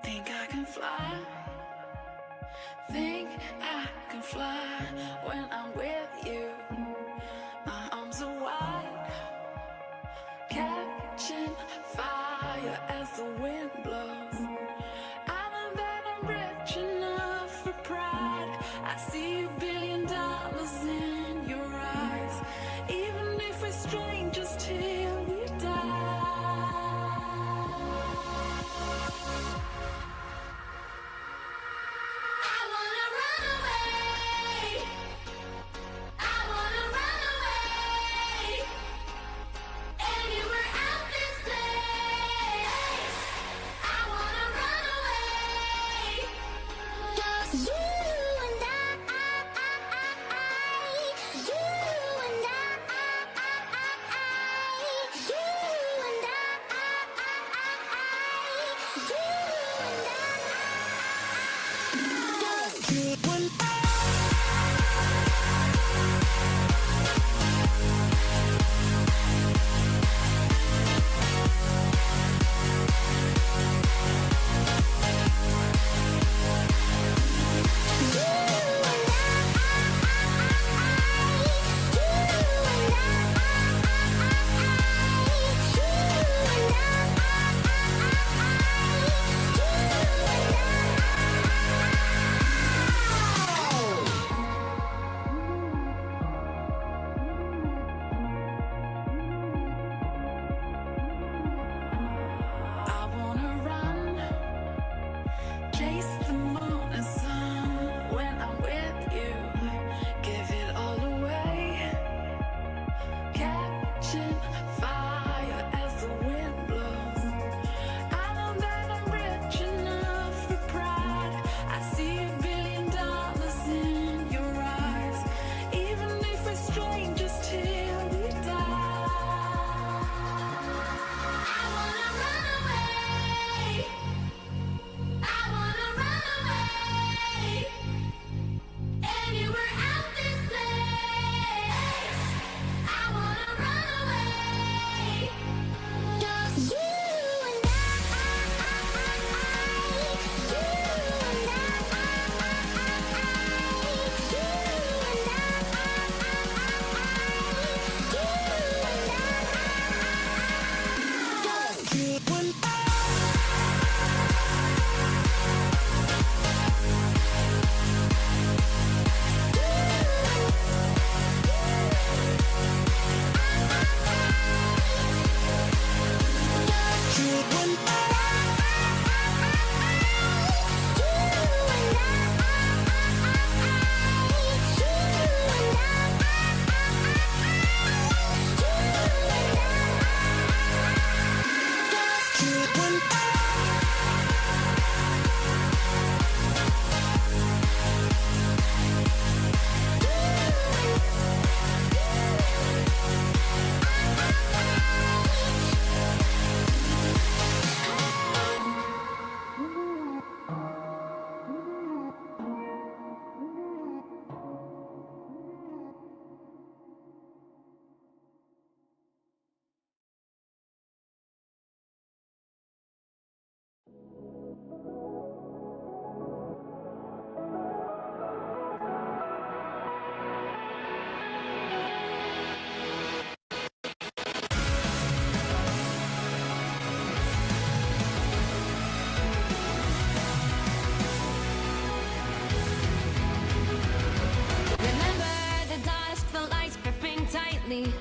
Think I can fly. Think I can fly when I'm with you. My arms are wide, catching fire as the wind blows. I know that I'm rich enough for pride. I see $1 billion in your eyes, even if we're strangers till we die.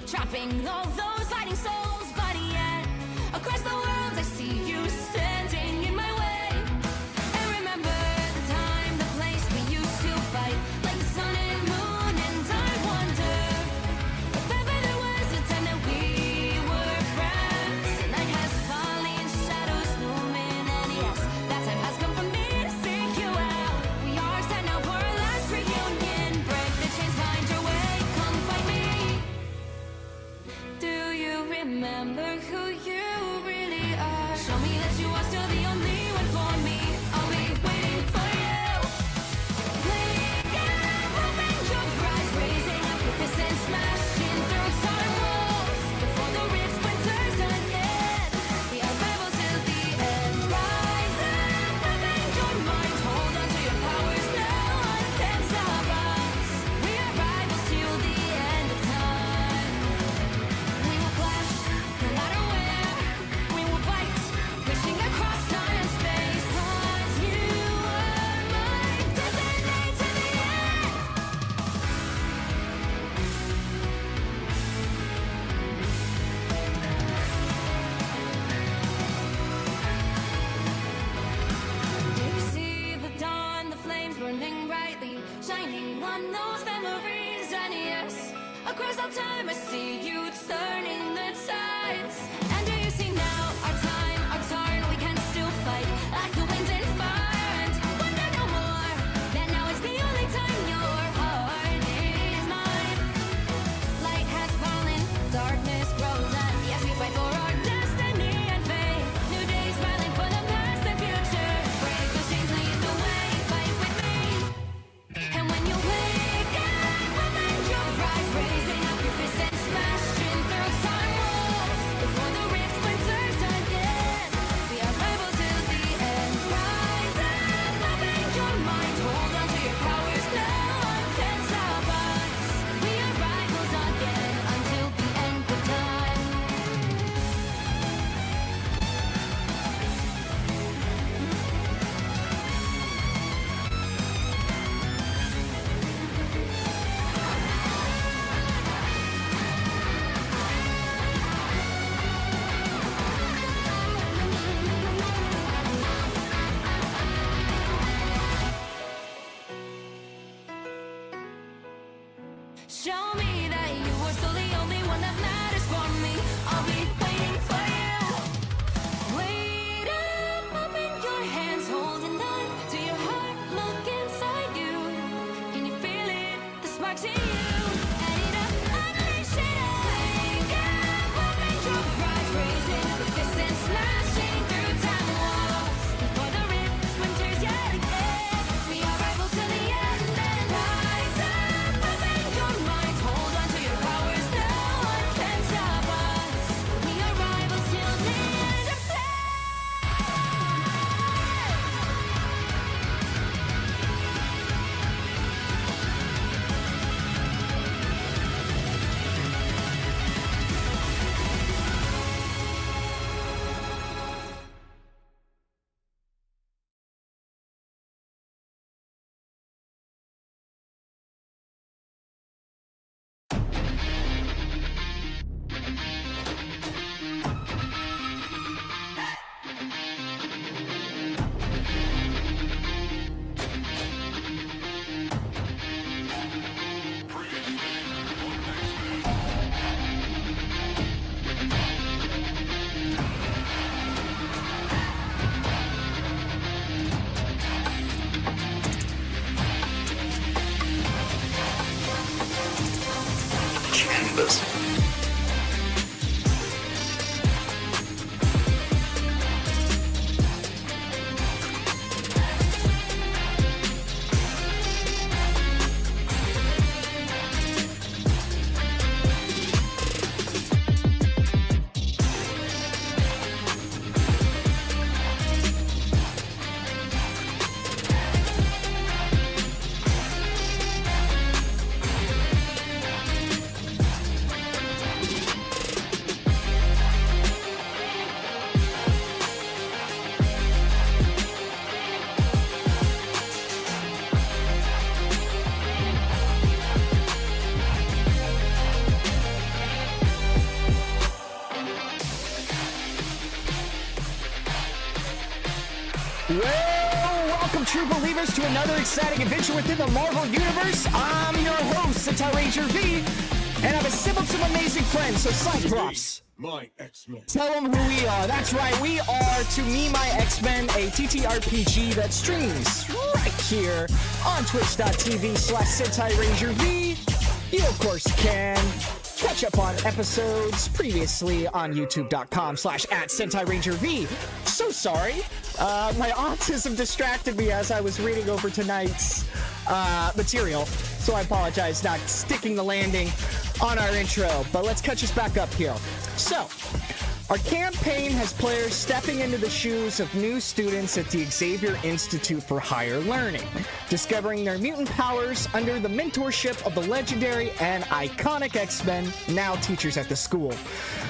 trapping all those fighting souls. But yet, across the world, I see you standing in my way. And remember the time, the place we used to fight, like the sun and moon. And I wonder if ever there was a time that we were friends. The night has fallen, shadows looming, and yes, that time has come for me to seek you out. We are set now for our last reunion. Break the chains, find your way, come find me. Do you remember who you really are? Show me that you are still the only one for me. I'll be waiting for you. Wake up, open your eyes, raising up your fists and smashing through solid walls. Before the rift splinters again, we are rebels till the end. Rise up, open your mind, hold on to your powers. No one can stop us. We are rivals till the end of time. We will clash, no matter where. We will fight, pushing across time and space. 'Cause you are my destiny to the end. Do you see the dawn, the flames burning brightly, shining on those memories? And yes, across all time I see you turning the tides. And do you see now our time, our turn? We can still fight like the wind and fire, and wonder no more. That now is the only time your heart is mine. Light has fallen, darkness grows, and yes, we fight for our destiny and fate. New days smiling for the past and future. Break those chains, lead the way, fight with me. And when you wake up, open your eyes, raising up your fists and smashing through time walls. Before the rift splinters again, we are rebels till the end. Rise up, open your mind, hold on to your powers. No one can stop us. We are rivals again until the end of time. Show me that you are still the only one that matters for me. I'll be waiting for you. Wait up, open your hands, holding on to your heart. Look inside you. Can you feel it? The sparks in you. Add it up, unleash it all. Wake up, open your eyes, raising up your fists and smashing through time walls. Before the rift splinters yet again, we are rivals till the end. And rise up, open your mind, hold on to your powers. No one can stop us. We are rivals till the end of time. Canvas. true believers, to another exciting adventure within the Marvel Universe. I'm your host, Ranger V, and I've assembled some amazing friends. So Cyclops, My X-Men. tell them who we are. That's right, we are To Me My X-Men, a TTRPG that streams right here on twitch.tv/SentaiRangerV. You, of course, can catch up on episodes previously on youtube.com/@SentaiRangerV. So sorry, my autism distracted me as I was reading over tonight's material, so I apologize not sticking the landing on our intro, but let's catch us back up here. So, our campaign has players stepping into the shoes of new students at the Xavier Institute for Higher Learning, discovering their mutant powers under the mentorship of the legendary and iconic X-Men, now teachers at the school.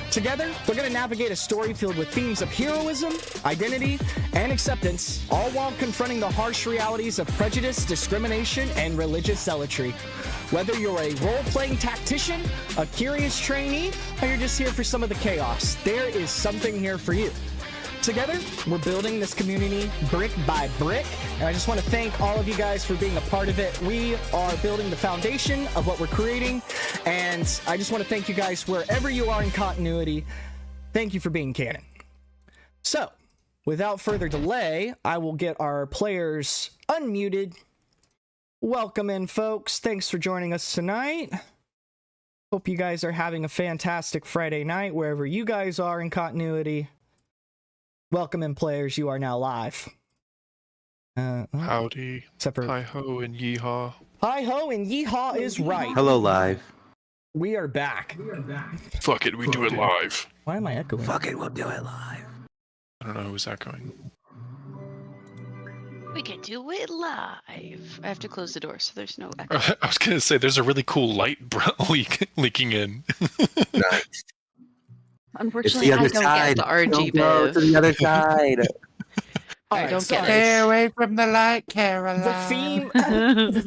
Together, they're going to navigate a story filled with themes of heroism, identity, and acceptance, all while confronting the harsh realities of prejudice, discrimination, and religious zealotry. Whether you're a role-playing tactician, a curious trainee, or you're just here for some of the chaos, there is something here for you. Together, we're building this community brick by brick, and I just want to thank all of you guys for being a part of it. We are building the foundation of what we're creating, and I just want to thank you guys wherever you are in continuity. Thank you for being canon. So, without further delay, I will get our players unmuted. Welcome in, folks. Thanks for joining us tonight. Hope you guys are having a fantastic Friday night wherever you guys are in continuity. Welcome in, players. You are now live. Howdy. Except for Hi-ho and yeehaw. hi-ho and yeehaw is right. Hello, live. We are back. Fuck it, we do it live. Why am I echoing? Fuck it, we'll do it live. I don't know who's echoing. We can do it live. I have to close the door so there's no echo. I was gonna say, there's a really cool light leaking in. Nice. Unfortunately, I don't get the RGB. Go to the other side. All I right, don't sorry. get it. Stay away from the light, Caroline. The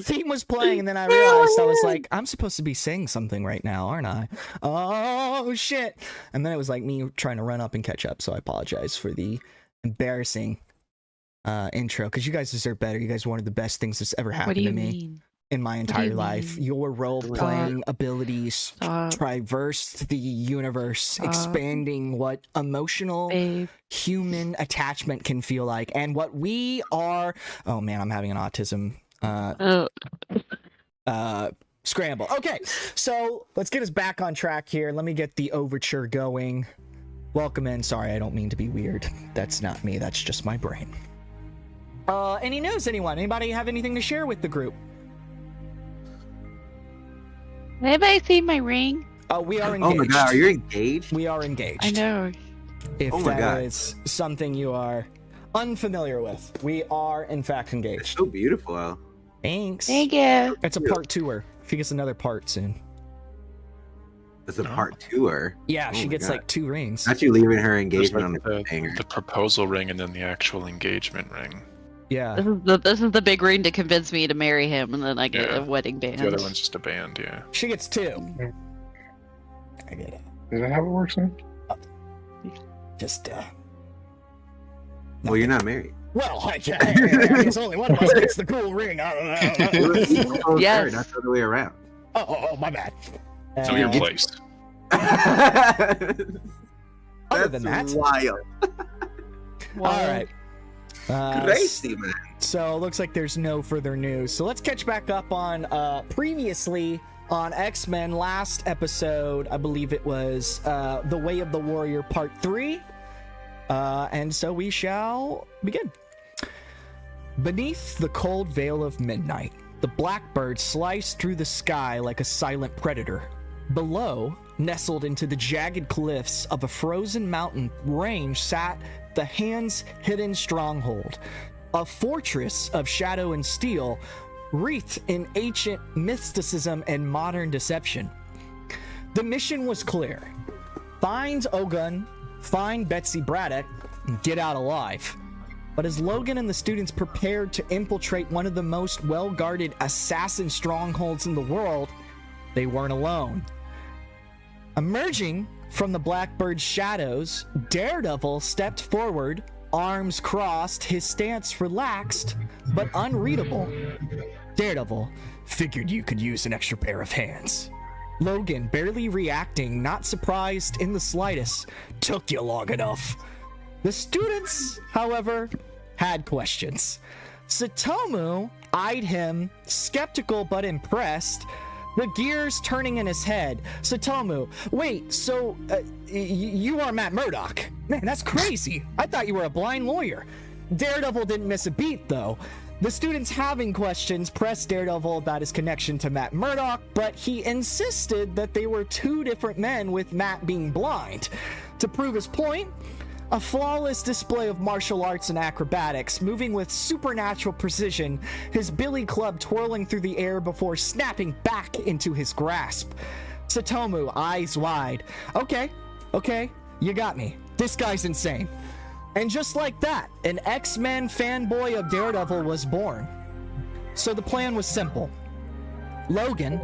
theme was playing, and then I realized I was like, I'm supposed to be saying something right now, aren't I? Oh shit! And then it was like me trying to run up and catch up. So I apologize for the embarrassing intro, because you guys deserve better. You guys are one of the best things that's ever What happened do you to me mean? in my entire life. mean? Your role-playing abilities Stop, traverse the universe, Stop. expanding what emotional babe. human attachment can feel like, and what we are. Oh man, I'm having an autism Oh, scramble. Okay, so let's get us back on track here. Let me get the overture going. Welcome in. Sorry, I don't mean to be weird. That's not me. That's just my brain. Any news, anyone? Anybody have anything to share with the group? anybody seen my ring? Oh, we are engaged. Oh my god, are you engaged? We are engaged. I know. If Oh my that God. is something you are unfamiliar with, we are in fact It's engaged. so beautiful, Al. Thanks. Thank you. It's a part two-er. She gets another part soon. It's a part two-er. Yeah, Oh she my gets God. like 2 rings. Not you leaving her There's engagement on like the hanger. the proposal ring and then the actual engagement ring. Yeah. This is the big ring to convince me to marry him, and then I get Yeah. a wedding band. The other one's just a band, yeah. She gets 2. I get it. Is that how it works now? Just, Well, you're not married. well, I guess only one of us gets the cool ring. I don't know. Yes. Not the other way around. Oh, my bad. So your place. Other than That's that, wild. all right. Crazy, man. So looks like there's no further news. So let's catch back up on previously on X-Men. Last episode, I believe it was The Way of the Warrior Part 3. And so we shall begin. Beneath the cold veil of midnight, the blackbird sliced through the sky like a silent predator. Below, nestled into the jagged cliffs of a frozen mountain range, sat the Hand's hidden stronghold, a fortress of shadow and steel, wreathed in ancient mysticism and modern deception. The mission was clear: find Ogun, find Betsy Braddock, and get out alive. But as Logan and the students prepared to infiltrate one of the most well-guarded assassin strongholds in the world, they weren't alone. Emerging from the Blackbird's shadows, Daredevil stepped forward, arms crossed, his stance relaxed, but unreadable. Daredevil, figured you could use an extra pair of hands. Logan, barely reacting, not surprised in the slightest. Took you long enough. The students, however, had questions. Satomu eyed him, skeptical but impressed, the gears turning in his head. Satomu, wait, so you are Matt Murdock? Man, that's crazy. I thought you were a blind lawyer. Daredevil didn't miss a beat, though. The students having questions pressed Daredevil about his connection to Matt Murdock, but he insisted that they were two different men with Matt being blind. To prove his point, a flawless display of martial arts and acrobatics, moving with supernatural precision, his billy club twirling through the air before snapping back into his grasp. Satomu, eyes wide. Okay, you got me. This guy's insane. And just like that, an X-Men fanboy of Daredevil was born. So the plan was simple. Logan,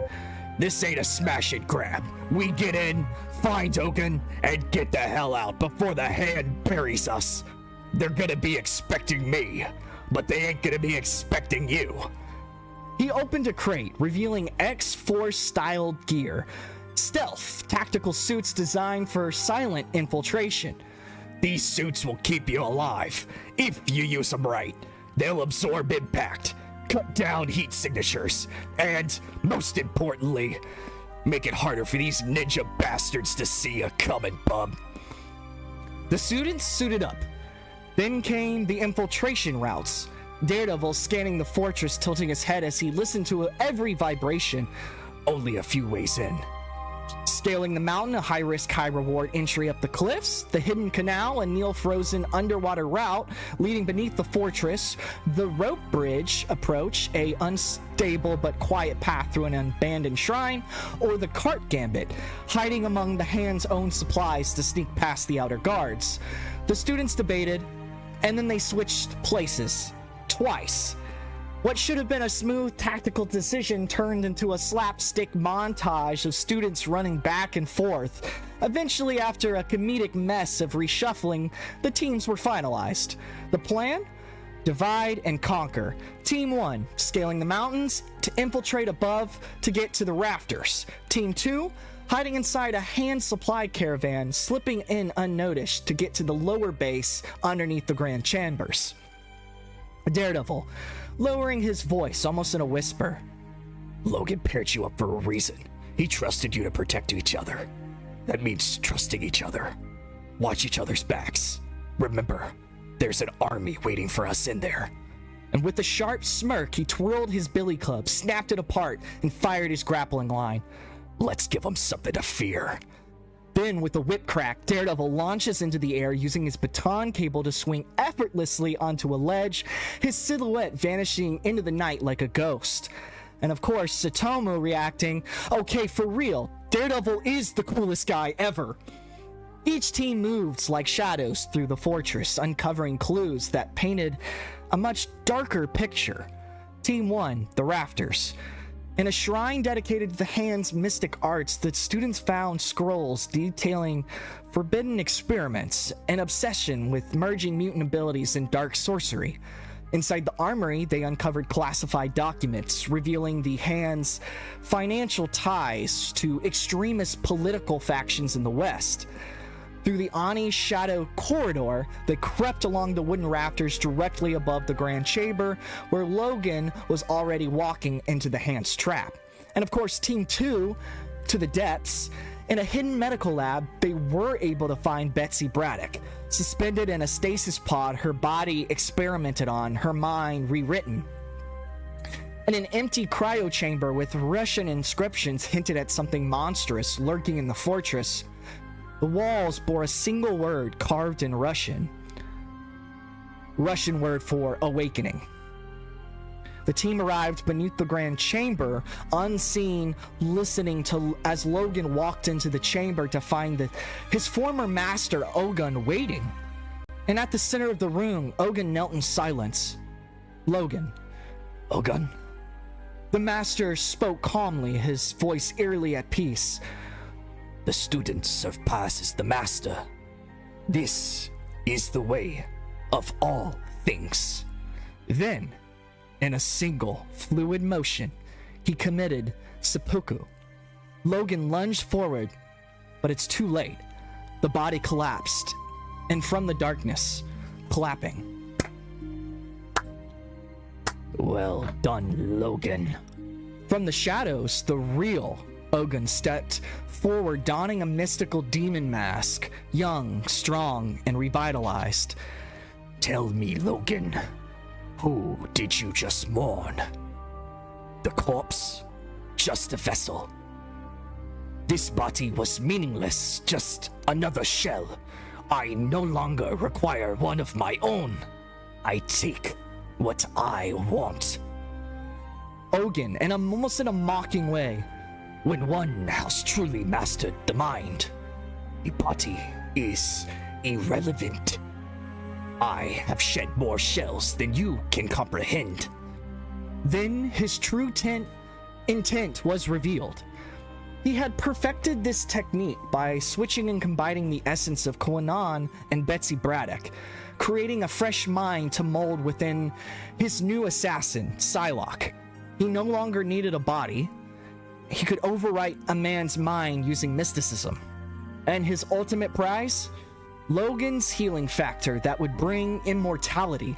this ain't a smash and grab. We get in, find Hogan, and get the hell out before the hand buries us. They're gonna be expecting me, but they ain't gonna be expecting you. He opened a crate, revealing X-Force styled gear. Stealth, tactical suits designed for silent infiltration. These suits will keep you alive, if you use them right. They'll absorb impact, cut down heat signatures, and, most importantly, make it harder for these ninja bastards to see you coming, bub. The students suited up. Then came the infiltration routes. Daredevil scanning the fortress, tilting his head as he listened to every vibration. Only a few ways in. Scaling the mountain, a high-risk, high-reward entry up the cliffs, the hidden canal, a Neil-frozen underwater route leading beneath the fortress, the rope bridge approach, a unstable but quiet path through an abandoned shrine, or the cart gambit, hiding among the hand's own supplies to sneak past the outer guards. The students debated, and then they switched places. Twice. What should have been a smooth tactical decision turned into a slapstick montage of students running back and forth. Eventually, after a comedic mess of reshuffling, the teams were finalized. The plan? Divide and conquer. Team 1, scaling the mountains to infiltrate above to get to the rafters. Team 2, hiding inside a hand supply caravan, slipping in unnoticed to get to the lower base underneath the grand chambers. Daredevil, lowering his voice almost in a whisper. Logan paired you up for a reason. He trusted you to protect each other. That means trusting each other. Watch each other's backs. Remember, there's an army waiting for us in there. And with a sharp smirk, he twirled his billy club, snapped it apart, and fired his grappling line. Let's give them something to fear. Then, with a whip crack, Daredevil launches into the air using his baton cable to swing effortlessly onto a ledge, his silhouette vanishing into the night like a ghost. And of course, Satomu reacting, okay, for real, Daredevil is the coolest guy ever. Each team moved like shadows through the fortress, uncovering clues that painted a much darker picture. Team 1, the rafters. In a shrine dedicated to the hand's mystic arts, the students found scrolls detailing forbidden experiments, an obsession with merging mutant abilities and dark sorcery. Inside the armory, they uncovered classified documents revealing the hand's financial ties to extremist political factions in the West. Through the Ani Shadow Corridor, they crept along the wooden rafters directly above the Grand Chamber, where Logan was already walking into the hand's trap. And of course, Team 2, to the depths. In a hidden medical lab, they were able to find Betsy Braddock, suspended in a stasis pod, her body experimented on, her mind rewritten. In an empty cryo chamber with Russian inscriptions hinted at something monstrous lurking in the fortress. The walls bore a single word carved in Russian. Russian word for awakening. The team arrived beneath the grand chamber, unseen, listening to as Logan walked into the chamber to find his former master, Ogun, waiting. And at the center of the room, Ogun knelt in silence. Logan. Ogun? The master spoke calmly, his voice eerily at peace. The students surpasses the master. This is the way. of all things. Then, in a single fluid motion, he committed seppuku. Logan lunged forward, but it's too late. The body collapsed, and from the darkness, clapping. Well done, Logan. From the shadows, the real Ogun stepped forward, donning a mystical demon mask, young, strong, and revitalized. Tell me, Logan, who did you just mourn? The corpse? Just a vessel. This body was meaningless, just another shell. I no longer require one of my own. I take what I want. Ogun, and almost in a mocking way, when one has truly mastered the mind, the body is irrelevant. I have shed more shells than you can comprehend. Then his true intent was revealed. He had perfected this technique by switching and combining the essence of Koanon and Betsy Braddock, creating a fresh mind to mold within his new assassin, Psylocke. He no longer needed a body. He could overwrite a man's mind using mysticism. And his ultimate prize? Logan's healing factor that would bring immortality.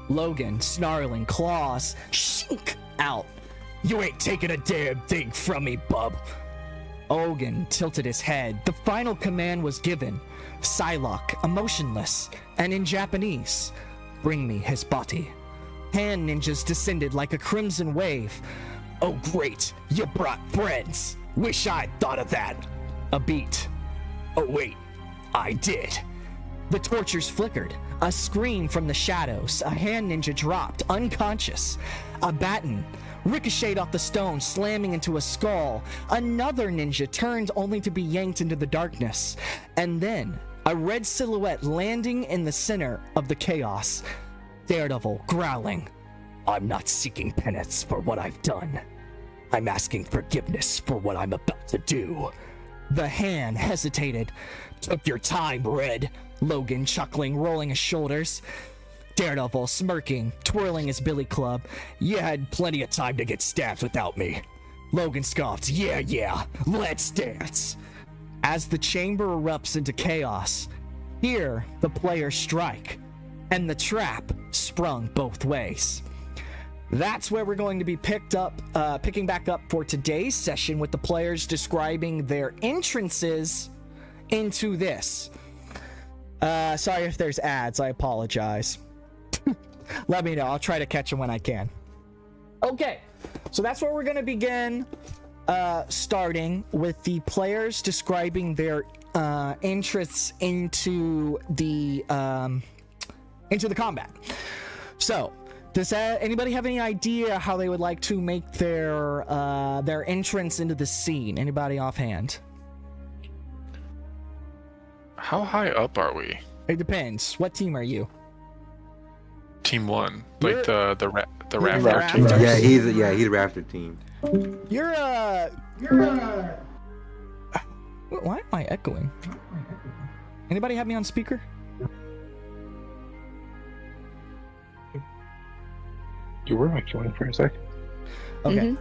Logan, snarling, claws, shink out. You ain't taking a damn thing from me, bub. Ogun tilted his head. The final command was given. Psylocke, emotionless, and in Japanese, bring me his body. Hand ninjas descended like a crimson wave. Oh great, you brought friends. Wish I'd thought of that. A beat. Oh wait, I did. The torches flickered. A scream from the shadows. A hand ninja dropped, unconscious. A baton ricocheted off the stone, slamming into a skull. Another ninja turned only to be yanked into the darkness. And then, a red silhouette landing in the center of the chaos. Daredevil growling. I'm not seeking penance for what I've done. I'm asking forgiveness for what I'm about to do. The hand hesitated. Took your time, Red. Logan chuckling, rolling his shoulders. Daredevil smirking, twirling his billy club. You had plenty of time to get stabbed without me. Logan scoffed. Yeah, let's dance. As the chamber erupts into chaos, here the players strike, and the trap sprung both ways. That's where we're going to be picking back up for today's session, with the players describing their entrances into this. Sorry if there's ads, I apologize. Let me know, I'll try to catch them when I can. Okay, so that's where we're going to begin, starting with the players describing their entrance into the combat. So, does anybody have any idea how they would like to make their entrance into the scene? Anybody offhand? How high up are we? It depends. What team are you? Team 1, like the rafter Rafter. team. Yeah, he's a rafter team. You're Why am I echoing? Anybody have me on speaker? You were echoing for a second. Okay.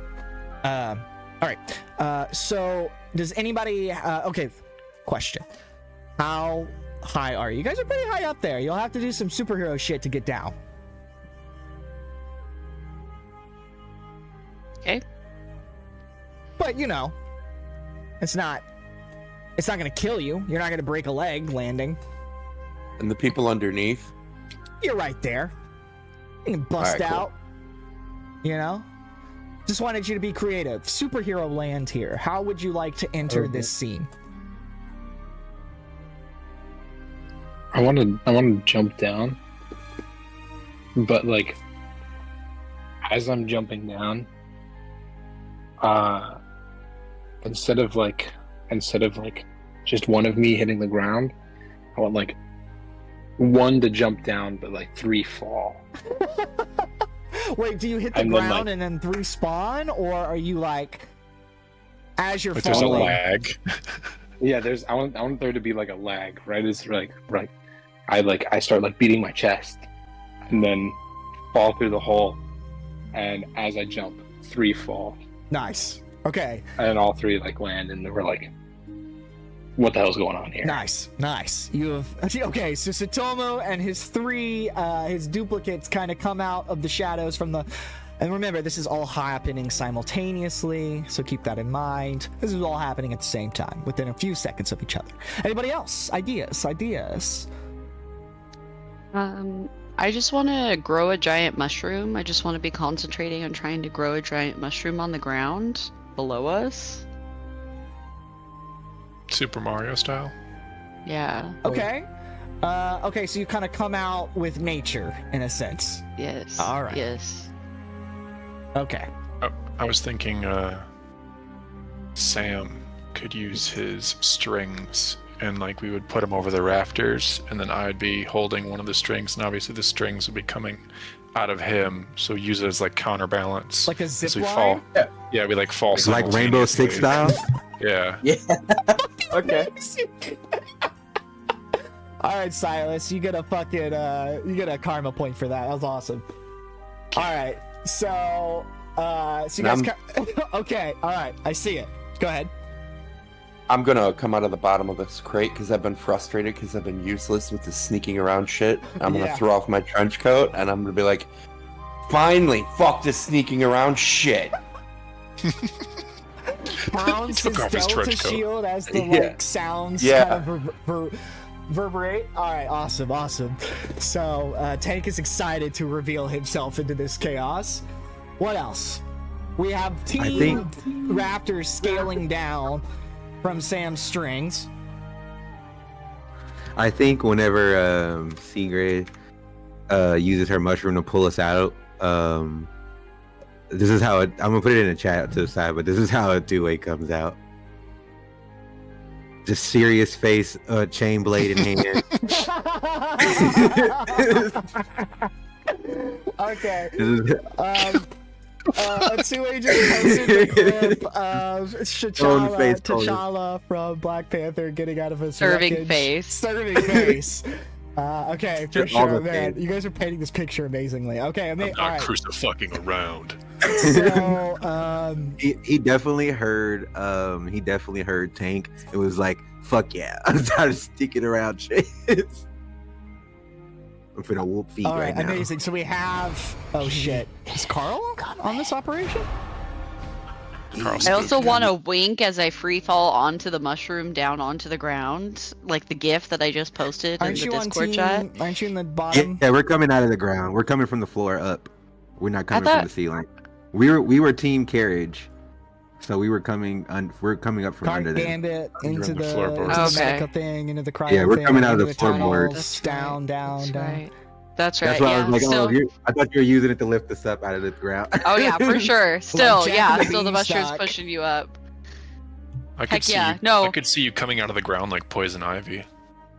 All right. So does anybody? Okay. Question. How high are you? You guys are pretty high up there. You'll have to do some superhero shit to get down. Okay. But you know, it's not gonna kill you. You're not gonna break a leg landing. And the people underneath? You're right there. You can bust All right, cool. out. You know? Just wanted you to be creative. Superhero land here. How would you like to enter this scene? I want to jump down, but like as I'm jumping down, instead of like just one of me hitting the ground, I want like one to jump down, but like 3 fall. Wait, do you hit the And then, ground like- and then 3 spawn, or are you like as you're Like there's a falling? lag. Yeah, I want there to be like a lag, right? It's like right, I start like beating my chest, and then fall through the hole. And as I jump, 3 fall, Nice. Okay. and all 3 like land, and we're like, "What the hell's going on here?" Nice. You have okay. So Satomo and his 3 his duplicates kind of come out of the shadows from the. And remember, this is all happening simultaneously, so keep that in mind. This is all happening at the same time, within a few seconds of each other. Anybody else? Ideas? I just want to grow a giant mushroom. I just want to be concentrating on trying to grow a giant mushroom on the ground below us. Super Mario style. Yeah. Okay. Okay, so you kind of come out with nature, in a sense. Yes. All right. Yes. Okay. I was thinking Sam could use his strings, and like we would put him over the rafters, and then I'd be holding one of the strings, and obviously the strings would be coming out of him, so use it as like counterbalance. Like a as zip we line? fall. Yeah, we like fall. Like Rainbow Six simultaneously. style. Yeah. Okay. All right, Silas, you get a fucking you get a karma point for that. That was awesome. All right, so you guys okay, all right, I see it. Go ahead. I'm gonna come out of the bottom of this crate because I've been frustrated because I've been useless with the sneaking around shit. I'm gonna Yeah. throw off my trench coat and I'm gonna be like, finally, fuck this sneaking around shit. Pounds Took his off his Delta trench coat. shield as the Yeah. like sounds Yeah. kind of reverberate. All right, awesome. So Tank is excited to reveal himself into this chaos. What else? We have Team Raptors scaling down from Sam's strings. I think whenever Seagrade uses her mushroom to pull us out, this is how it. I'm gonna put it in the chat to the side, but this is how a 2-way comes out. Just serious face, chain blade in hand. Okay. This is- Two just posted the clip of Tone face, tone. T'Challa from Black Panther getting out of his Serving wreckage. face. Serving face. Okay, for Just all sure, the man. face. You guys are painting this picture amazingly. Okay, I'm all not right. crucifying around. So, he definitely heard. He definitely heard Tank. It was like, fuck yeah! I'm tired of sticking around shit. I'm finna whoop feet all right right, now. amazing. So we have. Oh shit, is Carl on this operation? I also want to wink as I free fall onto the mushroom down onto the ground, like the GIF that I just posted in Aren't the you on Discord team? chat. Aren't you in the Yeah, bottom? we're coming out of the ground. We're coming from the floor up. We're not coming thought- from the ceiling. We were team carriage, so we were coming. We're coming up from Cart under there. Gambit You're into on the the, floorboards. into the Okay. medical thing, into the cryo Yeah, we're thing, coming out of into the floorboards. tunnels, That's down, right. down, That's down. right. That's right. That's why Yeah. I was like, Still. I thought you were using it to lift us up out of the ground. Oh yeah, for sure. Still, Jack yeah. and the Still, the mushroom's Beanstalk. pushing you up. I could Heck see yeah, you, no. I could see you coming out of the ground like poison ivy.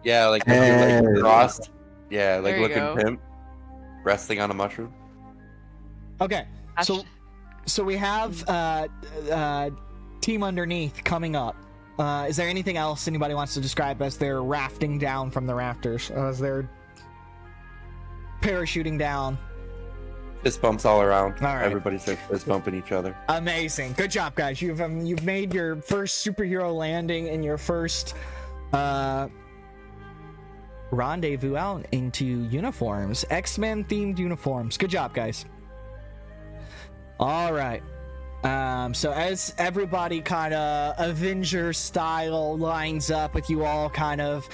Yeah, like when you're Hey. like crossed. Yeah, like There you looking go. pimp, resting on a mushroom. Okay, so we have team underneath coming up. Is there anything else anybody wants to describe as they're rafting down from the rafters? As they're parachuting down? Fist bumps all around. All right. Everybody's like fist bumping each other. Amazing, good job, guys. You've made your first superhero landing and your first rendezvous out into uniforms, X-Men themed uniforms. Good job, guys. All right. So as everybody kind of Avenger style lines up with you all kind of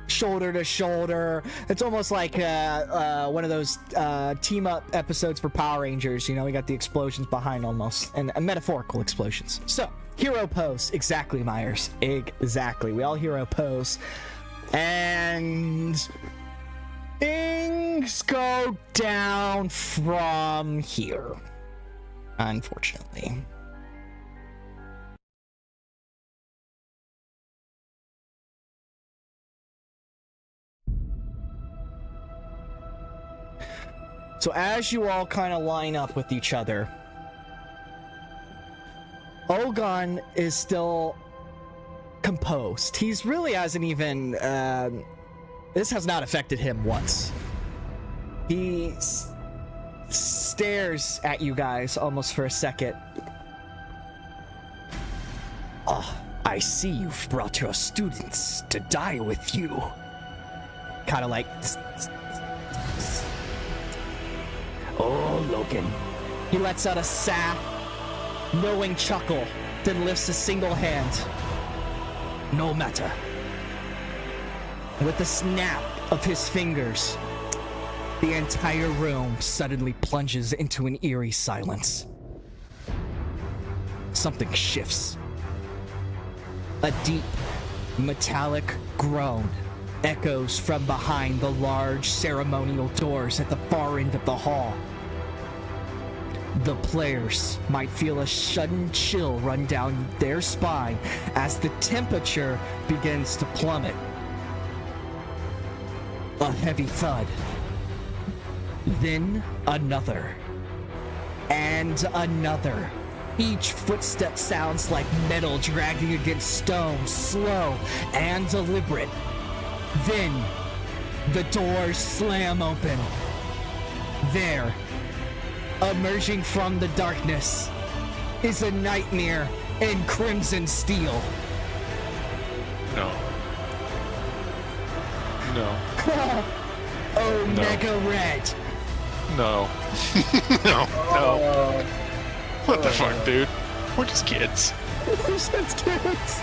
shoulder to shoulder, it's almost like one of those team up episodes for Power Rangers. You know, we got the explosions behind almost, and metaphorical explosions. So hero pose, exactly, Myers, exactly. We all hero pose, and things go down from here, unfortunately. So as you all kind of line up with each other, Ogun is still composed. He's really hasn't even This has not affected him once. He stares at you guys almost for a second. Oh, I see you've brought your students to die with you. Kind of like... Oh, Logan. He lets out a sad, knowing chuckle, then lifts a single hand. No matter. With a snap of his fingers, the entire room suddenly plunges into an eerie silence. Something shifts. A deep, metallic groan echoes from behind the large ceremonial doors at the far end of the hall. The players might feel a sudden chill run down their spine as the temperature begins to plummet. A heavy thud. Then another. And another. Each footstep sounds like metal dragging against stone, slow and deliberate. Then, the doors slam open. There, emerging from the darkness, is a nightmare in crimson steel. No. No. Omega Red. No. No. What the fuck, dude? We're just kids. Who says kids?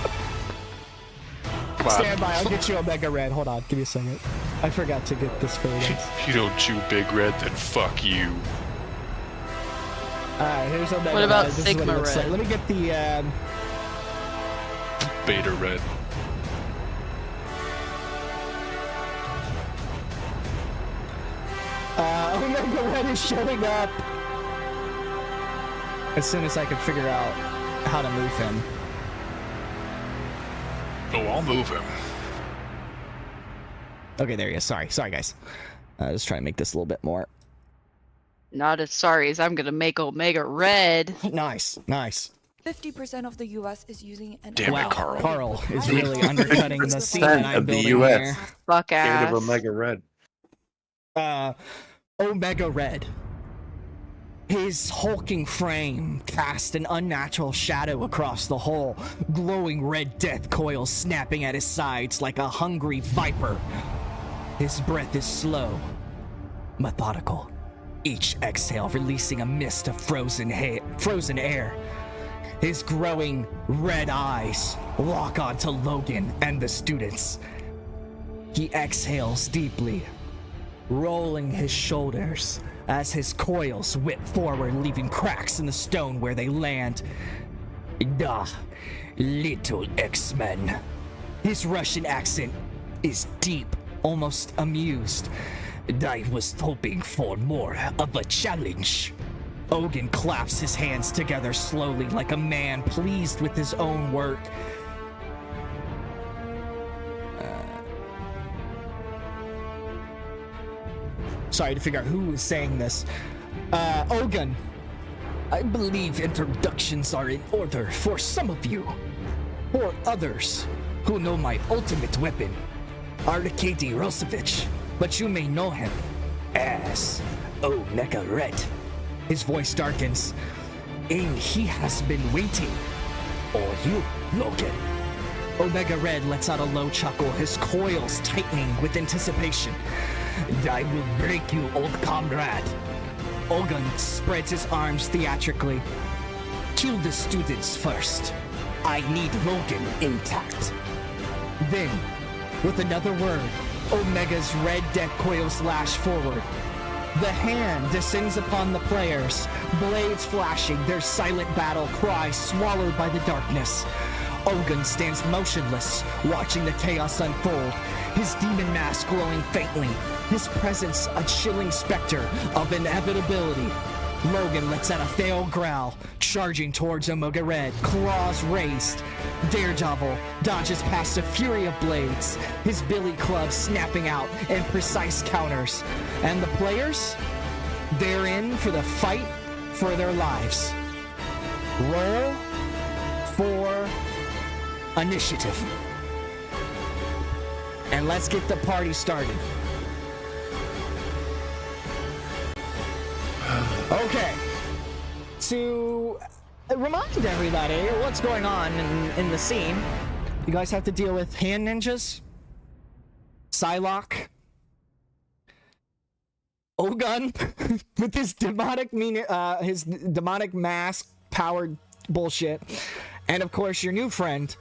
Come on. Stand by, I'll get you Omega Red. Hold on, give me a second. I forgot to get this for you guys. If you don't chew Big Red, then fuck you. Alright, here's Omega What about Red. This is Sigma what it looks Red? like. Let me get the, Beta Red. Omega Red is showing up. As soon as I can figure out how to move him. Oh, I'll move him. Okay, there he is. Sorry, guys. Just trying to make this a little bit more. Not as sorry as I'm gonna make Omega Red. Nice. 50% of the U.S. is using an Damn it, Wow, Carl. Carl is really undercutting the scene that I'm of the building US. here. Fuck Get rid ass. of Omega Red. Omega Red. His hulking frame cast an unnatural shadow across the hall, glowing red death coils snapping at his sides like a hungry viper. His breath is slow, methodical, each exhale releasing a mist of frozen air. His growing red eyes lock onto Logan and the students. He exhales deeply, rolling his shoulders as his coils whip forward, leaving cracks in the stone where they land. Little X-Men. His Russian accent is deep, almost amused. I was hoping for more of a challenge. Ogun claps his hands together slowly like a man pleased with his own work. Sorry to figure out who is saying this. Ogun, I believe introductions are in order for some of you. For others who know my ultimate weapon, Arkady Rosevich, but you may know him as Omega Red. His voice darkens, and he has been waiting for you, Logan. Omega Red lets out a low chuckle, his coils tightening with anticipation. I will break you, old comrade. Ogun spreads his arms theatrically. Kill the students first. I need Logan intact. Then, with another word, Omega's red death coils lash forward. The hand descends upon the players, blades flashing, their silent battle cry swallowed by the darkness. Ogun stands motionless, watching the chaos unfold, his demon mask glowing faintly, his presence a chilling specter of inevitability. Logan lets out a fail growl, charging towards Omega Red, claws raised. Daredevil dodges past a fury of blades, his billy club snapping out in precise counters. And the players? They're in for the fight for their lives. Roll for initiative. And and let's get the party started. Okay. To remind everybody what's going on in the scene, you guys have to deal with hand ninjas, Psylocke, Ogun with his demonic mask powered bullshit, and of course your new friend,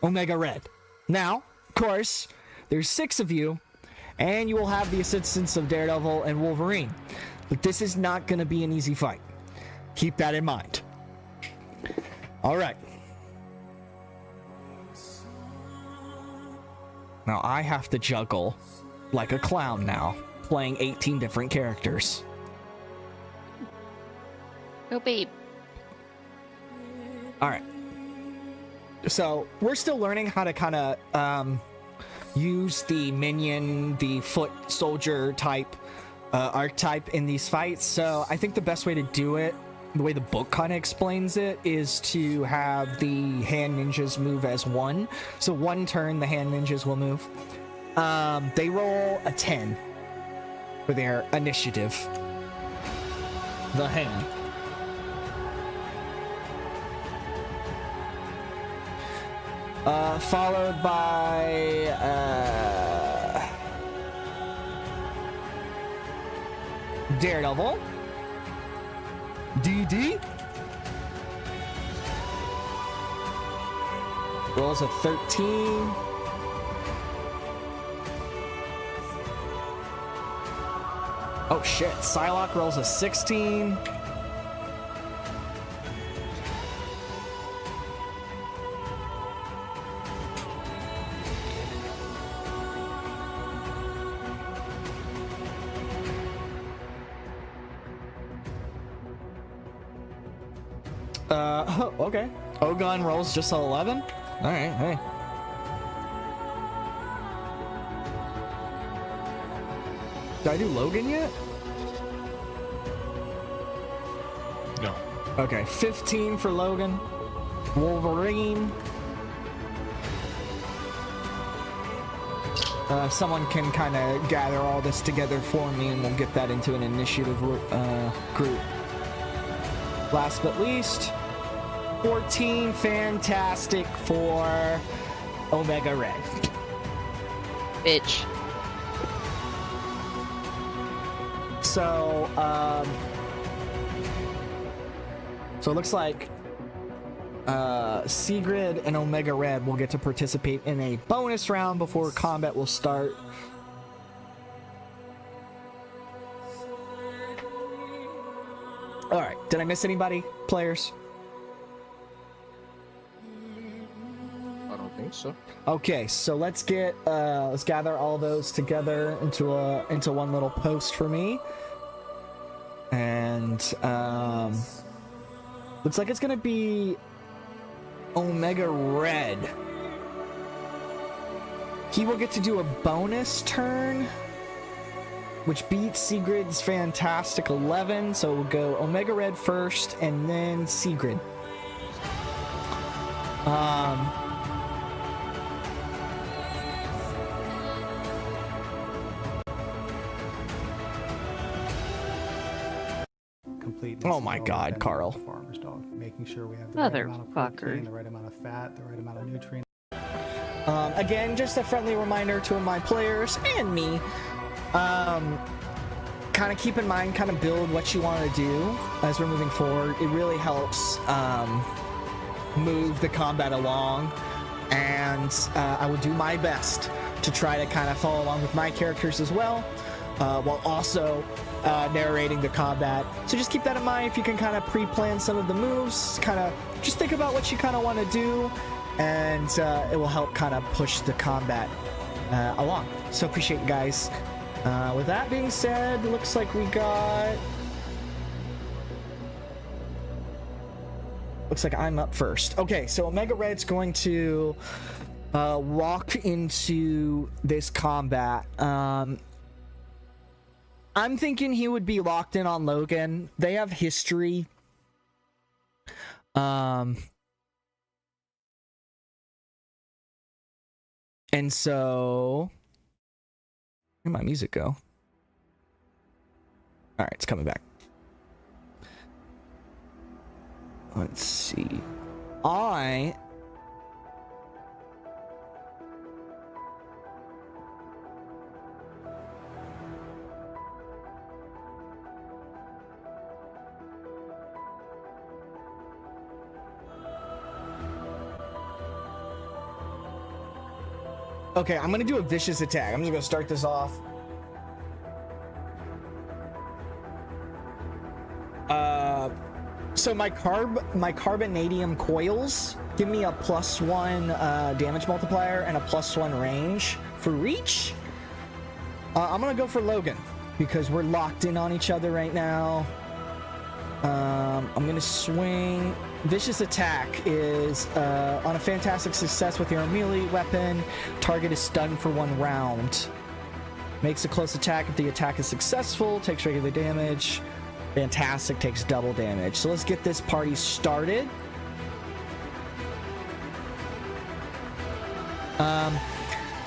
Omega Red. Now, of course, there's 6 of you, and you will have the assistance of Daredevil and Wolverine. But this is not going to be an easy fight. Keep that in mind. Alright. Now I have to juggle like a clown now, playing 18 different characters. Oh, babe. Alright. So, we're still learning how to kind of use the minion, the foot soldier type archetype in these fights. So, I think the best way to do it, the way the book kind of explains it, is to have the hand ninjas move as one. So, one turn, the hand ninjas will move. They roll a 10 for their initiative. The hand. Followed by Daredevil, DD, rolls a 13. Oh shit, Psylocke rolls a 16. Okay. Ogun rolls just 11. Alright, hey. Did I do Logan yet? No. Okay, 15 for Logan. Wolverine. Someone can kind of gather all this together for me and we'll get that into an initiative group. Last but least, 14, fantastic for Omega Red. Bitch. So, so it looks like Sigrid and Omega Red will get to participate in a bonus round before combat will start. All right, did I miss anybody, players? I don't think so. Okay, so let's gather all those together into one little post for me. And looks like it's gonna be Omega Red. He will get to do a bonus turn, which beats Sigrid's fantastic 11. So we'll go Omega Red first, and then Sigrid. Oh my God, Carl. Farmer's dog, making sure we have the right amount of protein, the right amount of fat, the right amount of nutrients. Again, just a friendly reminder to my players and me. Kind of keep in mind, kind of build what you want to do as we're moving forward. It really helps move the combat along, and I will do my best to try to kind of follow along with my characters as well, while also narrating the combat. So just keep that in mind. If you can kind of pre-plan some of the moves, kind of just think about what you kind of want to do, and it will help kind of push the combat along. So appreciate you guys. With that being said, looks like we got... Looks like I'm up first. Okay, so Omega Red's going to walk into this combat. I'm thinking he would be locked in on Logan. They have history. And so Where'd my music go? Alright, it's coming back. Let's see. Okay, I'm gonna do a vicious attack. I'm just gonna start this off. So my carbonadium coils give me a +1 damage multiplier and a +1 range for reach. I'm gonna go for Logan because we're locked in on each other right now. I'm gonna swing. Vicious attack is on a fantastic success with your melee weapon. Target is stunned for 1 round. Makes a close attack if the attack is successful. Takes regular damage. Fantastic takes double damage. So let's get this party started.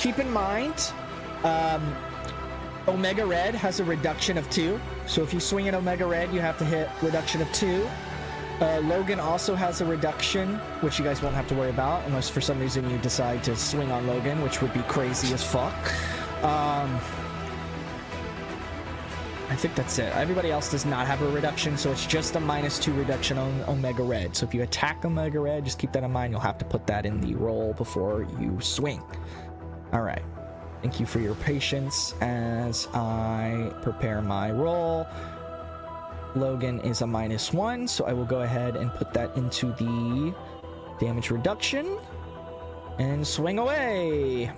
Keep in mind, Omega Red has a reduction of 2. So if you swing at Omega Red, you have to hit reduction of 2. Logan also has a reduction, which you guys won't have to worry about unless for some reason you decide to swing on Logan, which would be crazy as fuck. I think that's it. Everybody else does not have a reduction, so it's just a -2 reduction on Omega Red. So if you attack Omega Red, just keep that in mind. You'll have to put that in the roll before you swing. All right. Thank you for your patience as I prepare my roll. Logan is a -1, so I will go ahead and put that into the damage reduction and swing away.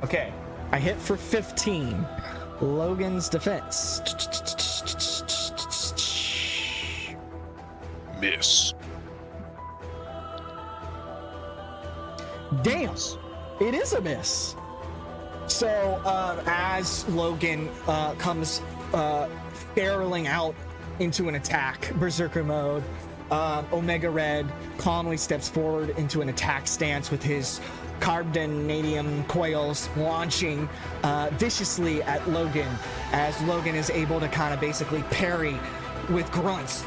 Okay, I hit for 15. Logan's defense. Miss. Damn, it is a miss. So as Logan comes barreling out into an attack, berserker mode, Omega Red calmly steps forward into an attack stance with his carbonadium coils launching viciously at Logan, as Logan is able to kind of basically parry with grunts.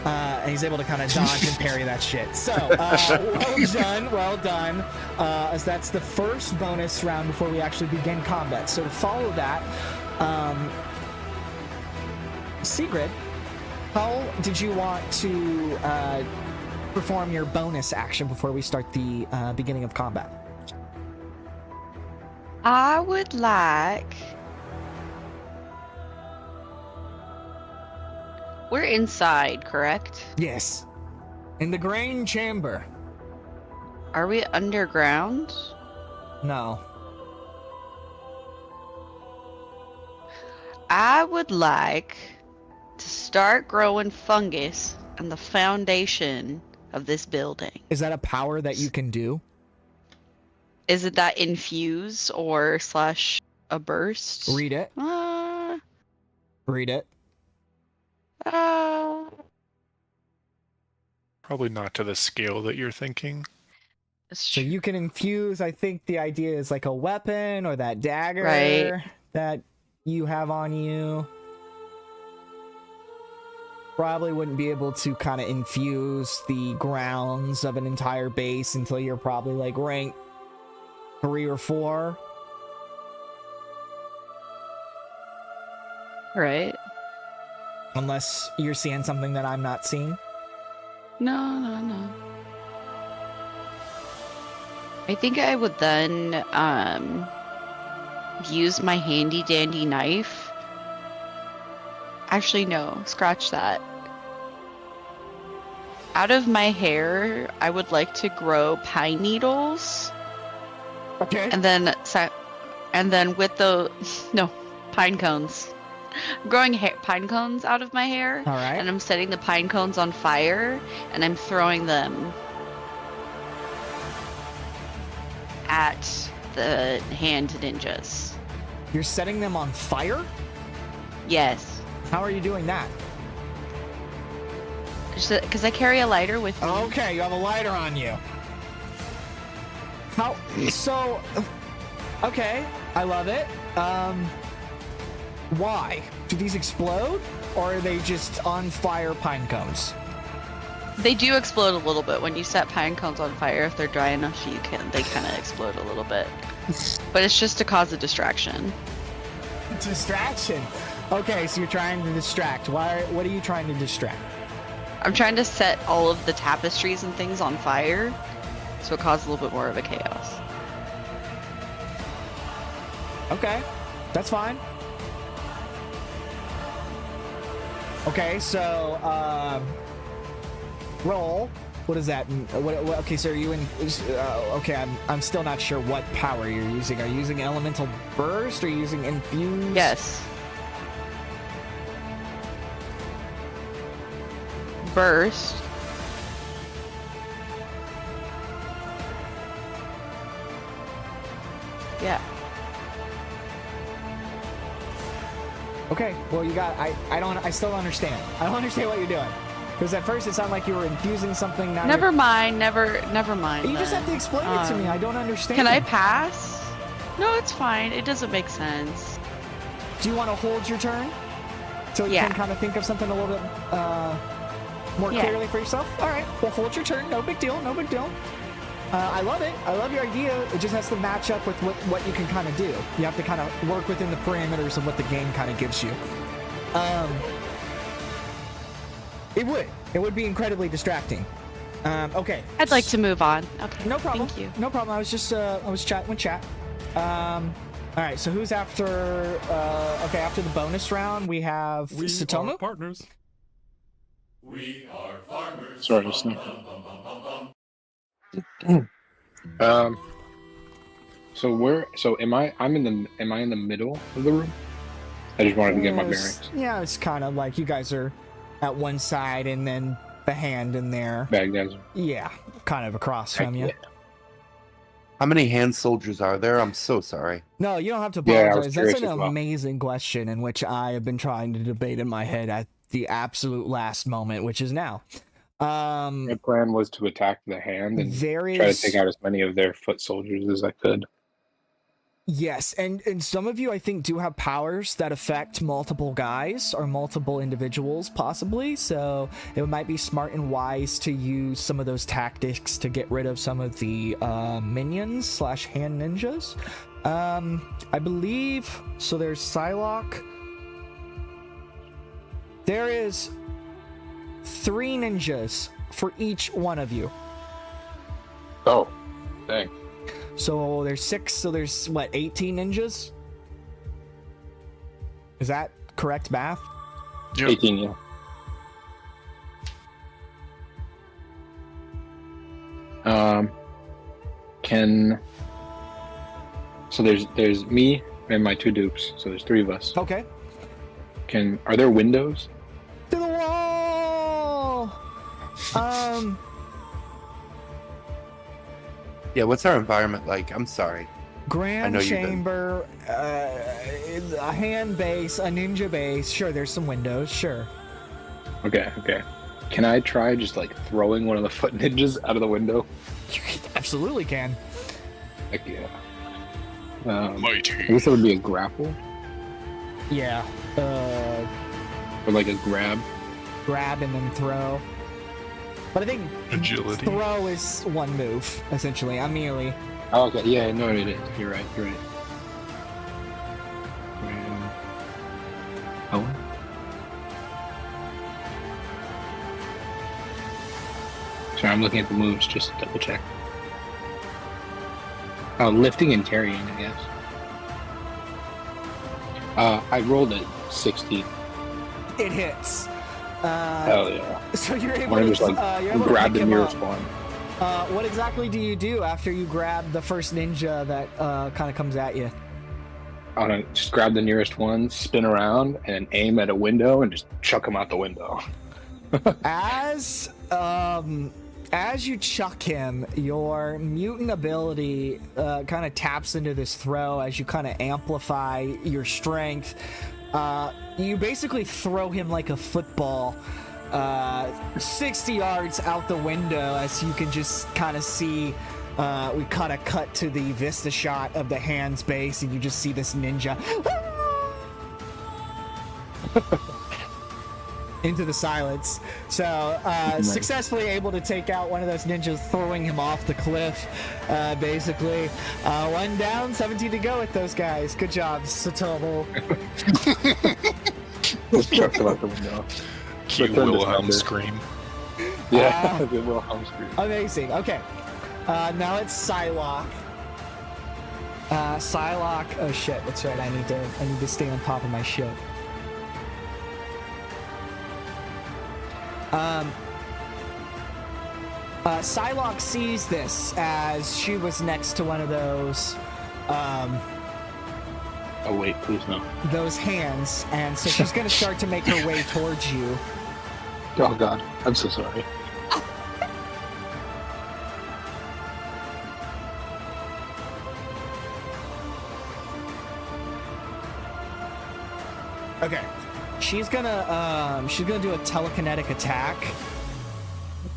And he's able to kind of dodge and parry that shit. So, well done. As that's the first bonus round before we actually begin combat. So to follow that, Sigrid, how did you want to perform your bonus action before we start the beginning of combat? I would like... We're inside, correct? Yes. In the grain chamber. Are we underground? No. I would like to start growing fungus on the foundation of this building. Is that a power that you can do? Is it that infuse or slash a burst? Read it. Read it. Probably not to the scale that you're thinking. So you can infuse, I think the idea is like a weapon or that dagger that you have on you. Probably wouldn't be able to kind of infuse the grounds of an entire base until you're probably like rank 3 or 4. Right. Unless you're seeing something that I'm not seeing. No. I think I would then use my handy dandy knife. Actually, no, scratch that. Out of my hair, I would like to grow pine needles. Okay. And then with the pine cones. I'm growing pine cones out of my hair. All right. And I'm setting the pine cones on fire, and I'm throwing them at the hand ninjas. You're setting them on fire? Yes. How are you doing that? Because I carry a lighter with me. Okay, you have a lighter on you. How? So, okay, I love it. Why? Do these explode, or are they just on fire pine cones? They do explode a little bit when you set pine cones on fire. If they're dry enough, they kind of explode a little bit. But it's just to cause a distraction. Distraction. Okay, so you're trying to distract. What are you trying to distract? I'm trying to set all of the tapestries and things on fire, so it causes a little bit more of a chaos. Okay, that's fine. Okay, so roll. What is that? Okay, so are you in? Okay, I'm still not sure what power you're using. Are you using elemental burst? Or are you using infuse? Yes. Burst. Yeah. Okay, well you got. I still don't understand. I don't understand what you're doing. Because at first it sounded like you were infusing something. Now never mind. Never mind. You just have to explain it to me. I don't understand. Can I pass? No, it's fine. It doesn't make sense. Do you want to hold your turn? So you can kind of think of something a little bit more clearly for yourself? Alright, well hold your turn. No big deal, no big deal. I love it. I love your idea. It just has to match up with what you can kind of do. You have to kind of work within the parameters of what the game kind of gives you. It would be incredibly distracting. Okay. I'd like to move on. Okay. No problem. Thank you. No problem. I was just I was chatting with chat. All right. So who's after? Okay, after the bonus round, we have Satomu. Partners. We are farmers. Sorry, just So am I in the middle of the room? I just wanted to get my bearings. Yeah, it's kind of like you guys are at one side and then the hand in there. Baghdad's. Yeah, kind of across from you. Yeah. How many hand soldiers are there? I'm so sorry. No, you don't have to Yeah, apologize. That's an well. amazing question in which I have been trying to debate in my head at the absolute last moment, which is now. My plan was to attack the hand and try to take out as many of their foot soldiers as I could. Yes, and some of you, I think, do have powers that affect multiple guys or multiple individuals, possibly, so it might be smart and wise to use some of those tactics to get rid of some of the minions / hand ninjas. I believe, so there's Psylocke. There is 3 ninjas for each one of you. Oh, dang. So there's 6, so there's, what, 18 ninjas? Is that correct math? Yep. 18, yeah. So there's me and my 2 dupes, so there's 3 of us. Okay. Are there windows? To the wall! Yeah, what's our environment like? I'm sorry. Grand chamber, a hand base, a ninja base. Sure, there's some windows, sure. Okay. Can I try just like throwing one of the foot ninjas out of the window? You absolutely can. Heck yeah. Mighty. I guess it would be a grapple Yeah. or like a grab. Grab and then throw. But I think Agility. throw is one move, essentially. I'm merely... Oh, okay. Yeah, no, it is. You're right. Oh. Sorry, I'm looking at the moves just to double check. Oh, lifting and carrying, I guess. I rolled a 60. It hits. Hell yeah. So you're able to to, just like you're able to grab pick the him nearest up. one. What exactly do you do after you grab the first ninja that kind of comes at you? I don't know, just grab the nearest one, spin around, and aim at a window and just chuck him out the window. As you chuck him, your mutant ability kind of taps into this throw as you kind of amplify your strength. You basically throw him like a football 60 yards out the window as you can just kind of see we cut a cut to the vista shot of the hand's base, and you just see this ninja into the silence. So, successfully able to take out one of those ninjas, throwing him off the cliff, basically. 1 down, 17 to go with those guys. Good job, Satomo. Just chucked him out the window. Cue Wilhelm scream. Yeah, the Wilhelm scream. Amazing. Okay. Now it's Psylocke. Psylocke. Oh shit, that's right. I need to stay on top of my shit. Psylocke sees this as she was next to one of those Oh wait, please no. those hands, and so she's gonna start to make her way towards you. Oh god, I'm so sorry. Okay. She's gonna do a telekinetic attack.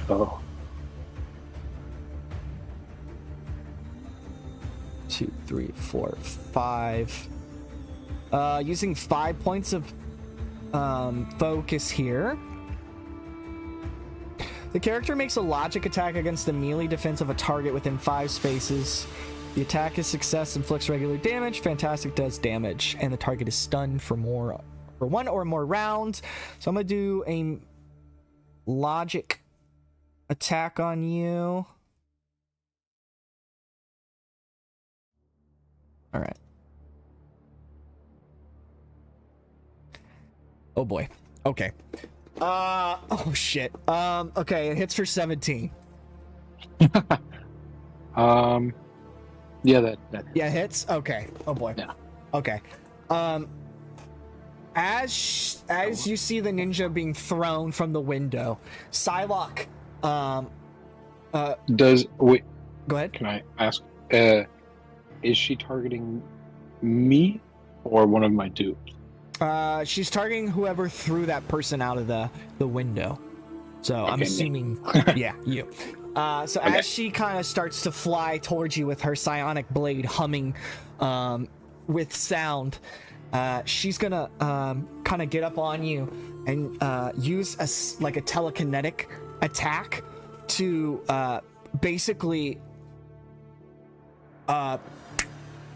Oh. 2, 3, 4, 5. Using 5 points of focus here. The character makes a logic attack against the melee defense of a target within 5 spaces. The attack is success, inflicts regular damage. Fantastic does damage, and the target is stunned for 1 or more rounds. So I'm gonna do a logic attack on you. All right. Oh boy. Okay. Oh shit. Okay, it hits for 17. Yeah, that Yeah, hits. Okay. Oh boy. Yeah. Okay. As you see the ninja being thrown from the window, Psylocke, wait, go ahead. can I ask, is she targeting me or one of my dupes? She's targeting whoever threw that person out of the window. So I'm assuming, yeah, you. So Okay. as she kind of starts to fly towards you with her psionic blade humming with sound, she's gonna kind of get up on you and use a telekinetic attack to basically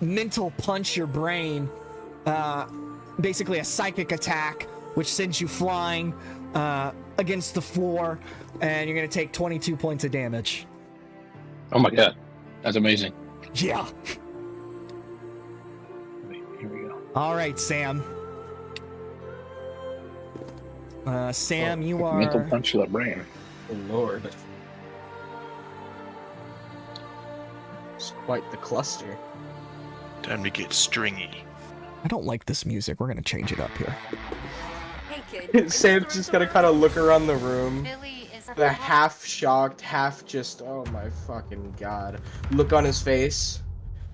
mental punch your brain. Basically a psychic attack, which sends you flying against the floor, and you're gonna take 22 points of damage. Oh my god, that's amazing. Yeah. Wait, here we go. All right, Sam. Sam, you are. Mental punch to the brain. Oh lord. It's quite the cluster. Time to get stringy. I don't like this music. We're gonna change it up here. Hey kid. Sam's just gonna kind of look around the room. Billy is The half shocked, half just, oh my fucking god, look on his face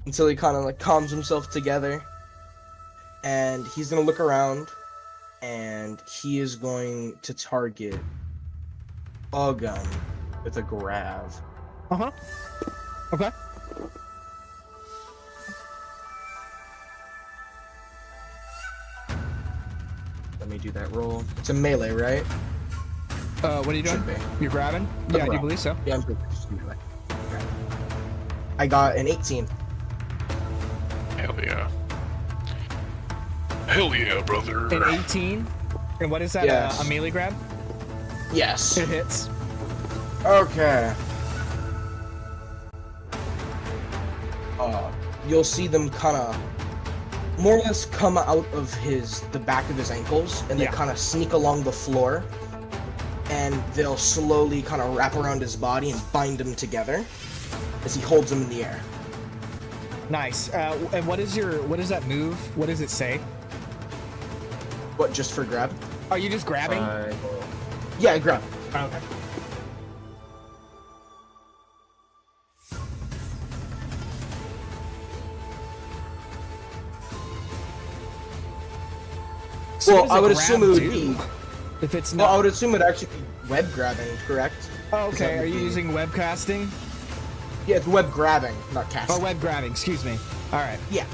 until he kind of like calms himself together. And he's gonna look around and he is going to target a gun with a grav. Uh-huh. Okay. Let me do that roll. It's a melee, right? What are you doing? Should be. You're grabbing? Yeah, I do believe so. Yeah, I'm pretty sure it's melee. Okay. I got an 18. Hell yeah. Hell yeah, brother. An 18? And what is that? Yes. A melee grab? Yes. It hits. Okay. You'll see them kind of more or less come out of the back of his ankles, and they kind of sneak along the floor, and they'll slowly kind of wrap around his body and bind him together as he holds them in the air. Nice. And what is that move? What does it say? What, just for grab? Are you just grabbing? Yeah, grab. Okay. So Well, what does I a would grab assume it would do? be. If it's Well, not. I would assume it actually be web grabbing, correct? Oh, Is okay. that Are you would be- using webcasting? Yeah, it's web grabbing, not casting. Oh, web grabbing, excuse me. Alright. Yeah.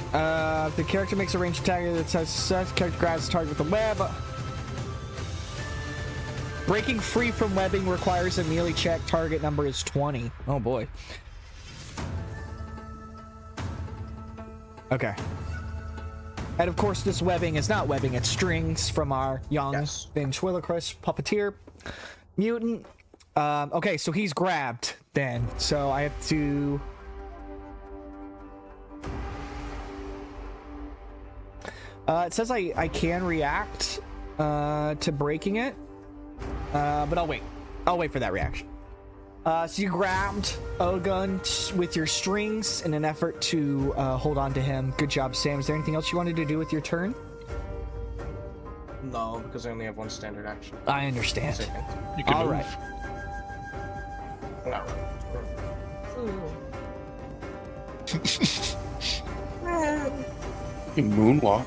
The character makes a ranged attack that says success. Character grabs the target with the web. Breaking free from webbing requires a melee check. Target number is 20. Oh boy. Okay. And of course, this webbing is not webbing, it's strings from our young ventriloquist puppeteer mutant. Okay, so he's grabbed then. So I have to... it says I can react to breaking it, but I'll wait. I'll wait for that reaction. So you grabbed Ogun with your strings in an effort to hold on to him. Good job, Sam. Is there anything else you wanted to do with your turn? No, because I only have one standard action. I understand. You can All move. right. You moonwalk.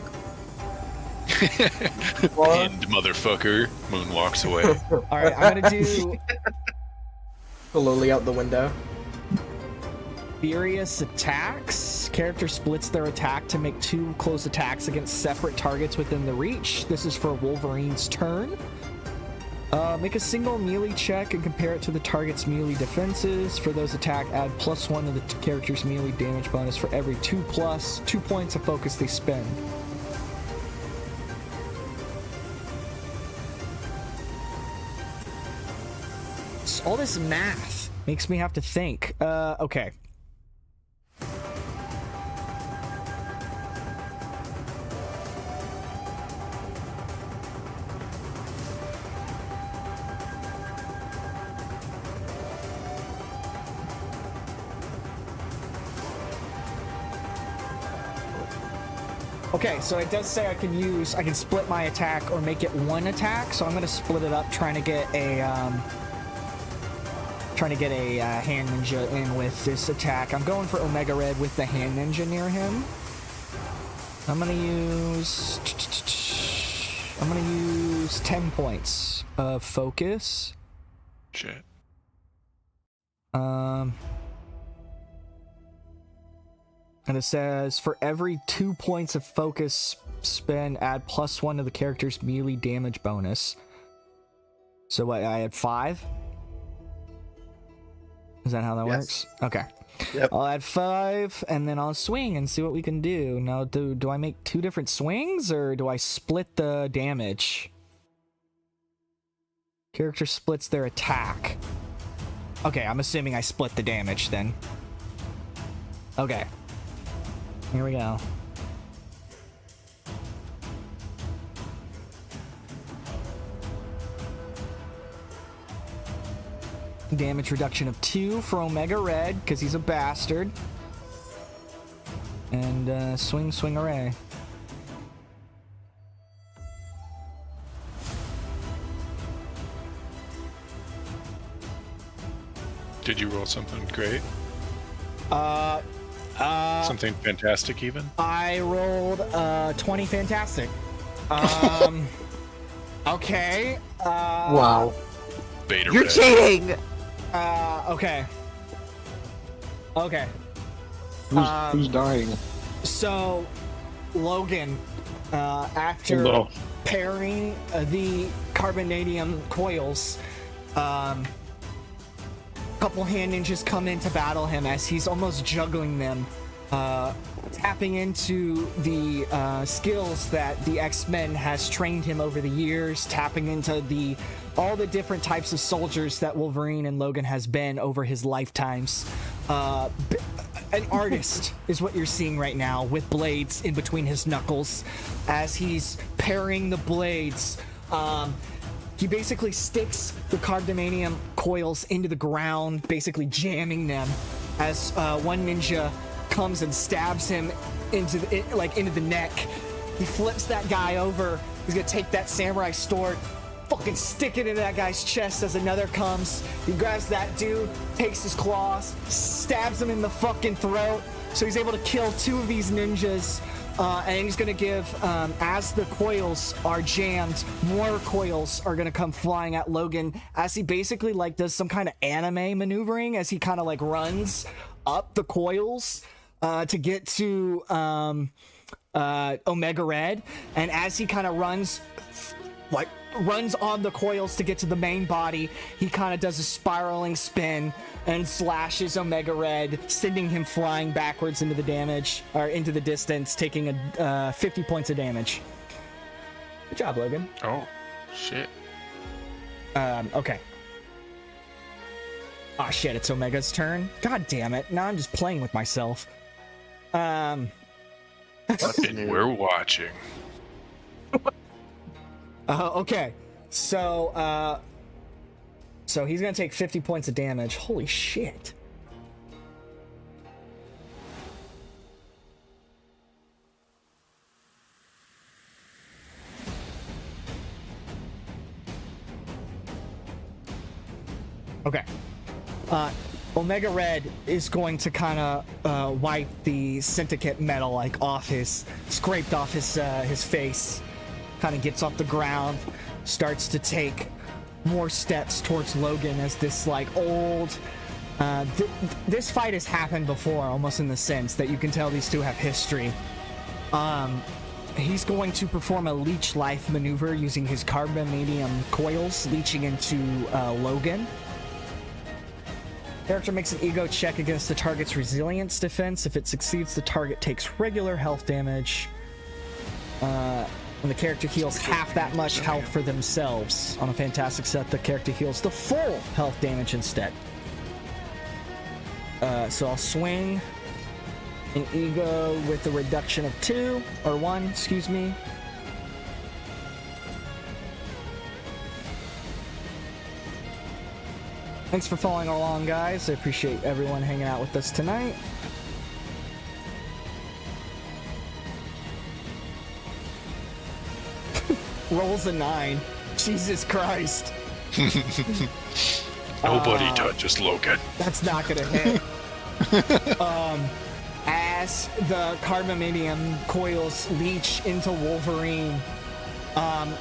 And motherfucker moonwalks away. All right, I'm gonna do Slowly out the window. Furious attacks. Character splits their attack to make 2 close attacks against separate targets within the reach. This is for Wolverine's turn. Make a single melee check and compare it to the target's melee defenses. For those attack, add +1 to the character's melee damage bonus for every 2 points of focus they spend. All this math makes me have to think. Okay. Okay, so it does say I can split my attack or make it 1 attack, so I'm gonna split it up, trying to get a hand ninja in with this attack. I'm going for Omega Red with the hand ninja near him. I'm gonna use 10 points of focus. Shit. And it says for every 2 points of focus spend, add +1 to the character's melee damage bonus. So what, I had 5? Is that how that works? Okay. Yep. I'll add 5, and then I'll swing and see what we can do. Now, do I make 2 different swings, or do I split the damage? Character splits their attack. Okay, I'm assuming I split the damage then. Okay. Here we go. Damage reduction of 2 for Omega Red, because he's a bastard. And swing array. Did you roll something great? Something fantastic even? I rolled 20 fantastic. Okay. Wow. Beta You're red. cheating! Okay. Okay. Who's dying? So, Logan, after Hello. pairing the carbonadium coils, couple hand ninjas come in to battle him as he's almost juggling them, tapping into the skills that the X-Men has trained him over the years, tapping into all the different types of soldiers that Wolverine and Logan has been over his lifetimes. An artist is what you're seeing right now, with blades in between his knuckles as he's pairing the blades. He basically sticks the carbonadium coils into the ground, basically jamming them, as one ninja comes and stabs him into the neck. He flips that guy over. He's gonna take that samurai sword, fucking stick it into that guy's chest as another comes. He grabs that dude, takes his claws, stabs him in the fucking throat. So he's able to kill 2 of these ninjas. And he's gonna give, as the coils are jammed, more coils are gonna come flying at Logan as he basically does some kind of anime maneuvering as he kind of runs. up the coils to get to Omega Red, and as he kind of runs on the coils to get to the main body, he kind of does a spiraling spin and slashes Omega Red, sending him flying backwards into the distance, taking 50 points of damage. Good job, Logan. Oh, shit. Okay. Oh shit, it's Omega's turn. God damn it. Now I'm just playing with myself. And we're watching. Okay. So he's gonna take 50 points of damage. Holy shit. Okay. Omega Red is going to kind of wipe the syndicate metal like scraped off his face. Kind of gets off the ground, starts to take more steps towards Logan as this like old. This fight has happened before, almost in the sense that you can tell these two have history. He's going to perform a leech life maneuver using his carbonadium coils, leeching into Logan. Character makes an ego check against the target's resilience defense. If it succeeds, the target takes regular health damage. And the character heals half that much health for themselves. On a fantastic set, the character heals the full health damage instead. So I'll swing an ego with a reduction of 2, or 1, excuse me. Thanks for following along, guys. I appreciate everyone hanging out with us tonight. Rolls a 9. Jesus Christ. Nobody touches Logan. That's not gonna hit. As the carbonadium coils leech into Wolverine,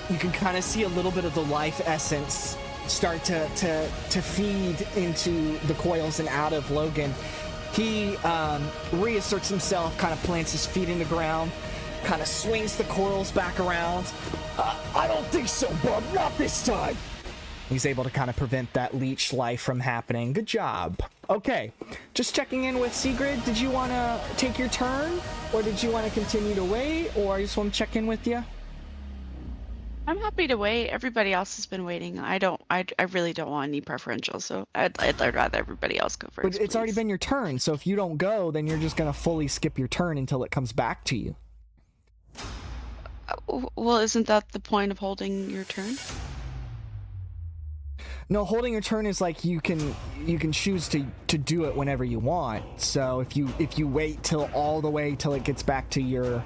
you can kind of see a little bit of the life essence start to feed into the coils and out of Logan. He reasserts himself, kind of plants his feet in the ground, kind of swings the coils back around. I don't think so, bub, not this time. He's able to kind of prevent that leech life from happening. Good job. Okay, just checking in with Sigrid. Did you want to take your turn, or did you want to continue to wait, or I just want to check in with you? I'm happy to wait. Everybody else has been waiting. I really don't want any preferential, so I'd rather everybody else go first. But it's already been your turn, so if you don't go, then you're just gonna fully skip your turn until it comes back to you. Well, isn't that the point of holding your turn? No, holding your turn is like you can choose to do it whenever you want. So if you wait till all the way till it gets back to your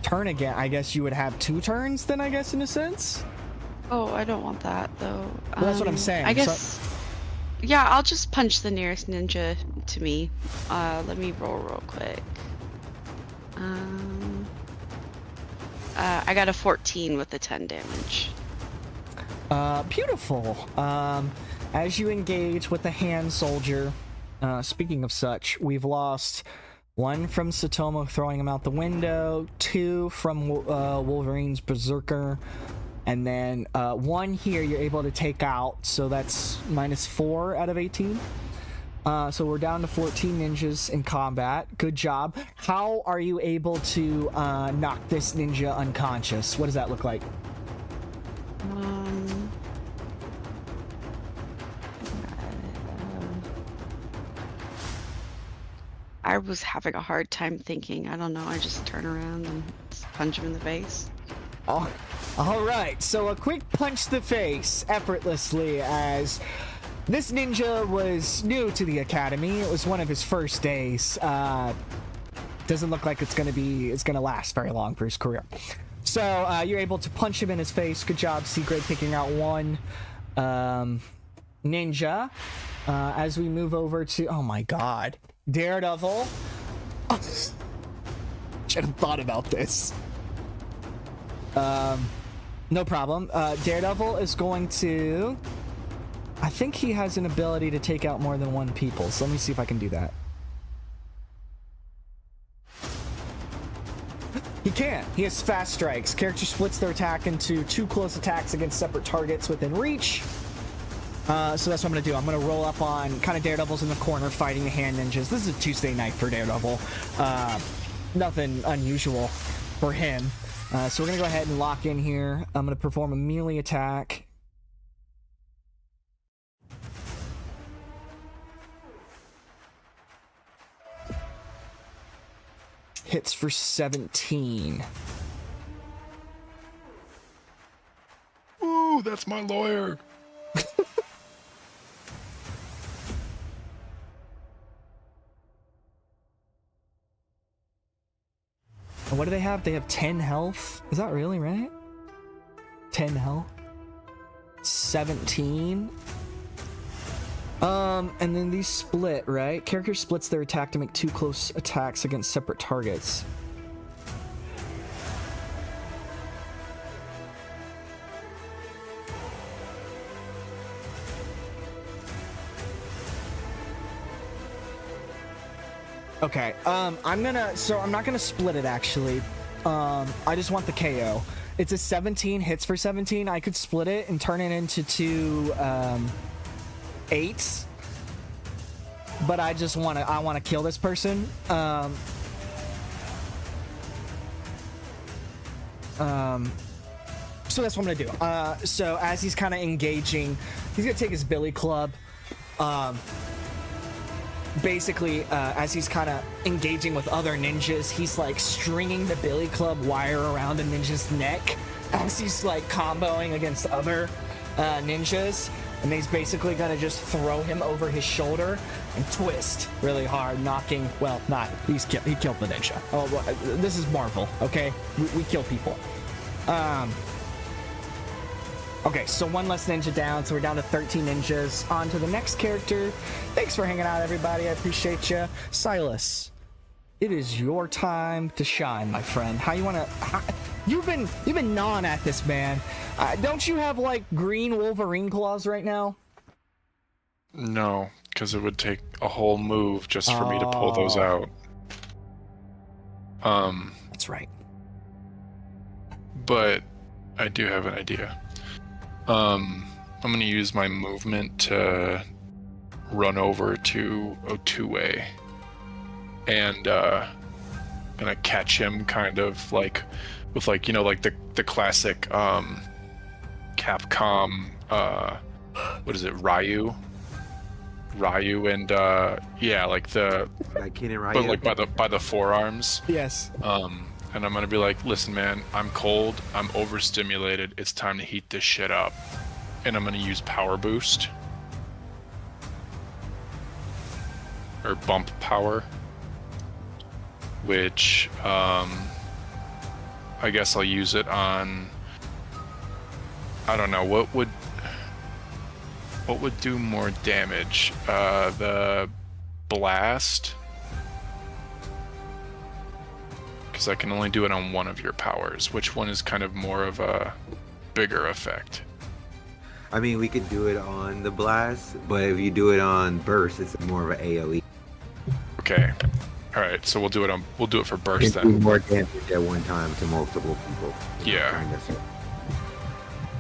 turn again, I guess you would have 2 turns then, I guess, in a sense. Oh, I don't want that though. Well, that's what I'm saying. I guess. Yeah, I'll just punch the nearest ninja to me. Let me roll real quick. I got a 14 with the 10 damage. Beautiful. As you engage with the hand soldier, speaking of such, we've lost 1 from Satomo throwing him out the window, 2 from Wolverine's Berserker, and then 1 here you're able to take out, so that's -4 out of 18. So we're down to 14 ninjas in combat. Good job. How are you able to knock this ninja unconscious? What does that look like? I was having a hard time thinking. I don't know. I just turn around and punch him in the face. Oh, all right. So a quick punch to the face effortlessly, as this ninja was new to the academy. It was one of his first days. Doesn't look like it's gonna last very long for his career. So you're able to punch him in his face. Good job, Sigrid, taking out 1 ninja. As we move over to, oh my god, Daredevil. Should have thought about this. No problem. Daredevil is going to I think he has an ability to take out more than one people, so let me see if I can do that. He can. He has fast strikes. Character splits their attack into 2 close attacks against separate targets within reach. So that's what I'm going to do. I'm going to roll up on kind of Daredevil's in the corner fighting the hand ninjas. This is a Tuesday night for Daredevil. Nothing unusual for him. So we're going to go ahead and lock in here. I'm going to perform a melee attack. Hits for 17. Ooh, that's my lawyer. And what do they have? They have 10 health. Is that really right? 10 health. 17. And then these split, right? Character splits their attack to make 2 close attacks against separate targets. Okay, I'm not gonna split it actually. I just want the KO. It's a 17, hits for 17. I could split it and turn it into 2, 8s. But I want to kill this person. So that's what I'm gonna do. So as he's kind of engaging, he's gonna take his billy club. Basically, as he's kind of engaging with other ninjas, he's like stringing the billy club wire around a ninja's neck as he's like comboing against other ninjas. And he's basically gonna just throw him over his shoulder and twist really hard, knocking. Well, not he killed the ninja. Oh, well, this is Marvel, okay? We kill people. Okay, so 1 less ninja down, so we're down to 13 ninjas. On to the next character. Thanks for hanging out, everybody. I appreciate you. Silas, it is your time to shine, my friend. How you wanna? You've been gnawing at this, man. Don't you have like green Wolverine claws right now? No, because it would take a whole move just for me to pull those out. That's right. But I do have an idea. I'm gonna use my movement to run over to a 2-way and gonna catch him kind of like with like, you know, like the classic Capcom what is it, Ryu and yeah, like the like Ken and Ryu, but like by the forearms. Yes. And I'm gonna be like, listen, man, I'm cold, I'm overstimulated, it's time to heat this shit up. And I'm gonna use power boost. Or bump power. Which, I guess I'll use it on, I don't know, what would do more damage? The blast? Because I can only do it on one of your powers. Which one is kind of more of a bigger effect? I mean, we could do it on the blast, but if you do it on burst, it's more of an AoE. Okay. All right. So we'll do it for burst then. then. More damage at one time to multiple people. Yeah. Kind of.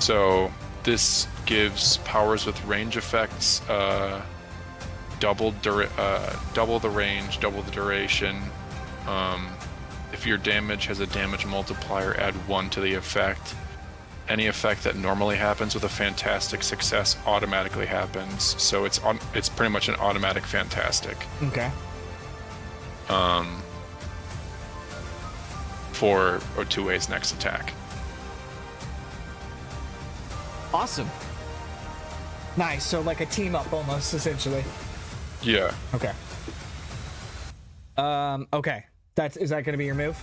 So this gives powers with range effects, double the range, double the duration. If your damage has a damage multiplier, add 1 to the effect. Any effect that normally happens with a fantastic success automatically happens. So it's pretty much an automatic fantastic. Okay. For or 2-way's next attack. Awesome. Nice. So like a team up almost, essentially. Yeah. Okay. Okay. Is that going to be your move?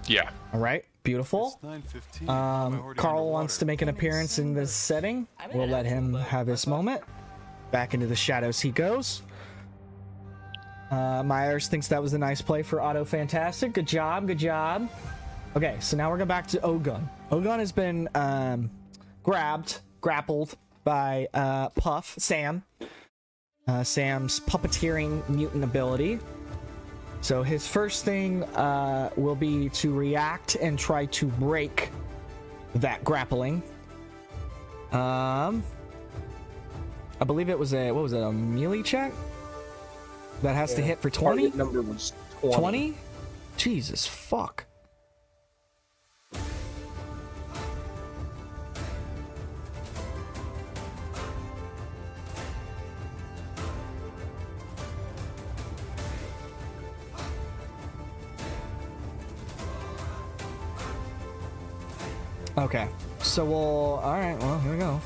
Yeah. All right. Beautiful. Carl wants to make an appearance in this setting. We'll let him have his moment. Back into the shadows he goes. Myers thinks that was a nice play for Auto Fantastic. Good job. Good job. Okay, so now we're going back to Ogun. Ogun has been grappled, by Puff, Sam. Sam's puppeteering mutant ability. So his first thing will be to react and try to break that grappling. I believe it was a melee check that has to hit for 20. Target number was 20. 20? Jesus fuck. Okay, so we'll. All right, well, here we go.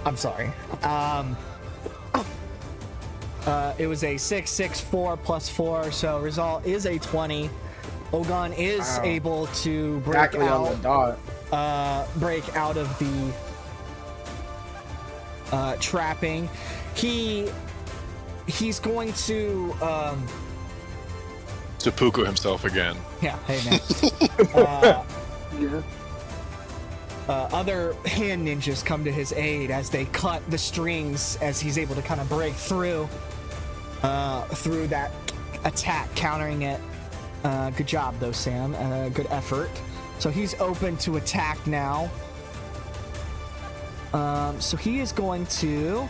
I'm sorry. It was a 6, 6, 4 plus 4, so result is a 20. Ogon is able to break Exactly out. on the dot. Break out of the trapping. He's going to Seppuku himself again. Yeah, hey man. Other hand ninjas come to his aid as they cut the strings as he's able to kind of break through that attack, countering it. Good job though, Sam. Good effort. So he's open to attack now. So he is going to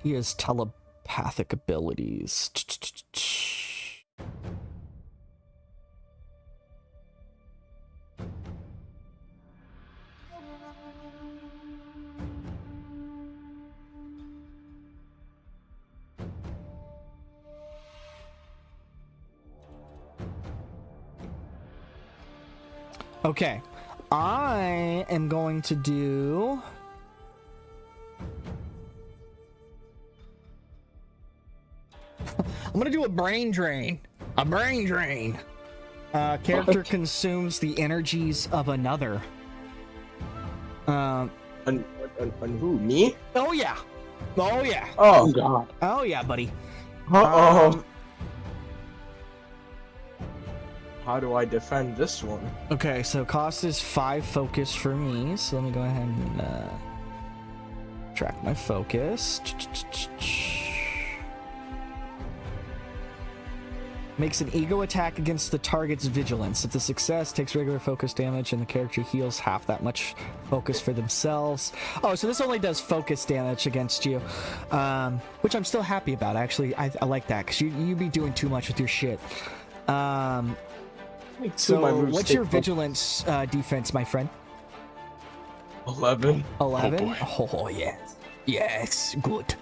He has telepathic abilities. Okay, I am going to do... I'm gonna do a brain drain. A brain drain. Character consumes the energies of another. On who? Me? Oh yeah. Oh yeah. Oh god. Oh yeah, buddy. How do I defend this one? Okay, so cost is 5 focus for me. So let me go ahead and track my focus. Makes an ego attack against the target's vigilance. If the success takes regular focus damage and the character heals half that much focus for themselves. Oh, so this only does focus damage against you, which I'm still happy about. Actually, I like that because you be doing too much with your shit. So what's your vigilance defense, my friend? 11. 11? Oh yes. Yes, good.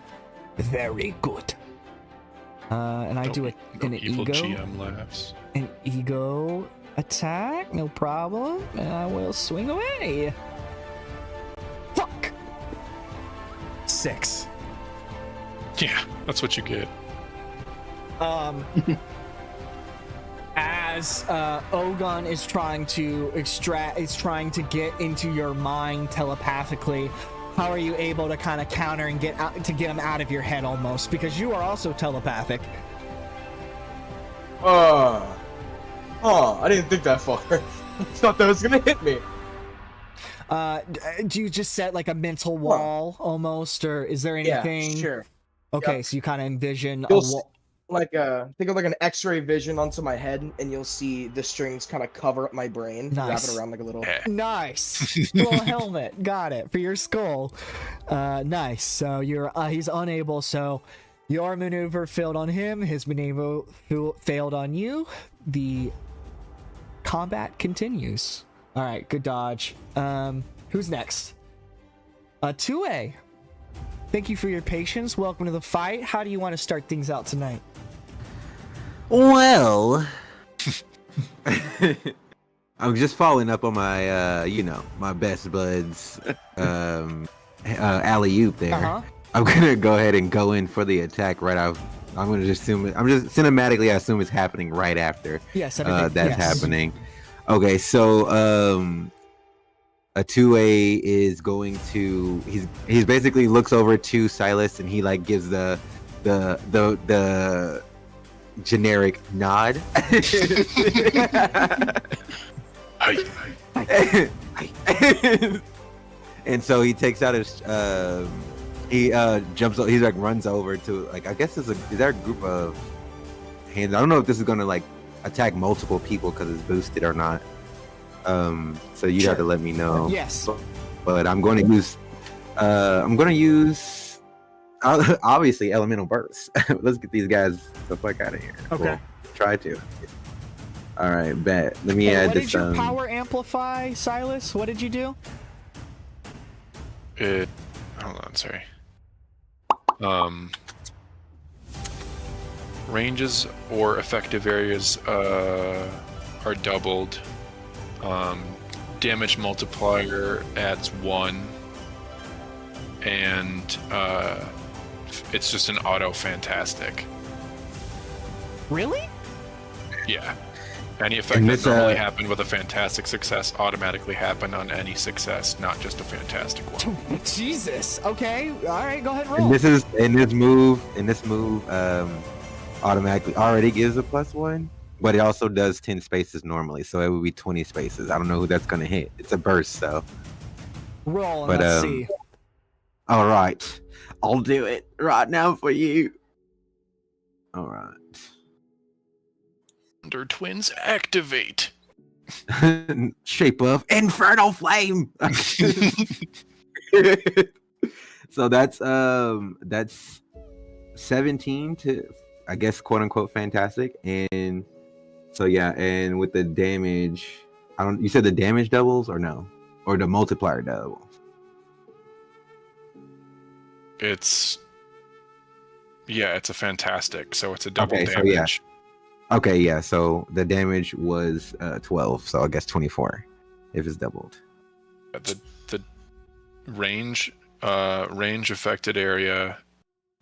Very good. And I do an evil ego. GM laughs. An ego attack, no problem. And I will swing away. Fuck. 6. Yeah, that's what you get. As Ogon is trying to get into your mind telepathically, how are you able to kind of counter and get him out of your head almost? Because you are also telepathic. I didn't think that far. I thought that was gonna hit me. Do you just set like a mental wall almost, or is there anything? Yeah, sure. Okay, Yep. so you kind of envision a You'll wall. Like think of like an X-ray vision onto my head, and you'll see the strings kind of cover up my brain, wrap Nice. it around like a little. Nice. Little helmet. Got it. For your skull. Nice. So he's unable, so your maneuver failed on him, his maneuver failed on you. The combat continues. Alright, good dodge. Who's next? 2A. Thank you for your patience. Welcome to the fight. How do you want to start things out tonight? Well, I'm just following up on my, my best buds, alley-oop there. Uh-huh. I'm gonna go ahead and go in for the attack right off. I'm gonna just assume I'm just cinematically. I assume it's happening right after. Yes, everything. That's yes. happening. Okay, so A 2A is going to he's basically looks over to Silas and he like gives the generic nod. And so he takes out his he jumps, he like runs over to, like, I guess is there a group of hands? I don't know if this is gonna like attack multiple people because it's boosted or not. So you'd have to let me know. Yes. But I'm going to use obviously elemental burst. Let's get these guys the fuck out of here. Okay. We'll try to. All right, bet. Let me add what this. What did your power amplify, Silas? What did you do? Hold on, sorry. Ranges or effective areas are doubled. Damage multiplier adds 1, and it's just an auto fantastic. Really? Yeah. Any effect that normally happened with a fantastic success automatically happen on any success, not just a fantastic one. Jesus. Okay. All right. Go ahead and roll. And this move automatically already gives a +1, but it also does 10 spaces normally, so it would be 20 spaces. I don't know who that's gonna hit. It's a burst, so roll and let's see. All right, I'll do it right now for you. All right. Thunder Twins activate. Shape of Infernal Flame. So that's 17 to, I guess, quote unquote fantastic. And so yeah, and with the damage, you said the damage doubles or no? Or the multiplier doubles? It's a fantastic, so it's a double damage. So yeah. Okay, yeah, so the damage was 12, so I guess 24 if it's doubled. The range affected area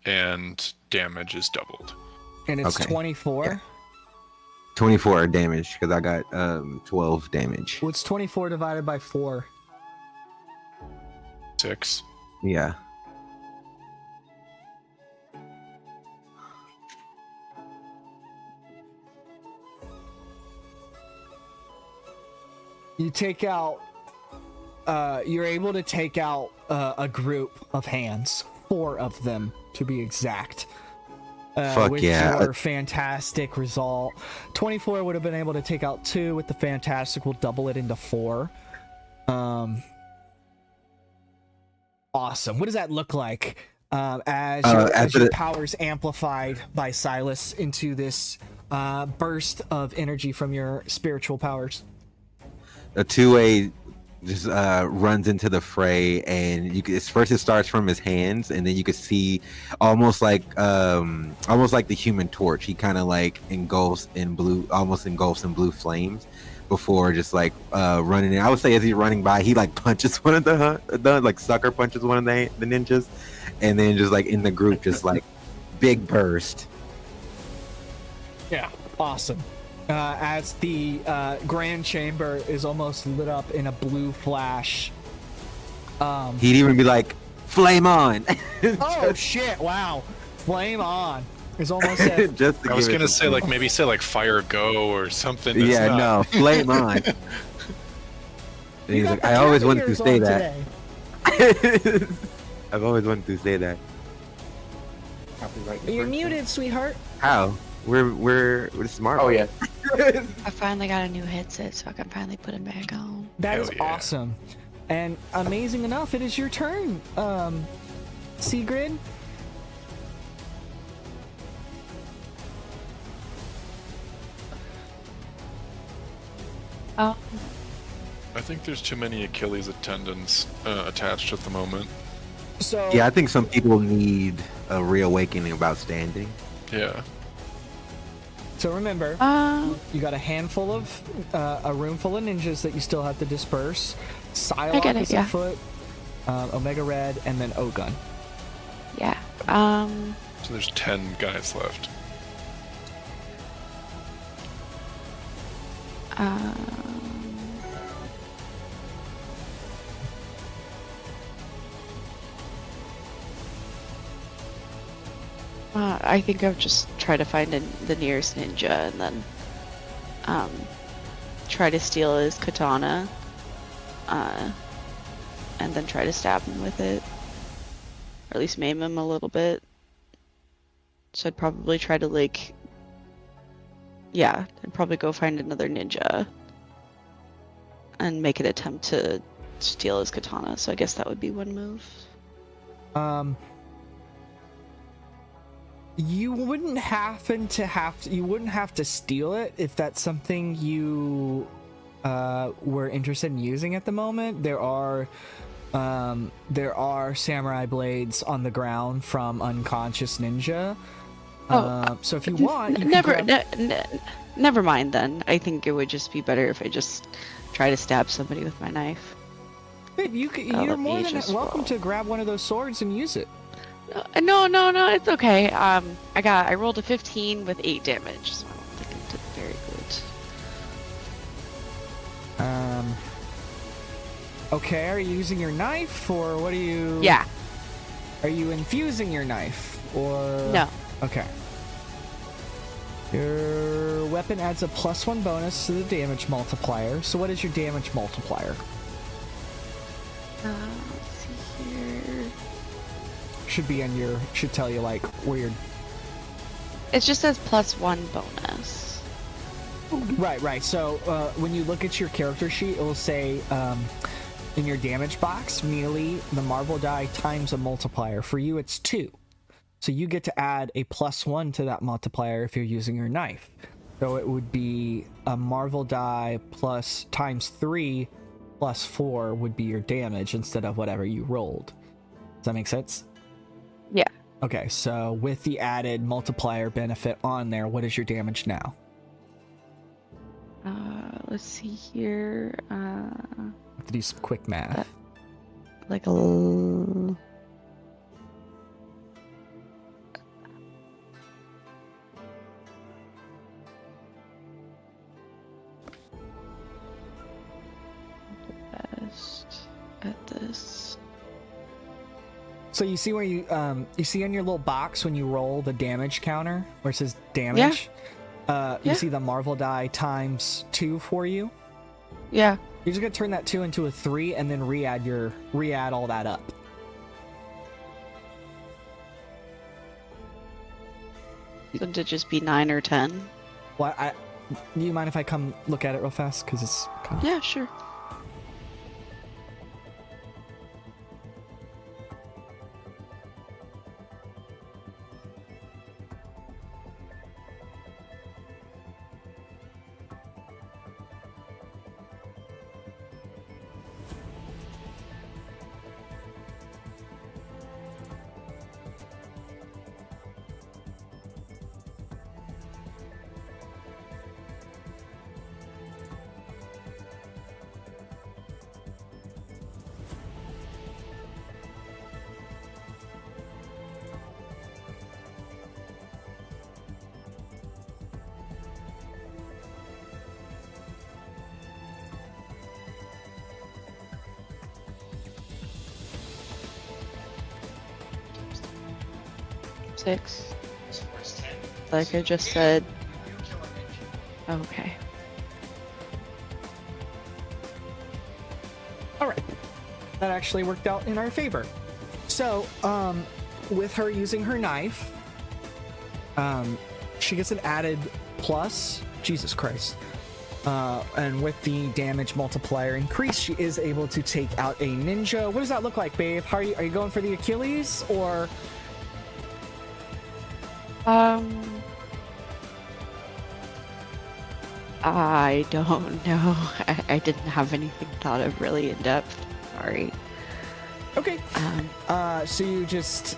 and damage is doubled. And it's 24? Yeah. 24 damage, because I got 12 damage. What's 24 divided by 4? 6. Yeah. You take out, you're able to take out a group of hands, 4 of them to be exact. Fuck with yeah. your fantastic result. 24 would have been able to take out 2. With the fantastic, we'll double it into 4. Awesome. What does that look like as your powers amplified by Silas into this burst of energy from your spiritual powers? A 2A just runs into the fray, and first it starts from his hands, and then you can see almost like the Human Torch. He kind of like engulfs in blue flames before just like running in. I would say as he's running by, he like punches one of the like sucker punches one of the ninjas, and then just like in the group, just like big burst. Yeah, awesome. As the grand chamber is almost lit up in a blue flash. He'd even be like, "Flame on!" Oh shit! Wow, flame on is almost. I was gonna say like maybe say like fire go or something. Yeah, no, flame on. And he's like, I always wanted to say that. I've always wanted to say that. You're muted, sweetheart. How? We're smart. Oh yeah. I finally got a new headset, so I can finally put it back on. That is awesome. And amazing enough, it is your turn, Sigrid. Oh. I think there's too many Achilles tendons attached at the moment. So yeah, I think some people need a reawakening about standing. Yeah. So remember, you got a handful of, a room full of ninjas that you still have to disperse. Psylocke is afoot, Omega Red, and then O-Gun. Yeah. So there's 10 guys left. I think I would just try to find the nearest ninja and then try to steal his katana, and then try to stab him with it, or at least maim him a little bit. So I'd probably try to I'd probably go find another ninja and make an attempt to steal his katana. So I guess that would be one move. You wouldn't have to steal it if that's something you were interested in using at the moment. There are samurai blades on the ground from unconscious ninja. So if you want, never mind then. I think it would just be better if I just try to stab somebody with my knife. Babe, you're more than welcome to grab one of those swords and use it. No, it's okay. I rolled a 15 with 8 damage, so I don't think I did very good. Okay, are you using your knife, or what are you... Yeah. Are you infusing your knife, or... No. Okay. Your weapon adds a +1 bonus to the damage multiplier. So what is your damage multiplier? Let's see here. Should tell you like weird. It just says +1 bonus. Right. So when you look at your character sheet, it will say in your damage box, melee, the marvel die times a multiplier. For you, it's 2. So you get to add a +1 to that multiplier if you're using your knife. So it would be a marvel die plus times 3 plus 4 would be your damage instead of whatever you rolled. Does that make sense? Yeah. Okay, so with the added multiplier benefit on there, what is your damage now? Let's see here. I have to do some quick math. Like a... at this. So you see where you see on your little box when you roll the damage counter where it says damage? Yeah. You see the marvel die times 2 for you? Yeah. You're just gonna turn that 2 into a 3 and then re-add all that up. So to just be 9 or 10? Well, do you mind if I come look at it real fast? Because it's kind of... Yeah, sure. Six. Like I just said. Okay. Alright. That actually worked out in our favor. So, with her using her knife, she gets an added plus. Jesus Christ. And with the damage multiplier increase, she is able to take out a ninja. What does that look like, babe? Are you going for the Achilles, or... I don't know. I didn't have anything thought of really in depth. Sorry. Okay. So you just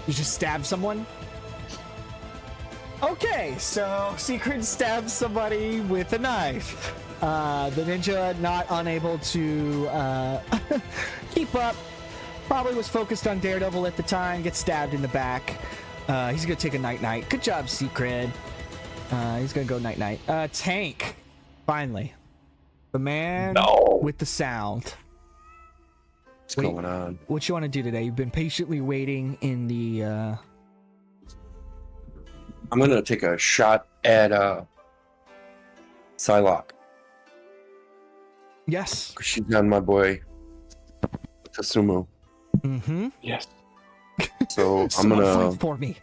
stab someone? Okay, so Secret stabs somebody with a knife. The ninja, not unable to keep up, probably was focused on Daredevil at the time, gets stabbed in the back. He's gonna take a night-night. Good job, Secret. He's gonna go night-night. Tank, finally. The man with the sound. What's going on? What you want to do today? You've been patiently waiting in the I'm gonna take a shot at Psylocke. Yes. She's on my boy Tasumu. Mm-hmm. Yes. So I'm Someone gonna. fight for me.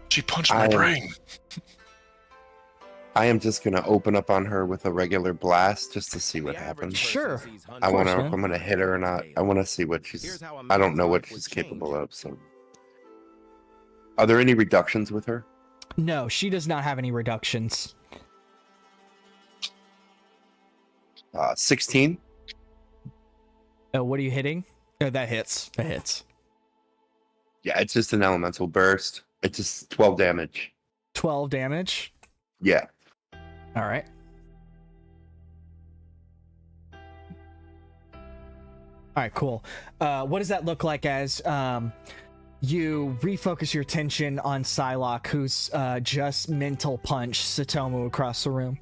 She punched my brain. I am just gonna open up on her with a regular blast just to see what happens. Sure. I'm course, man. gonna hit her or not. I want to see what she's. I don't know what she's capable of. So, are there any reductions with her? No, she does not have any reductions. 16. What are you hitting? Oh, that hits. That hits. Yeah, it's just an elemental burst. It's just 12 damage. 12 damage. Yeah. All right. All right, cool. What does that look like as you refocus your attention on Psylocke, who's just mental punch Satomu across the room?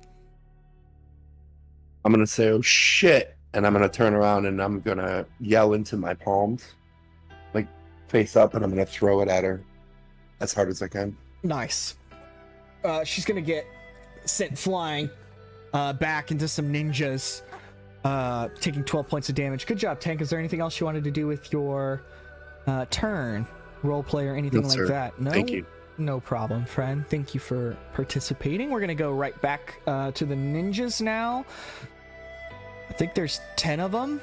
I'm gonna say, "Oh shit!" and I'm gonna turn around and I'm gonna yell into my palms, like face up, and I'm gonna throw it at her as hard as I can. Nice. She's gonna get sent flying back into some ninjas, taking 12 points of damage. Good job, Tank. Is there anything else you wanted to do with your turn? Roleplay or anything like that? No? Thank you. No problem, friend. Thank you for participating. We're gonna go right back to the ninjas now. I think there's 10 of them.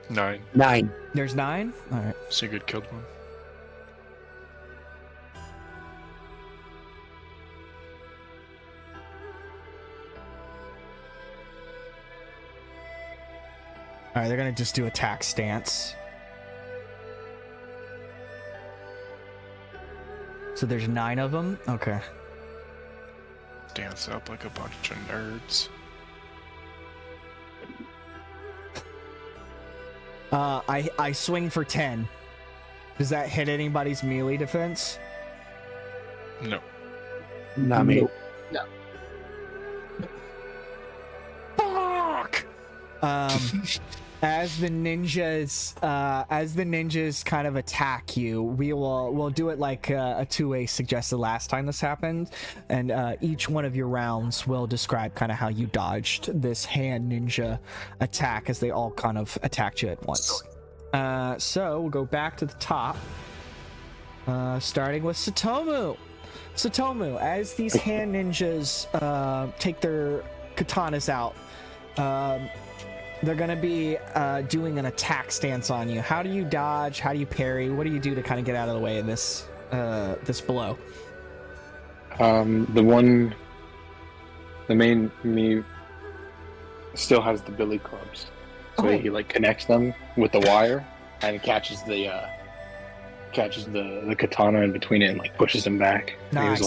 9. There's 9? Alright. Sigurd killed one. Alright, they're gonna just do attack stance. So there's 9 of them? Okay. Dance up like a bunch of nerds. I swing for 10. Does that hit anybody's melee defense? No. Not me. No. Fuck! As the ninjas kind of attack you, we'll do it like a 2A suggested last time this happened, and each one of your rounds will describe kind of how you dodged this hand ninja attack as they all kind of attacked you at once. So we'll go back to the top, starting with Satomu. Satomu, as these hand ninjas take their katanas out, they're going to be doing an attack stance on you. How do you dodge? How do you parry? What do you do to kind of get out of the way of this this blow? The main me still has the billy clubs. So he like connects them with the wire and catches the katana in between it and like pushes him back. Nice. And he was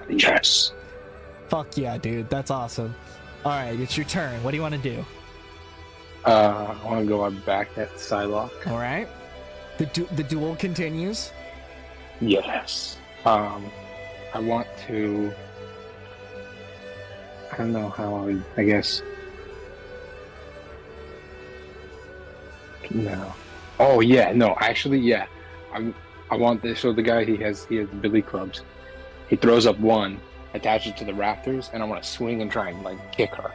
like, yes. Fuck yeah, dude. That's awesome. All right, it's your turn. What do you want to do? I want to go back at Psylocke. All right. The duel continues. Yes. I want to. I don't know how. I guess. No. Oh yeah. No. Actually, yeah. I want this. So the guy he has the billy clubs. He throws up one, attaches it to the rafters, and I want to swing and try and like kick her.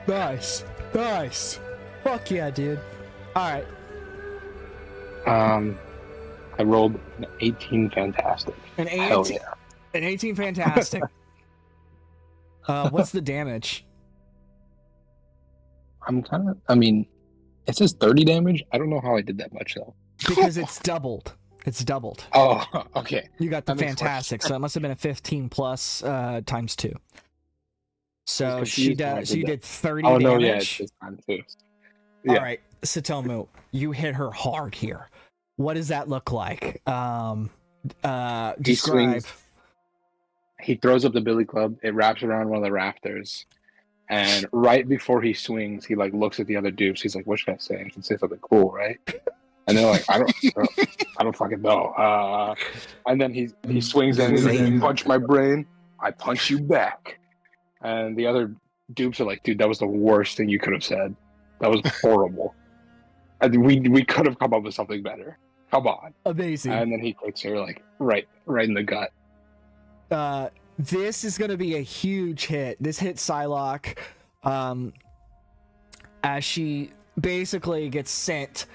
Nice. Nice. Fuck yeah, dude. All right. I rolled an 18 fantastic. An 18. Hell yeah. An 18 fantastic. What's the damage? I mean, it says 30 damage. I don't know how I did that much though. Because it's doubled. It's doubled. Oh, okay. You got the That makes fantastic, so it must have been a 15 plus times 2. So I was she confused when I does. So you that. did 30 Oh damage. no, yeah, it's this time too. Yeah. All right, Satomu, you hit her hard here. What does that look like? He Describe. swings. He throws up the billy club. It wraps around one of the rafters, and right before he swings, he like looks at the other dupes. He's like, "What should I say? I should say something cool, right?" And they're like, "I don't fucking know." And then he swings and he's like, "You punch my brain, I punch you back." And the other dupes are like, "Dude, that was the worst thing you could have said. That was horrible. And we could have come up with something better." Come on. Amazing. And then he takes her like right in the gut. This is going to be a huge hit. This hits Psylocke as she basically gets sent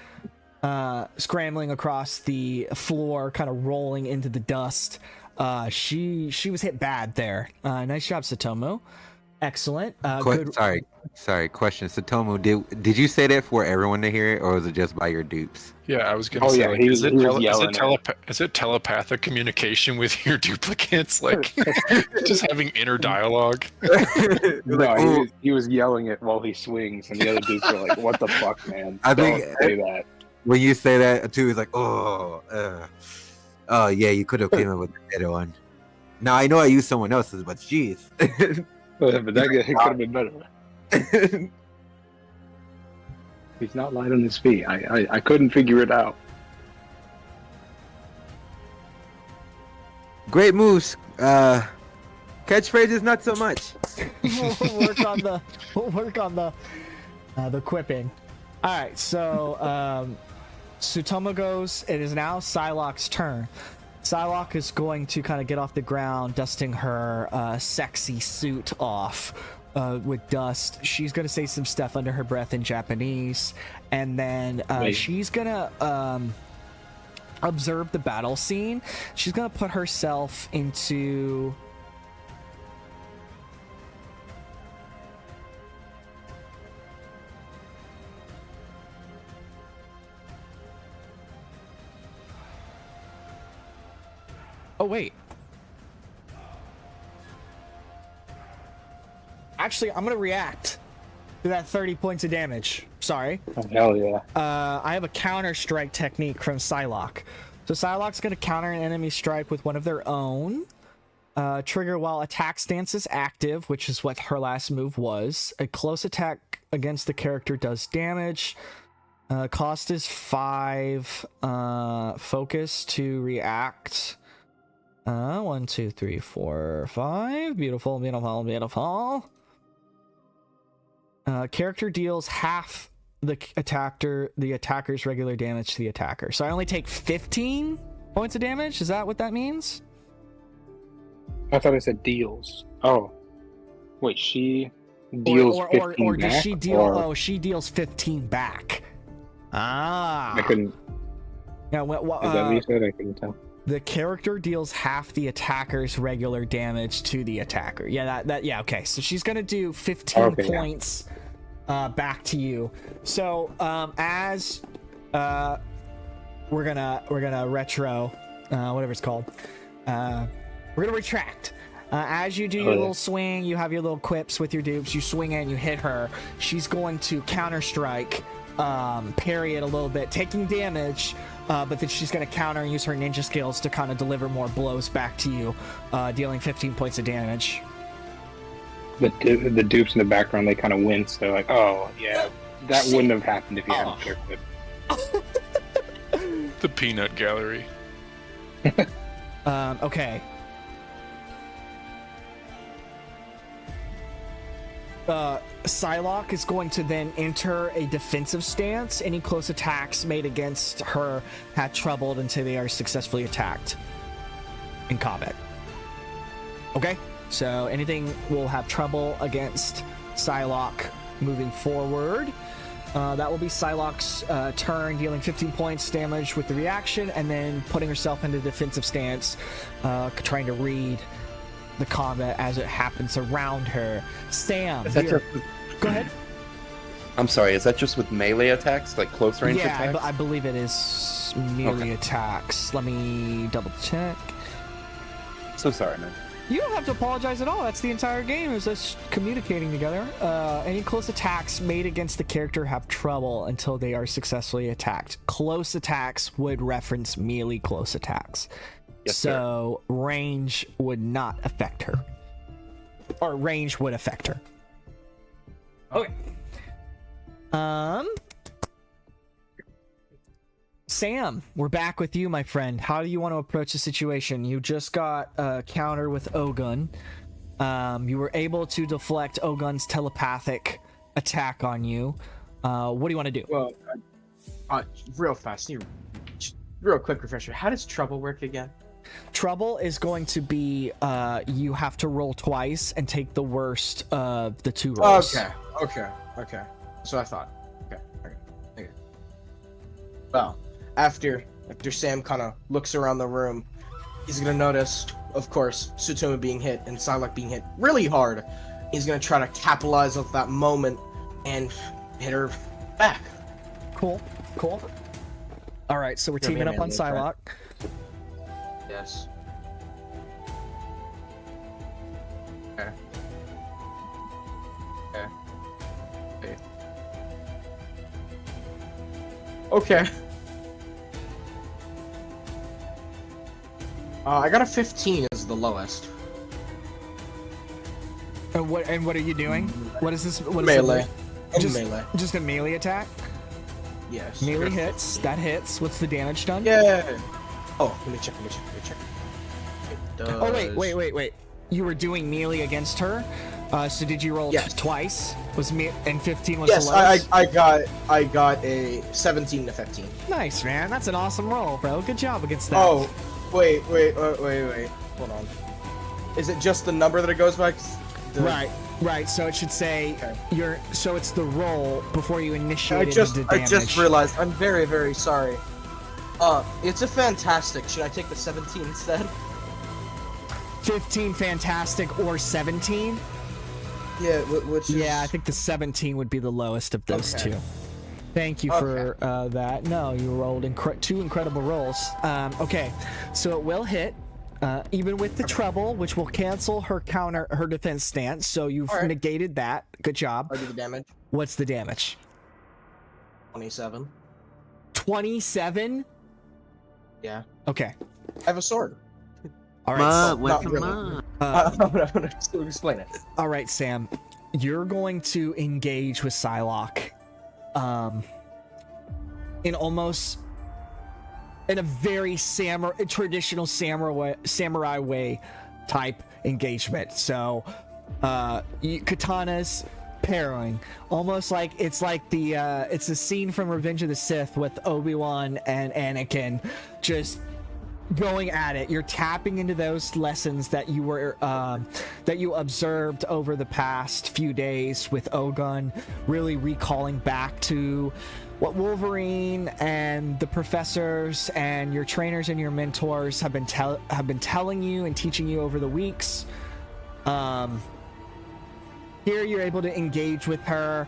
scrambling across the floor, kind of rolling into the dust. She was hit bad there. Nice job, Satomu. Excellent. Good. Sorry. Question, Satomu. Did you say that for everyone to hear it, or was it just by your dupes? Yeah, I was gonna say. Like, is it telepathic communication with your duplicates? Like, just having inner dialogue? No, he was yelling it while he swings, and the other dudes were like, "What the fuck, man? I Don't think say that." When you say that too, it's like, oh yeah, you could have came up with the better one. Now I know I used someone else's, but jeez. But that could have been better. He's not light on his feet. I couldn't figure it out. Great moves. Catchphrases, not so much. We'll work on the quipping. All right, so Sutoma goes. It is now Psylocke's turn. Psylocke is going to kind of get off the ground, dusting her sexy suit off with dust. She's going to say some stuff under her breath in Japanese, and then she's going to observe the battle scene. She's going to put herself into... Oh, wait. Actually, I'm going to react to that 30 points of damage. Sorry. Oh, hell yeah. I have a counter strike technique from Psylocke. So Psylocke's going to counter an enemy strike with one of their own. Trigger while attack stance is active, which is what her last move was. A close attack against the character does damage. Cost is 5. Focus to react. 1, 2, 3, 4, 5. Beautiful. Character deals half the attacker's regular damage to the attacker. So I only take 15 points of damage. Is that what that means? I thought it said deals. Oh, wait. She deals 15 or does back, she deal? or... Oh, she deals 15 back. I couldn't. Yeah. Is that what you said? I couldn't tell. The character deals half the attacker's regular damage to the attacker. Yeah, yeah, okay. So she's gonna do 15 points back to you. So as we're gonna retro, whatever it's called. We're gonna retract. As you do your little swing, you have your little quips with your dupes. You swing in, you hit her. She's going to counter strike, parry it a little bit, taking damage. But then she's going to counter and use her ninja skills to kind of deliver more blows back to you, dealing 15 points of damage. The dupes in the background, they kind of wince. They're like, oh, yeah, that wouldn't have happened if you hadn't tricked it. The peanut gallery. Okay. Psylocke is going to then enter a defensive stance. Any close attacks made against her have troubled until they are successfully attacked in combat. Okay, so anything will have trouble against Psylocke moving forward. That will be Psylocke's turn, dealing 15 points damage with the reaction, and then putting herself into defensive stance, trying to read the combat as it happens around her. Sam, go ahead. I'm sorry, is that just with melee attacks, like close range attacks? Yeah, I believe it is melee attacks. Let me double check. So sorry, man. You don't have to apologize at all. That's the entire game, is us communicating together. Any close attacks made against the character have trouble until they are successfully attacked. Close attacks would reference melee close attacks. Yes, so sir. Range would not affect her. Or range would affect her. Okay. Sam, we're back with you, my friend. How do you want to approach the situation? You just got a counter with Ogun. You were able to deflect Ogun's telepathic attack on you. What do you want to do? Well, real fast. real quick refresher. How does trouble work again? Trouble is going to be you have to roll twice and take the worst of the 2 rolls. Okay. So I thought. Okay. Well, after Sam kind of looks around the room, he's gonna notice, of course, Sutoma being hit and Psylocke being hit really hard. He's gonna try to capitalize off that moment and hit her back. Cool. All right, so we're teaming up on Psylocke. Yes. Okay. I got a 15 as the lowest. And what are you doing? What is this? What is Melee. Melee. Just a melee attack? Yes. Melee hits. That hits. What's the damage done? Yeah. Oh, let me check. It does... Oh wait. You were doing melee against her. So did you roll twice? Was me and 15 was the lowest? I got a 17 to 15. Nice, man. That's an awesome roll, bro. Good job against that. Oh, wait. Hold on. Is it just the number that it goes by? Right. So it should say So it's the roll before you initiate the damage. I just realized. I'm very, very sorry. It's a fantastic. Should I take the 17 instead? 15 fantastic or 17? Yeah, which is... Yeah, I think the 17 would be the lowest of those two. Thank you for that. No, you rolled 2 incredible rolls. Okay, so it will hit, even with the trouble, which will cancel her defense stance. So you've negated that. Good job. I'll do the damage. What's the damage? 27. 27? Yeah. Okay. I have a sword. All right. I'm gonna explain it. All right, Sam. You're going to engage with Psylocke, in a very traditional samurai way type engagement. So, katanas parrying, almost like it's a scene from Revenge of the Sith with Obi-Wan and Anakin just going at it. You're tapping into those lessons that you were that you observed over the past few days with Ogun, really recalling back to what Wolverine and the professors and your trainers and your mentors have been telling you and teaching you over the weeks. Here you're able to engage with her,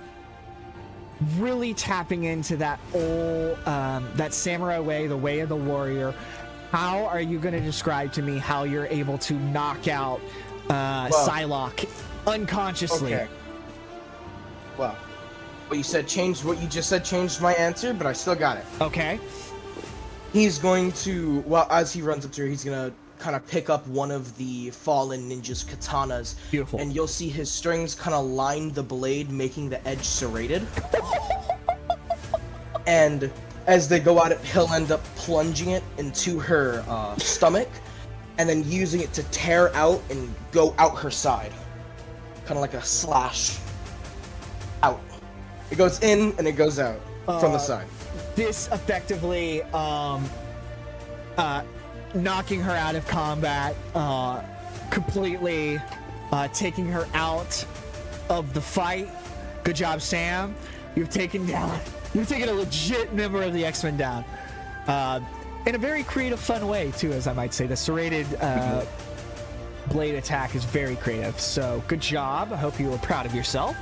really tapping into that old that samurai way, the way of the warrior. How are you going to describe to me how you're able to knock out Psylocke unconsciously? Okay. Well, what you just said changed my answer, but I still got it. Okay. He's going to, as he runs up to her, he's going to kind of pick up one of the fallen ninja's katanas. Beautiful. And you'll see his strings kind of line the blade, making the edge serrated. And as they go at it, he'll end up plunging it into her stomach, and then using it to tear out and go out her side. Kind of like a slash out. It goes in and it goes out from the side. This effectively knocking her out of combat, completely taking her out of the fight. Good job, Sam. You've taken a legit member of the X-Men down. In a very creative, fun way, too, as I might say. The serrated blade attack is very creative. So, good job. I hope you were proud of yourself.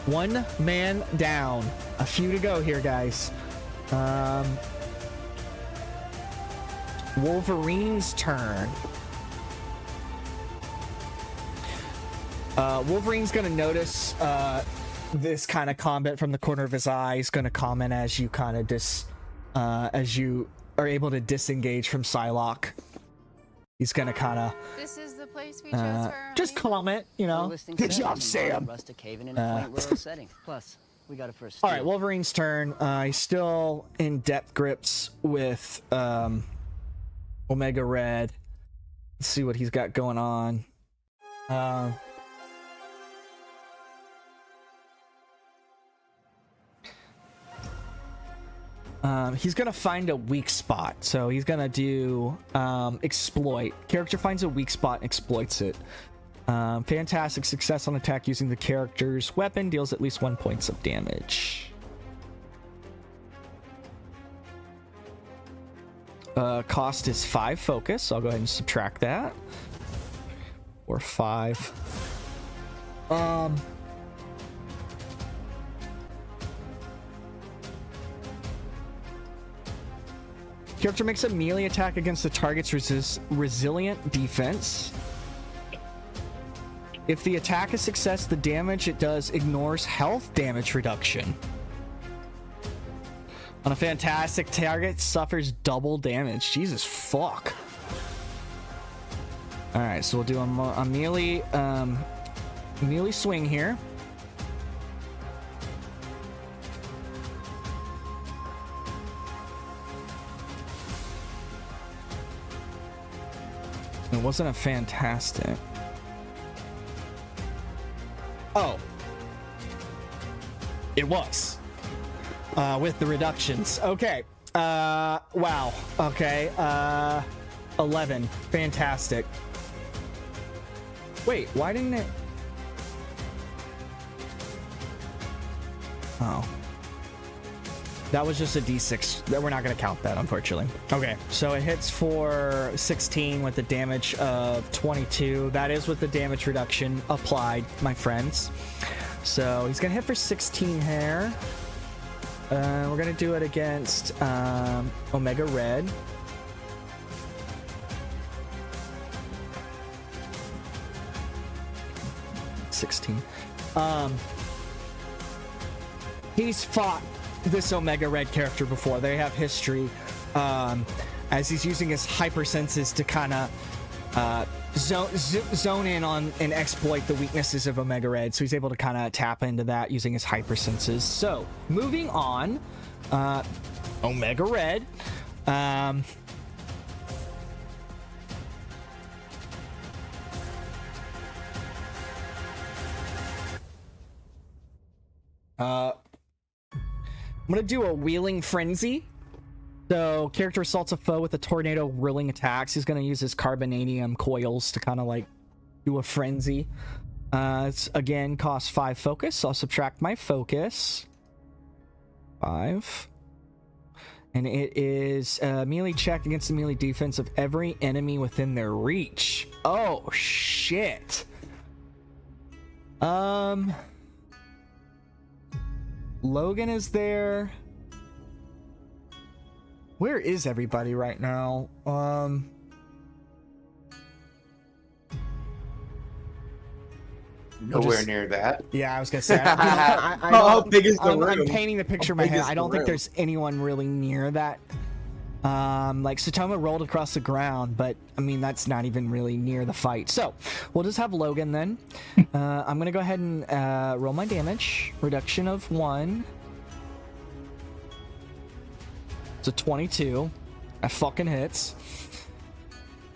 One man down. A few to go here, guys. Wolverine's turn. Wolverine's going to notice this kind of comment from the corner of his eye. He's going to comment as you kind of as you are able to disengage from Psylocke. He's going to kind of This is the place we chose for just comment, good job, Sam. Plus, we got it first. All right, Wolverine's turn. He's still in depth grips with Omega Red. Let's see what he's got going on. He's gonna find a weak spot, so he's gonna do exploit. Character finds a weak spot and exploits it. Fantastic success on attack using the character's weapon, deals at least 1 point of damage. Cost is 5 focus, so I'll go ahead and subtract that. Or 5. Character makes a melee attack against the target's resilient defense. If the attack is success, the damage it does ignores health damage reduction. On a fantastic, target suffers double damage. Jesus fuck. Alright, so we'll do a melee swing here. It wasn't a fantastic. Oh. It was. With the reductions. Okay. Wow. Okay. 11. Fantastic. Wait, why didn't it? Oh. That was just a d6. We're not going to count that, unfortunately. Okay, so it hits for 16 with the damage of 22. That is with the damage reduction applied, my friends. So he's going to hit for 16 here. We're going to do it against Omega Red. He's fought this Omega Red character before. They have history, as he's using his hypersenses to kind of zone in on and exploit the weaknesses of Omega Red. So he's able to kind of tap into that using his hypersenses. So moving on, Omega Red. I'm gonna do a wheeling frenzy. So character assaults a foe with a tornado whirling attacks. He's gonna use his carbonadium coils to kind of like do a frenzy. It's again costs 5 focus, so I'll subtract my focus. 5. And it is a melee check against the melee defense of every enemy within their reach. Oh shit. Logan is there. Where is everybody right now? Nowhere near that. Yeah, I was gonna say. How big is the room? I'm painting the picture in my head. I don't think there's anyone really near that. Like Satoma rolled across the ground, but I mean that's not even really near the fight. So we'll just have Logan then. I'm gonna go ahead and roll my damage. Reduction of 1. It's a 22. That fucking hits.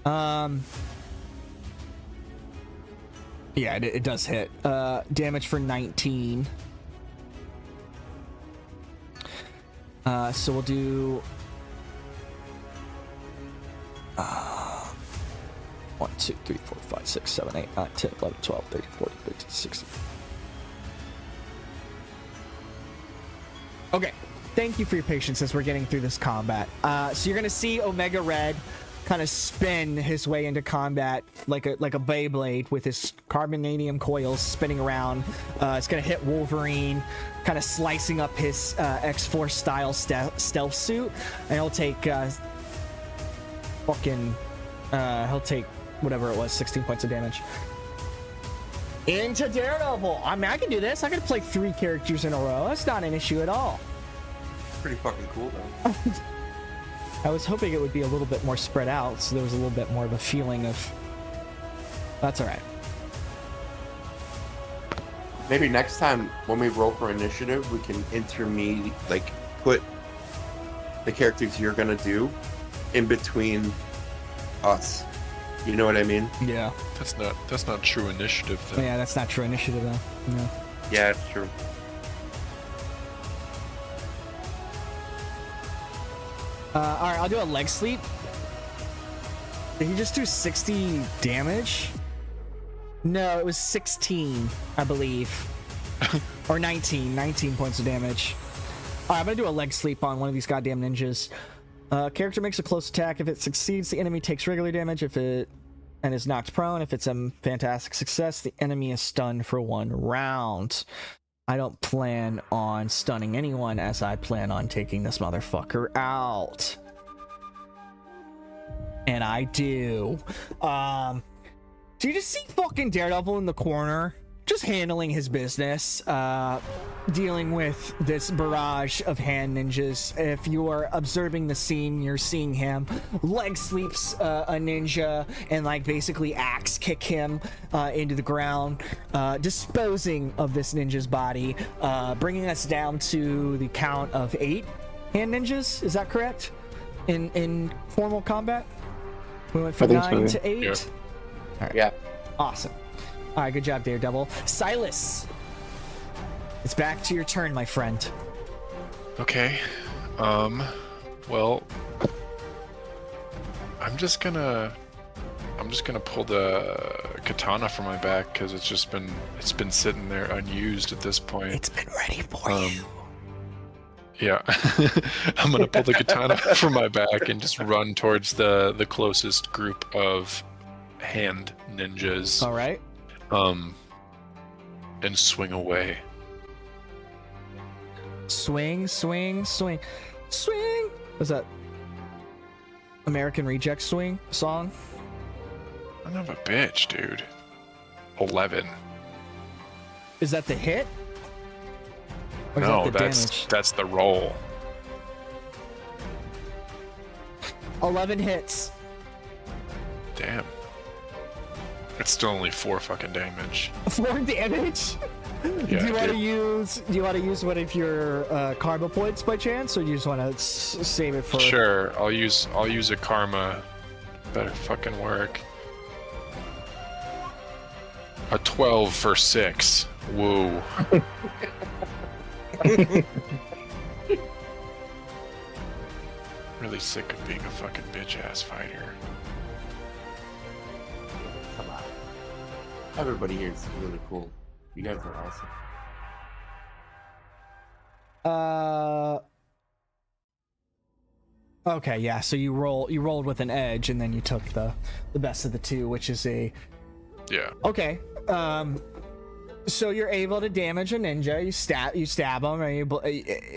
Yeah, it does hit. Damage for 19. So we'll do 1, 2, 3, 4, 5, 6, 7, 8, 9, 10, 11, 12, 13, 14, 15, 16. Okay, thank you for your patience as we're getting through this combat. So you're gonna see Omega Red kind of spin his way into combat like a Beyblade with his carbonadium coils spinning around. It's gonna hit Wolverine, kind of slicing up his X-Force style stealth suit, and he'll take he'll take whatever it was, 16 points of damage. Into Daredevil. I mean, I can do this. I can play 3 characters in a row. That's not an issue at all. Pretty fucking cool though. I was hoping it would be a little bit more spread out, so there was a little bit more of a feeling of... That's alright. Maybe next time when we roll for initiative, we can like put the characters you're gonna do in between us. You know what I mean? Yeah. That's not true initiative though. Yeah, that's not true initiative though. No. Yeah, it's true. Alright, I'll do a leg sweep. Did he just do 60 damage? No, it was 16, I believe. Or 19 points of damage. Alright, I'm gonna do a leg sweep on one of these goddamn ninjas. Character makes a close attack. If it succeeds, the enemy takes regular damage. If it and is knocked prone, if it's a fantastic success, the enemy is stunned for 1 round. I don't plan on stunning anyone, as I plan on taking this motherfucker out. And I do. Do you just see fucking Daredevil in the corner? Just handling his business, dealing with this barrage of hand ninjas. If you are observing the scene, you're seeing him leg sweeps a ninja and like basically axe kick him into the ground, disposing of this ninja's body, bringing us down to the count of 8 hand ninjas. Is that correct? In formal combat, we went from 9 to 8. Yeah. All right. Yeah. Awesome. All right, good job, Daredevil. Silas, it's back to your turn, my friend. Okay. Well, I'm just gonna pull the katana from my back because it's been sitting there unused at this point. It's been ready for you. Yeah. I'm gonna pull the katana from my back and just run towards the closest group of hand ninjas. All right. And swing away. Swing. What's that? American Reject Swing song? Son of a bitch, dude. 11. Is that the hit? Or is No, that the damage? that's the roll. 11 hits. Damn. It's still only 4 fucking damage. 4 damage? Yeah, do you want to use one of your karma points by chance, or do you just want to save it for? Sure, I'll use a karma. Better fucking work. A 12 for 6. Whoa. Really sick of being a fucking bitch ass fighter. Come on. Everybody here is really cool. You guys are awesome. Okay, yeah. So you rolled with an edge, and then you took the best of the two, which is a. Yeah. Okay. So you're able to damage a ninja. You stab him, and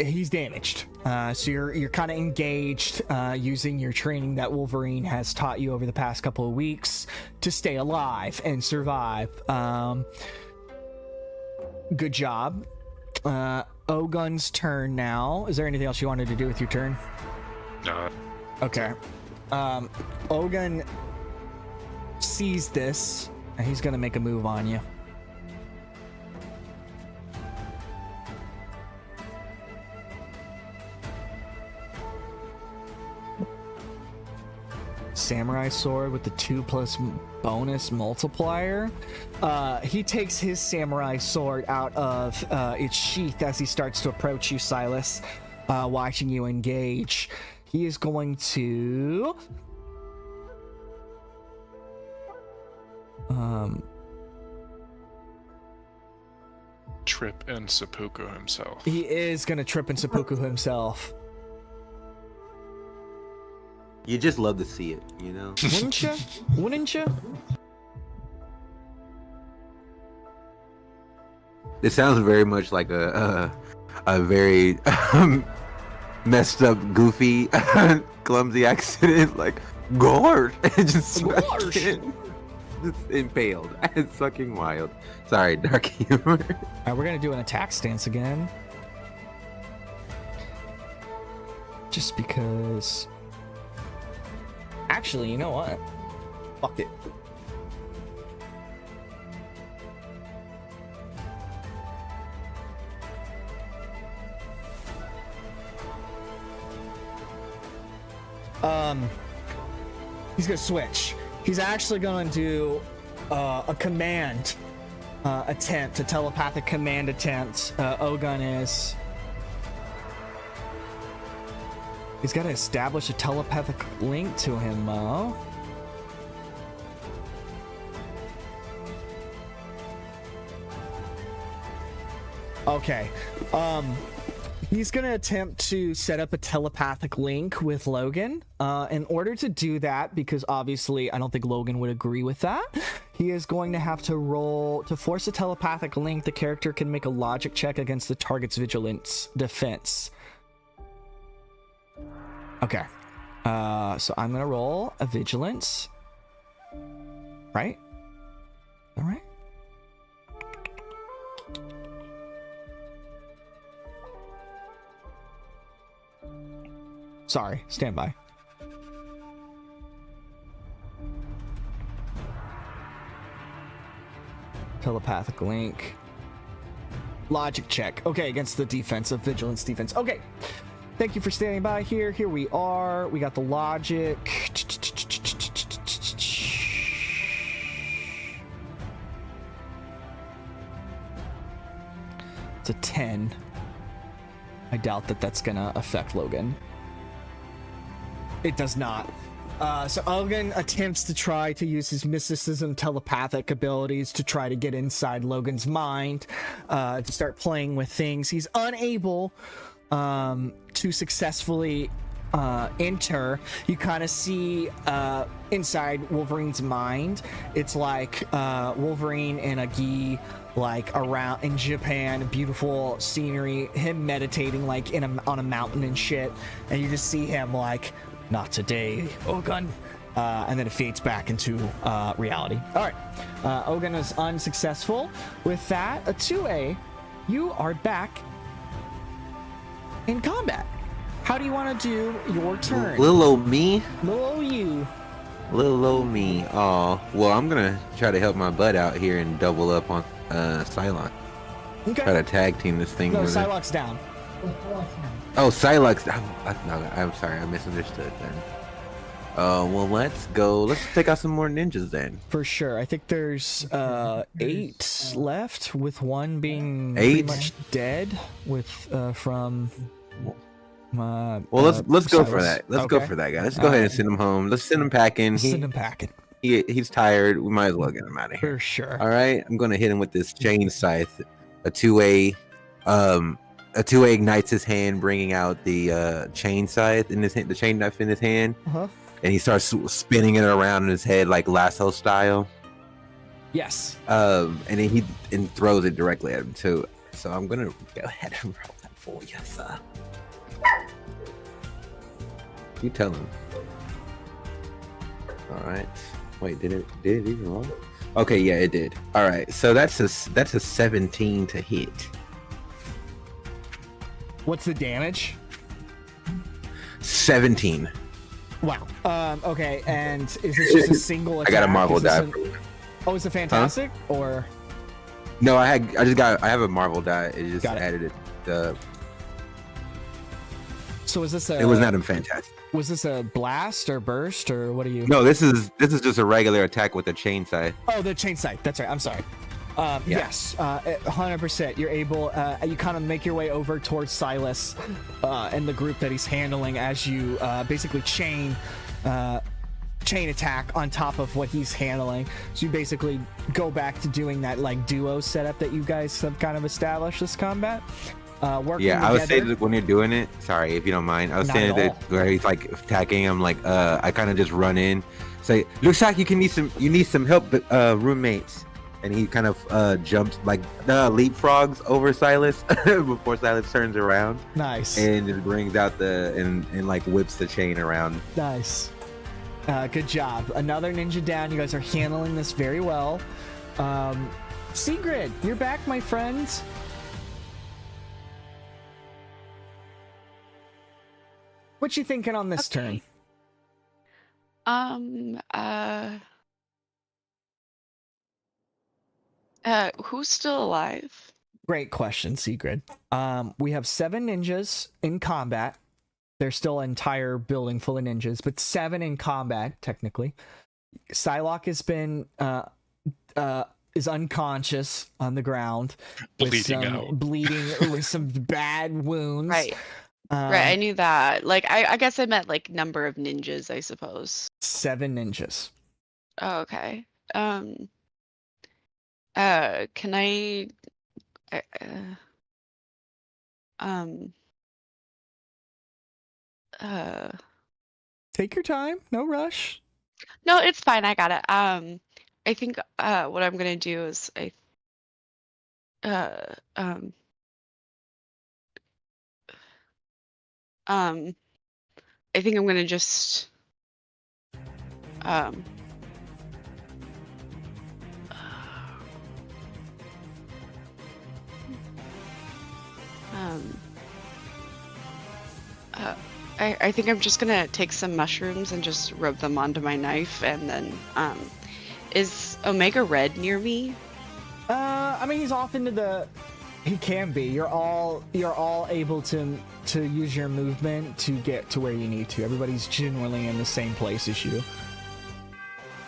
he's damaged. So you're kind of engaged, using your training that Wolverine has taught you over the past couple of weeks to stay alive and survive. Good job. Ogun's turn now. Is there anything else you wanted to do with your turn? No. Okay. Ogun sees this, and he's gonna make a move on you. Samurai sword with the 2+ bonus multiplier. He takes his samurai sword out of its sheath as he starts to approach you, Silas, watching you engage. He is going to trip and seppuku himself. He is going to trip and seppuku himself. You just love to see it, you know? Wouldn't you? Wouldn't you? It sounds very much like a very messed up, goofy, clumsy accident, like gourd. It just just impaled. It's fucking wild. Sorry, dark humor. Alright, we're gonna do an attack stance again. Just because. Actually, you know what? Fuck it. He's gonna switch. He's actually going to do a command attempt, a telepathic command attempt. Ogun is. He's got to establish a telepathic link to him, Okay. He's going to attempt to set up a telepathic link with Logan. In order to do that, because obviously I don't think Logan would agree with that, he is going to have to roll to force a telepathic link. The character can make a logic check against the target's vigilance defense. Okay. So I'm going to roll a vigilance. Right? All right. Sorry, stand by. Telepathic link. Logic check. Okay, against the defensive vigilance defense. Okay. Thank you for standing by here. Here we are. We got the logic. It's a 10. I doubt that that's gonna affect Logan. It does not. So Logan attempts to try to use his mysticism telepathic abilities to try to get inside Logan's mind, to start playing with things. He's unable to successfully enter. You kind of see inside Wolverine's mind. It's like Wolverine and a gi, like around in Japan, beautiful scenery, him meditating like on a mountain and shit, and you just see him like, not today, Ogun. And then it fades back into reality. All right. Ogun is unsuccessful. With that, a 2A, you are back in combat. How do you want to do your turn? Little old me? Little old you. Little old me. Oh, well, I'm going to try to help my butt out here and double up on Psylocke. Okay. Try to tag team this thing. No, with Psylocke's down. Oh, Psylocke's. No, I'm sorry, I misunderstood then. Well, let's go. Let's take out some more ninjas then. For sure. I think there's 8 left, with one being 8? pretty much dead. With from. Well, let's go for that. Let's go for that guy. Let's go ahead and send him home. Let's send him packing. Send him packing. He's tired. We might as well get him out of here. For sure. All right, I'm gonna hit him with this chain scythe. A 2A ignites his hand, bringing out the chain scythe in his hand, the chain knife in his hand, and he starts spinning it around in his head like lasso style. Yes. And then he throws it directly at him too. So I'm gonna go ahead and roll that for you, sir. You tell him. All right. Wait, did it even roll? Okay, yeah, it did. All right, so that's a 17 to hit. What's the damage? 17. Wow. Okay, and is this just a single attack? I got a Marvel die. Oh, is it fantastic or? No, I have a Marvel die. It just added it. So is this a? It was not a fantastic. Was this a blast or burst or what are you? No, this is just a regular attack with a chain scythe. Oh, the chain scythe. That's right. I'm sorry. Yes, 100%. You're able. You kind of make your way over towards Silas and the group that he's handling as you basically chain attack on top of what he's handling. So you basically go back to doing that like duo setup that you guys have kind of established this combat. Working I would say together. that when you're doing it, sorry if you don't mind, I was saying that where he's like attacking, I'm like, I kind of just run in, say, looks like you need some help, roommates, and he kind of jumps like leapfrogs over Silas before Silas turns around. Nice. And just brings out and like whips the chain around. Nice. Good job. Another ninja down. You guys are handling this very well. Sigrid, you're back, my friends. What you thinking on this turn? Who's still alive? Great question, Sigrid. We have 7 ninjas in combat. There's still an entire building full of ninjas, but 7 in combat, technically. Psylocke has been is unconscious on the ground, bleeding out, bleeding with some bad wounds. Right. Right, I knew that. Like, I guess I meant like number of ninjas, I suppose. 7 ninjas. Oh, okay. Can I, um, Take your time. No rush. no, it's fine. I got it. I think what I'm gonna do is uh, um, I think I'm gonna just um. I think I'm just gonna take some mushrooms and just rub them onto my knife, and then is Omega Red near me? I mean, he's off into the. He can be. You're all able to use your movement to get to where you need to. Everybody's generally in the same place as you.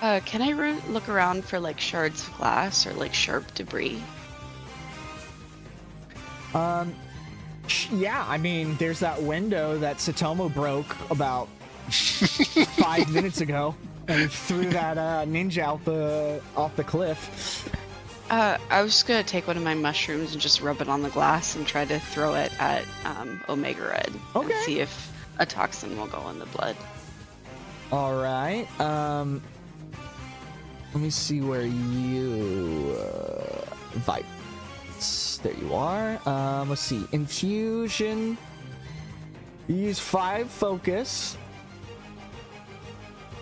Can I look around for like shards of glass or like sharp debris? Yeah, I mean, there's that window that Satomo broke about 5 minutes ago, and threw that ninja off the cliff. I was just gonna take one of my mushrooms and just rub it on the glass and try to throw it at Omega Red and see if a toxin will go in the blood. All right. Let me see where you vibe. There you are. Let's see. Infusion. You use 5 focus.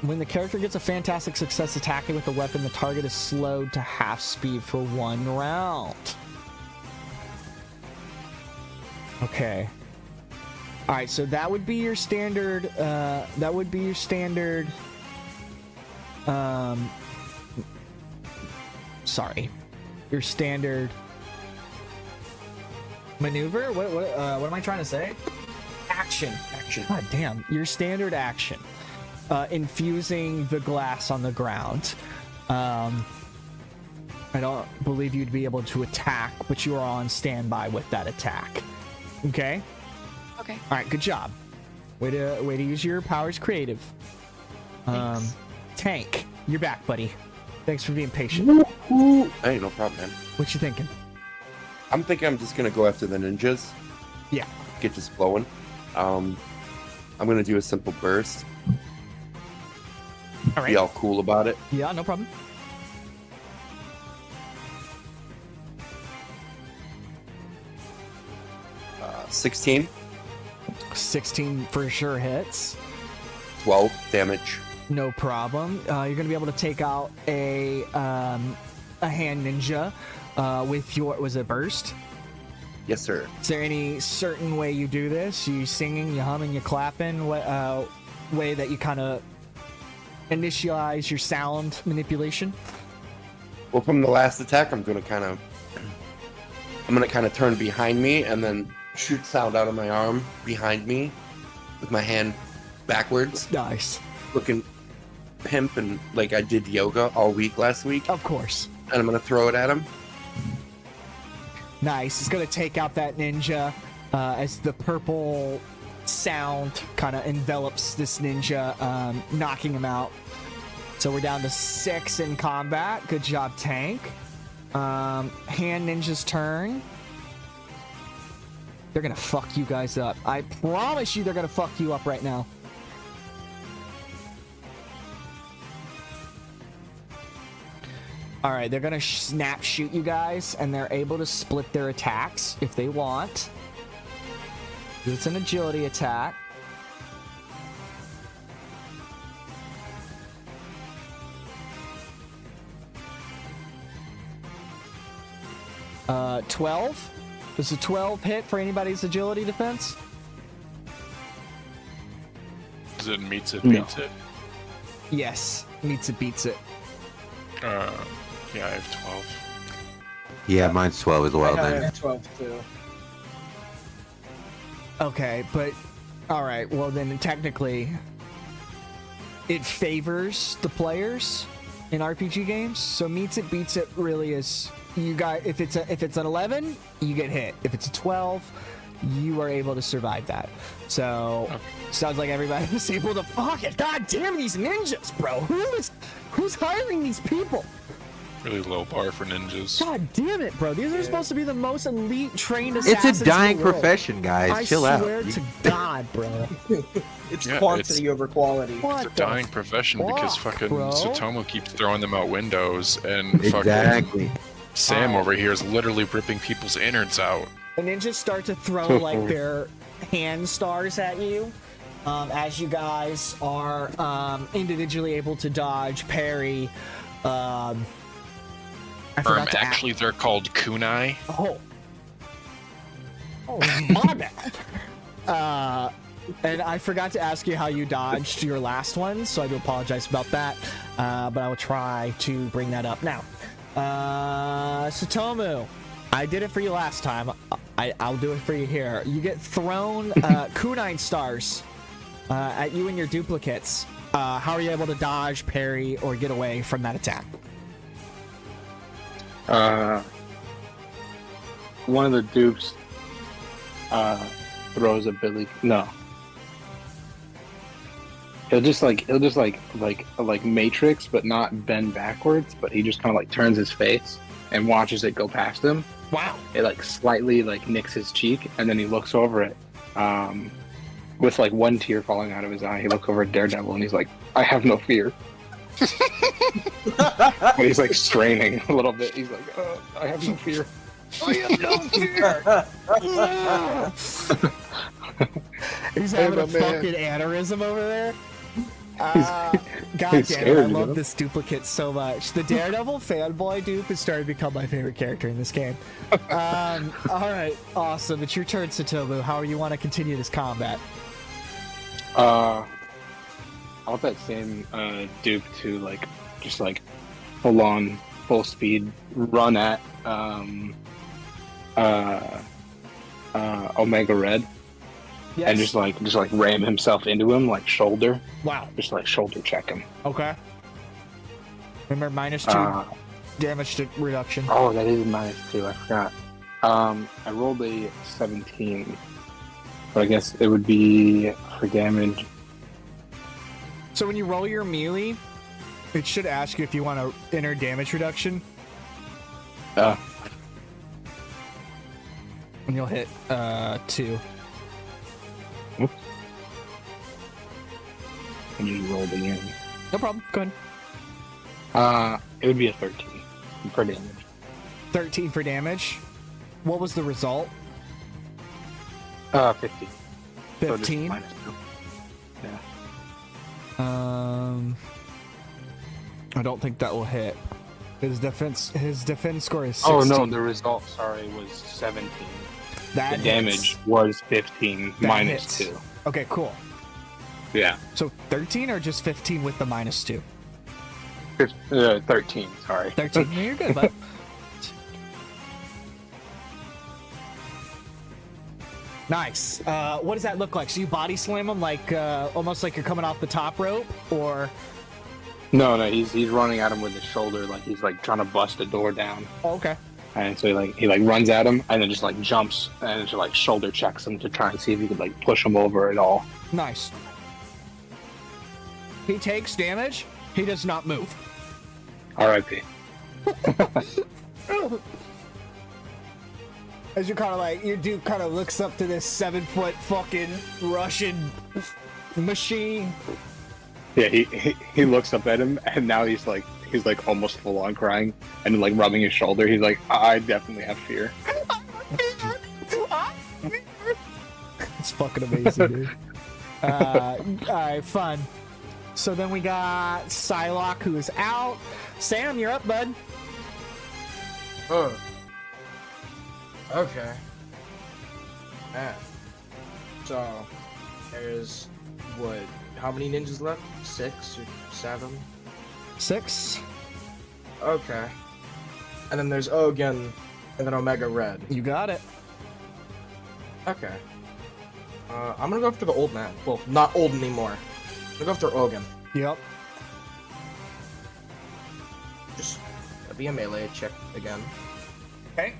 When the character gets a fantastic success attacking with a weapon, the target is slowed to half speed for 1 round. Okay. All right, so that would be your standard. Sorry, your standard maneuver. What am I trying to say? Action. God damn, your standard action. Infusing the glass on the ground. I don't believe you'd be able to attack, but you are on standby with that attack. Okay? Okay. All right, good job. Way to use your powers creative. Thanks. Tank, you're back, buddy. Thanks for being patient. Hey, no problem, man. What you thinking? I'm thinking I'm just gonna go after the ninjas. Yeah. Get this blowing. I'm gonna do a simple burst. All right. Be all cool about it. Yeah, no problem. Uh, 16. 16 for sure hits. 12 damage. No problem. You're gonna be able to take out a hand ninja with your, was it burst? Yes, sir. Is there any certain way you do this? You singing, you humming, you clapping? What way that you kind of initialize your sound manipulation? Well, from the last attack, I'm gonna kind of turn behind me and then shoot sound out of my arm behind me with my hand backwards. Nice. Looking pimp and like I did yoga all week last week. Of course. And I'm gonna throw it at him. Nice. It's gonna take out that ninja as the purple sound kind of envelops this ninja, knocking him out. So we're down to 6 in combat. Good job, Tank. Hand ninja's turn. They're gonna fuck you guys up. I promise you they're gonna fuck you up right now. Alright, they're gonna snap shoot you guys, and they're able to split their attacks if they want. It's an agility attack. Uh, 12? Does a 12 hit for anybody's agility defense? Does it meets it, beats it? Yes, meets it, beats it. Yeah, I have 12. Yeah, mine's 12 as well. I Then have 12 too. Okay, but alright, well then technically it favors the players in RPG games. So meets it, beats it really is you got if it's an 11, you get hit. If it's a 12, you are able to survive that. So sounds like everybody was able to. Fuck it! God damn these ninjas, bro! Who's hiring these people? Really low bar for ninjas. God damn it, bro! These are supposed to be the most elite trained assassins. It's a dying in the world. profession, guys. Chill out. I swear to God, bro. It's quantity over quality. What It's a dying profession because fucking bro? Satomu keeps throwing them out windows, and Exactly. fucking Sam over here is literally ripping people's innards out. The ninjas start to throw like their hand stars at you as you guys are individually able to dodge, parry. I forgot to Actually, they're called kunai. Oh, my bad. And I forgot to ask you how you dodged your last one, so I do apologize about that. But I will try to bring that up now. Satomu, I did it for you last time. I'll do it for you here. You get thrown kunai stars at you and your duplicates. How are you able to dodge, parry, or get away from that attack? One of the dupes throws a billy. No. He'll just like Matrix, but not bend backwards. But he just kind of like turns his face and watches it go past him. Wow! It like slightly like nicks his cheek, and then he looks over it, with like one tear falling out of his eye. He looks over at Daredevil and he's like, "I have no fear." But he's like straining a little bit. He's like, "I have no fear." I have no fear. He's having a fucking aneurysm over there. God damn it, I love this duplicate so much. The Daredevil fanboy dupe is starting to become my favorite character in this game. Alright, awesome. It's your turn, Satomu. How do you want to continue this combat? I want that same dupe to like just like full on, full speed run at Omega Red. Yes. And just like ram himself into him, like shoulder. Wow. Just like shoulder check him. Okay. Remember, -2 damage to reduction. Oh, that is -2. I forgot. I rolled a 17, but I guess it would be for damage. So when you roll your melee, it should ask you if you want to enter damage reduction. And you'll hit 2. Oops. And you rolled again. No problem. Go ahead. It would be a 13 for damage. 13 for damage. What was the result? 50. 15. So -2. Yeah. I don't think that will hit. His defense score is 16. Oh no, the result, sorry, was 17. That the damage was 15 that hits. -2. Okay, cool. Yeah. So 13 or just 15 with the -2? 13, sorry. 13. No, you're good, bud. Nice. What does that look like? So you body slam him like almost like you're coming off the top rope, or? No, he's running at him with his shoulder, like he's like trying to bust the door down. Oh, okay. And so he runs at him and then just like jumps and just like shoulder checks him to try and see if he could like push him over at all. Nice. He takes damage. He does not move. R.I.P. As you kind of like, your dude kind of looks up to this 7-foot fucking Russian machine. Yeah, he looks up at him and now he's like almost full on crying and like rubbing his shoulder. He's like, I definitely have fear. It's fucking amazing, dude. Alright, fun. So then we got Psylocke, who is out. Sam, you're up, bud. Oh. Okay. Yeah. So, there's, what, how many ninjas left? 6 or 7? 6. Okay. And then there's Ogun, and then Omega Red. You got it. Okay. I'm gonna go after the old man. Well, not old anymore. I'm gonna go after Ogun. Yep. Just be a melee check again. Okay.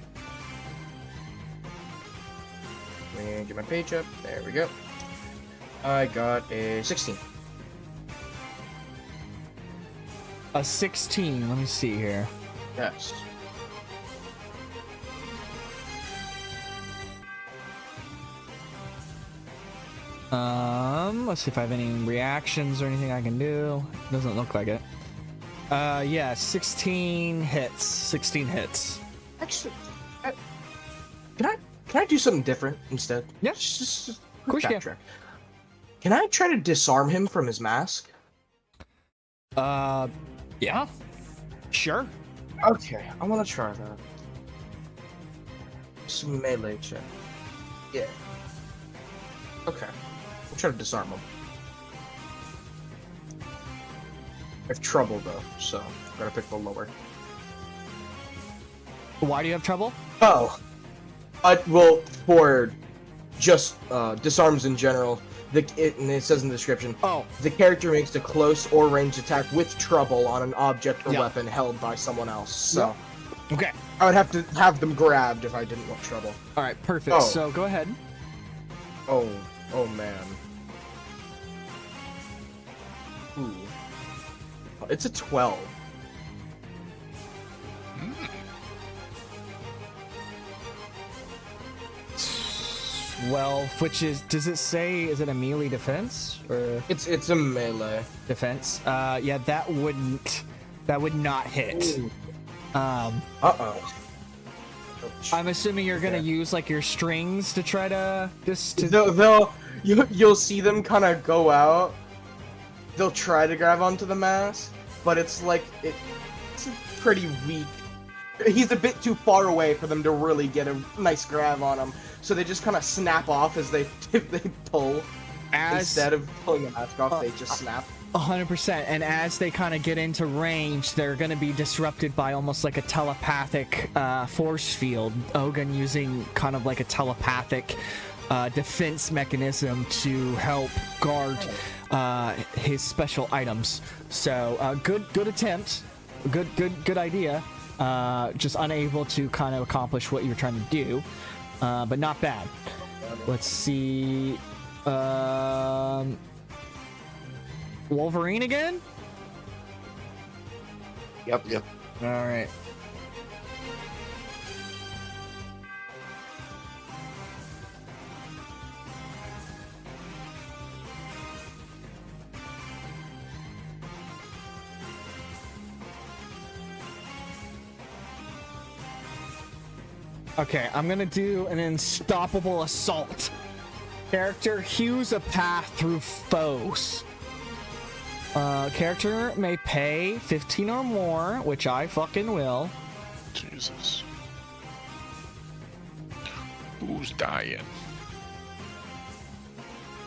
Let me get my page up. There we go. I got a 16. A 16. Let me see here. Yes. Let's see if I have any reactions or anything I can do. Doesn't look like it. Yeah, 16 hits. 16 hits. Actually, can I do something different instead? Yeah. Just Of course you can. backtrack. Can I try to disarm him from his mask? Yeah. Sure. Okay, I want to try that. Some melee check. Yeah. Okay. I'll try to disarm him. I have trouble though, so gotta pick the lower. Why do you have trouble? Oh. Well, for just disarms in general, and it says in the description, the character makes a close or ranged attack with trouble on an object or weapon held by someone else. So, okay, I would have to have them grabbed if I didn't want trouble. All right, perfect. So go ahead. Oh man. Ooh. It's a 12. Well, which is, does it say, is it a melee defense or? It's a melee defense. Yeah, that would not hit. Ooh. Uh-oh. I'm assuming you're gonna use like your strings to try to you'll see them kind of go out. They'll try to grab onto the mask, but it's like it's pretty weak. He's a bit too far away for them to really get a nice grab on him. So they just kind of snap off as they pull. Instead of pulling the mask off, they just snap. 100%. And as they kind of get into range, they're going to be disrupted by almost like a telepathic force field. Ogun using kind of like a telepathic defense mechanism to help guard his special items. So good attempt. Good idea. Just unable to kind of accomplish what you're trying to do. But not bad. Let's see. Wolverine again? Yep. All right. Okay, I'm gonna do an unstoppable assault. Character hews a path through foes. Character may pay 15 or more, which I fucking will. Jesus. Who's dying?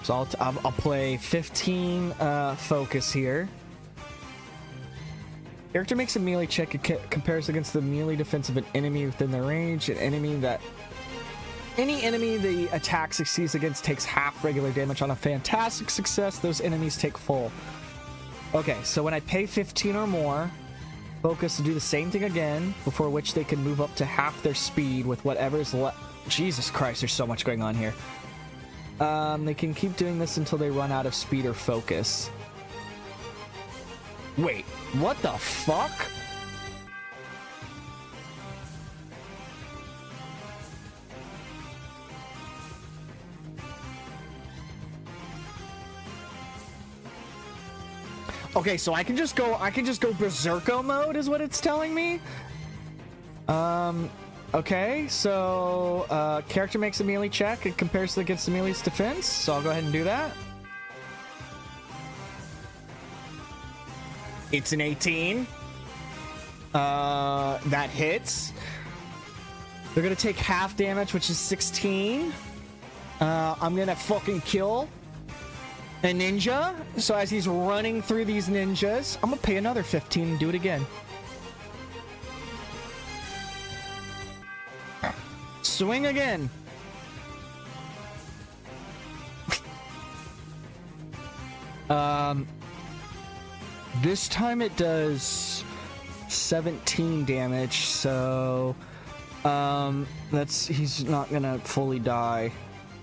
So I'll play 15 focus here. Character makes a melee check. It compares against the melee defense of an enemy within their range. Any enemy the attack succeeds against takes half regular damage. On a fantastic success, those enemies take full. Okay, so when I pay 15 or more, focus to do the same thing again, before which they can move up to half their speed with whatever's left. Jesus Christ, there's so much going on here. They can keep doing this until they run out of speed or focus. Wait, what the fuck? Okay, so I can just go berserko mode is what it's telling me. Okay, so character makes a melee check. It compares against the melee's defense, so I'll go ahead and do that. It's an 18. That hits. They're gonna take half damage, which is 16. I'm gonna fucking kill a ninja. So as he's running through these ninjas, I'm gonna pay another 15 and do it again. Swing again. This time it does 17 damage, so he's not gonna fully die.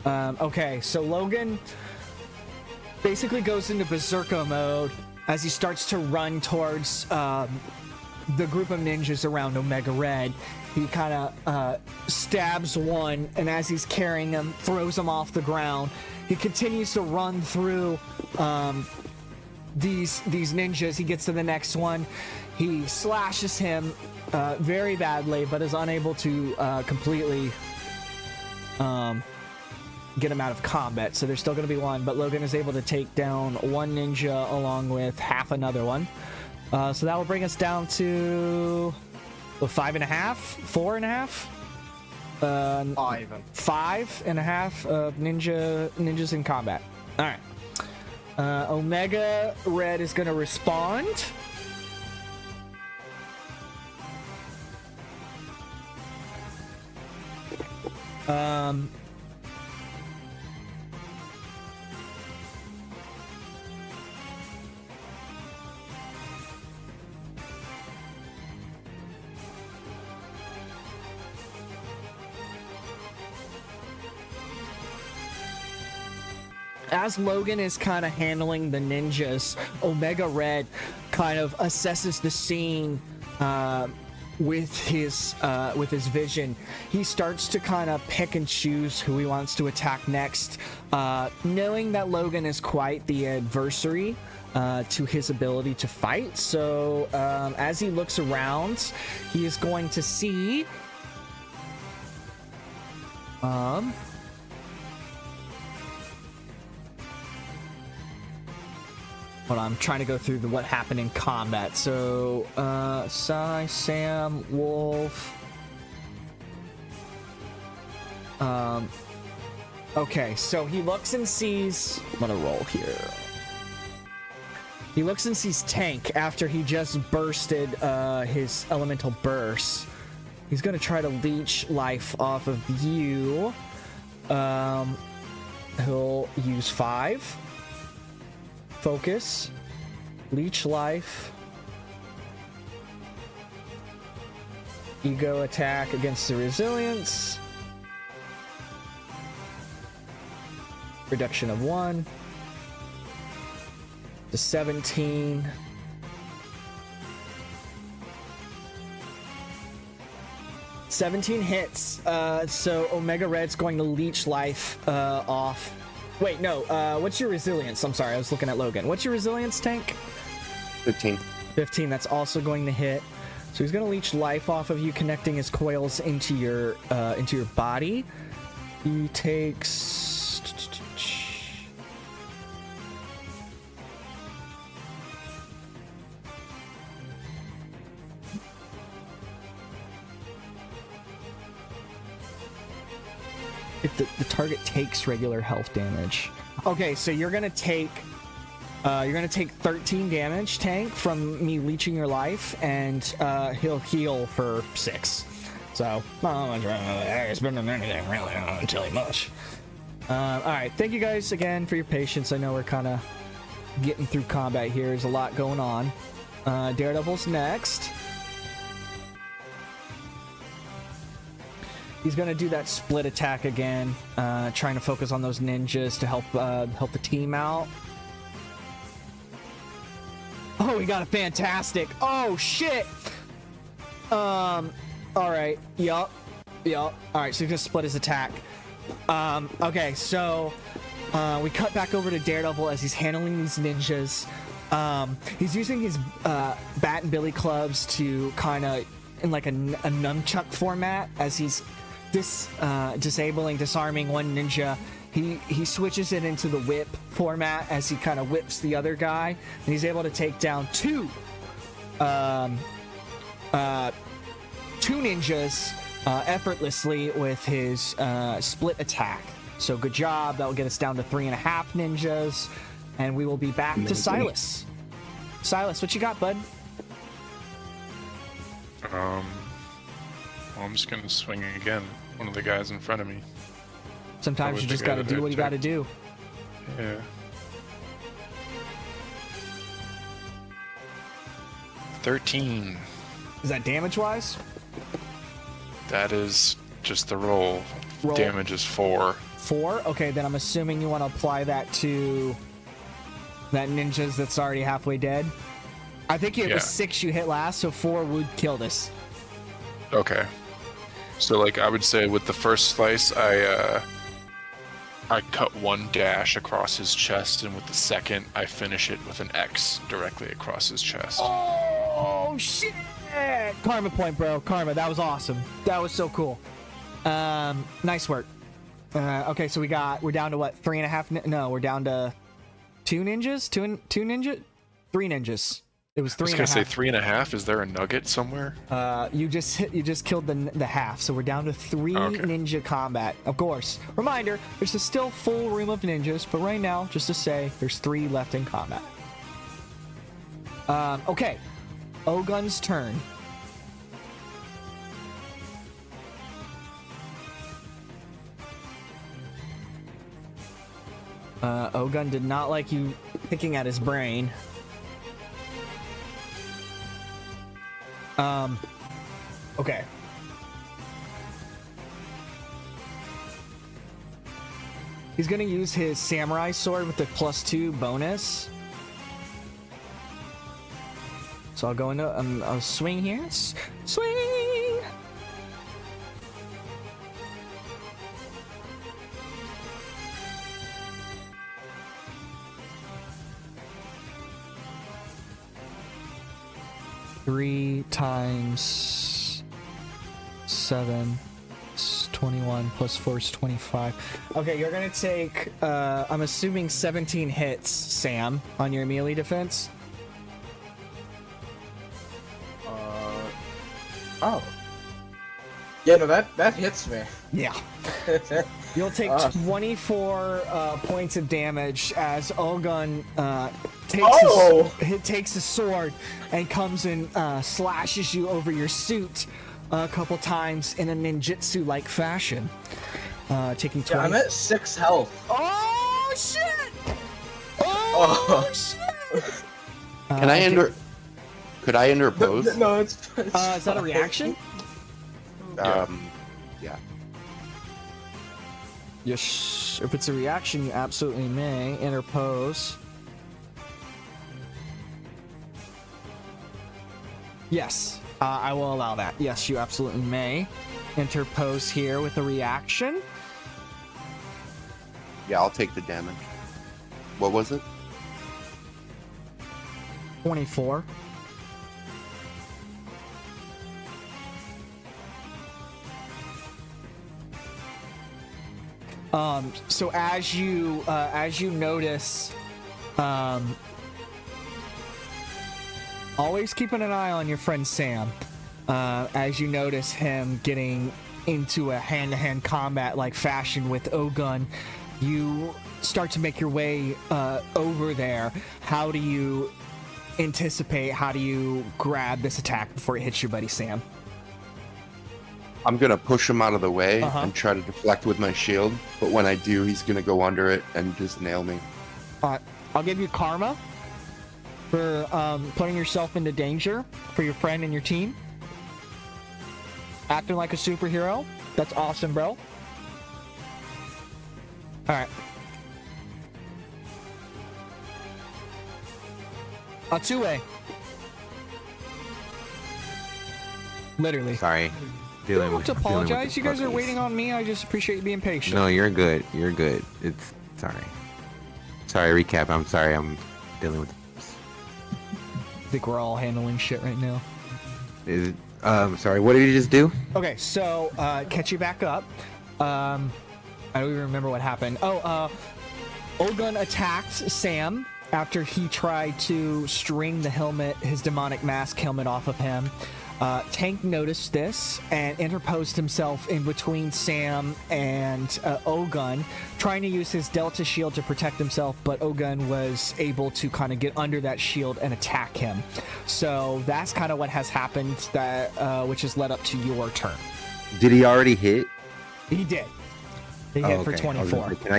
Okay, so Logan basically goes into berserker mode as he starts to run towards the group of ninjas around Omega Red. He kind of stabs one, and as he's carrying him, throws him off the ground. He continues to run through these ninjas. He gets to the next one. He slashes him very badly, but is unable to completely get him out of combat. So there's still going to be one, but Logan is able to take down one ninja along with half another one. So that will bring us down to 5.5, 4.5. 5.5 of ninjas in combat. All right. Omega Red is going to respond. As Logan is kind of handling the ninjas, Omega Red kind of assesses the scene with his vision. He starts to kind of pick and choose who he wants to attack next, knowing that Logan is quite the adversary to his ability to fight. So as he looks around, he is going to see hold on, I'm trying to go through what happened in combat. So, Sai, Sam, Wolf. Okay, so he looks and sees... I'm gonna roll here. He looks and sees Tank after he just bursted his elemental burst. He's gonna try to leech life off of you. He'll use 5. Focus, leech life, ego attack against the resilience, reduction of 1 to 17. Hits. So Omega Red's going to leech life off. Wait, no, what's your resilience? I'm sorry, I was looking at Logan. What's your resilience, Tank? 15. 15, that's also going to hit. So he's going to leech life off of you, connecting his coils into your body. He takes... If the target takes regular health damage. Okay, so you're gonna take 13 damage, Tank, from me leeching your life, and he'll heal for 6. So not much. It's been anything really. I don't tell you much. All right, thank you guys again for your patience. I know we're kind of getting through combat here. There's a lot going on. Daredevil's next. He's gonna do that split attack again, trying to focus on those ninjas to help the team out. Oh, he got a fantastic. Oh shit. All right. Yup. All right. So he's gonna split his attack. Okay. So we cut back over to Daredevil as he's handling these ninjas. He's using his bat and billy clubs to kind of in like a nunchuck format as he's disarming one ninja. He switches it into the whip format as he kind of whips the other guy, and he's able to take down two ninjas effortlessly with his split attack. So good job. That will get us down to 3.5 ninjas, and we will be back to Silas. Silas, what you got, bud? I'm just gonna swing again. One of the guys in front of me. Sometimes you just gotta do what you gotta do. Yeah. 13. Is that damage-wise? That is just the roll. Damage is 4. 4? Okay, then I'm assuming you want to apply that to that ninja's that's already halfway dead. I think it was 6 you hit last, so 4 would kill this. Okay. So like I would say with the first slice, I cut 1 dash across his chest, and with the second, I finish it with an X directly across his chest. Oh shit! Karma point, bro. Karma. That was awesome. That was so cool. Nice work. Okay, so we're down to what? 3.5? No, we're down to 2 ninjas. 2 ninja? 3 ninjas. It was 3.5. I was gonna say 3.5. Is there a nugget somewhere? You just killed the half, so we're down to 3 ninja combat. Of course. Reminder: there's still full room of ninjas, but right now, just to say, there's 3 left in combat. Okay. Ogun's turn. Ogun did not like you picking at his brain. Okay. He's gonna use his samurai sword with the +2 bonus. So I'll go into a swing here. Swing! Three times 7 is 21 plus 4 is 25. Okay, you're gonna take I'm assuming 17 hits, Sam, on your melee defense. Oh. Yeah, no, that hits me. Yeah. You'll take 24 points of damage as Ogun takes his sword and comes and slashes you over your suit a couple times in a ninjutsu-like fashion. Taking 20. Yeah, I'm at 6 health. Oh shit! Oh shit! Can I enter? Could I interpose? No, it's is that a reaction? Yeah. Yes. If it's a reaction, you absolutely may interpose. Yes, I will allow that. Yes, you absolutely may interpose here with a reaction. Yeah, I'll take the damage. What was it? 24. So as you notice, always keeping an eye on your friend Sam. As you notice him getting into a hand-to-hand combat-like fashion with Ogun, you start to make your way over there. How do you anticipate? How do you grab this attack before it hits your buddy Sam? I'm gonna push him out of the way and try to deflect with my shield, but when I do, he's gonna go under it and just nail me. I'll give you karma for putting yourself into danger for your friend and your team. Acting like a superhero. That's awesome, bro. Alright. Atsue. Literally. Sorry. You don't have to apologize. You guys are waiting on me. I just appreciate you being patient. No, you're good. You're good. It's sorry. Sorry, recap. I'm sorry. I'm dealing with this. I think we're all handling shit right now. Sorry. What did you just do? Okay, so catch you back up. I don't even remember what happened. Ogun attacked Sam after he tried to string the helmet, his demonic mask helmet, off of him. Tank noticed this and interposed himself in between Sam and Ogun, trying to use his Delta shield to protect himself, but Ogun was able to kind of get under that shield and attack him. So that's kind of what has happened, which has led up to your turn. Did he already hit? He did. He hit for 24. Can I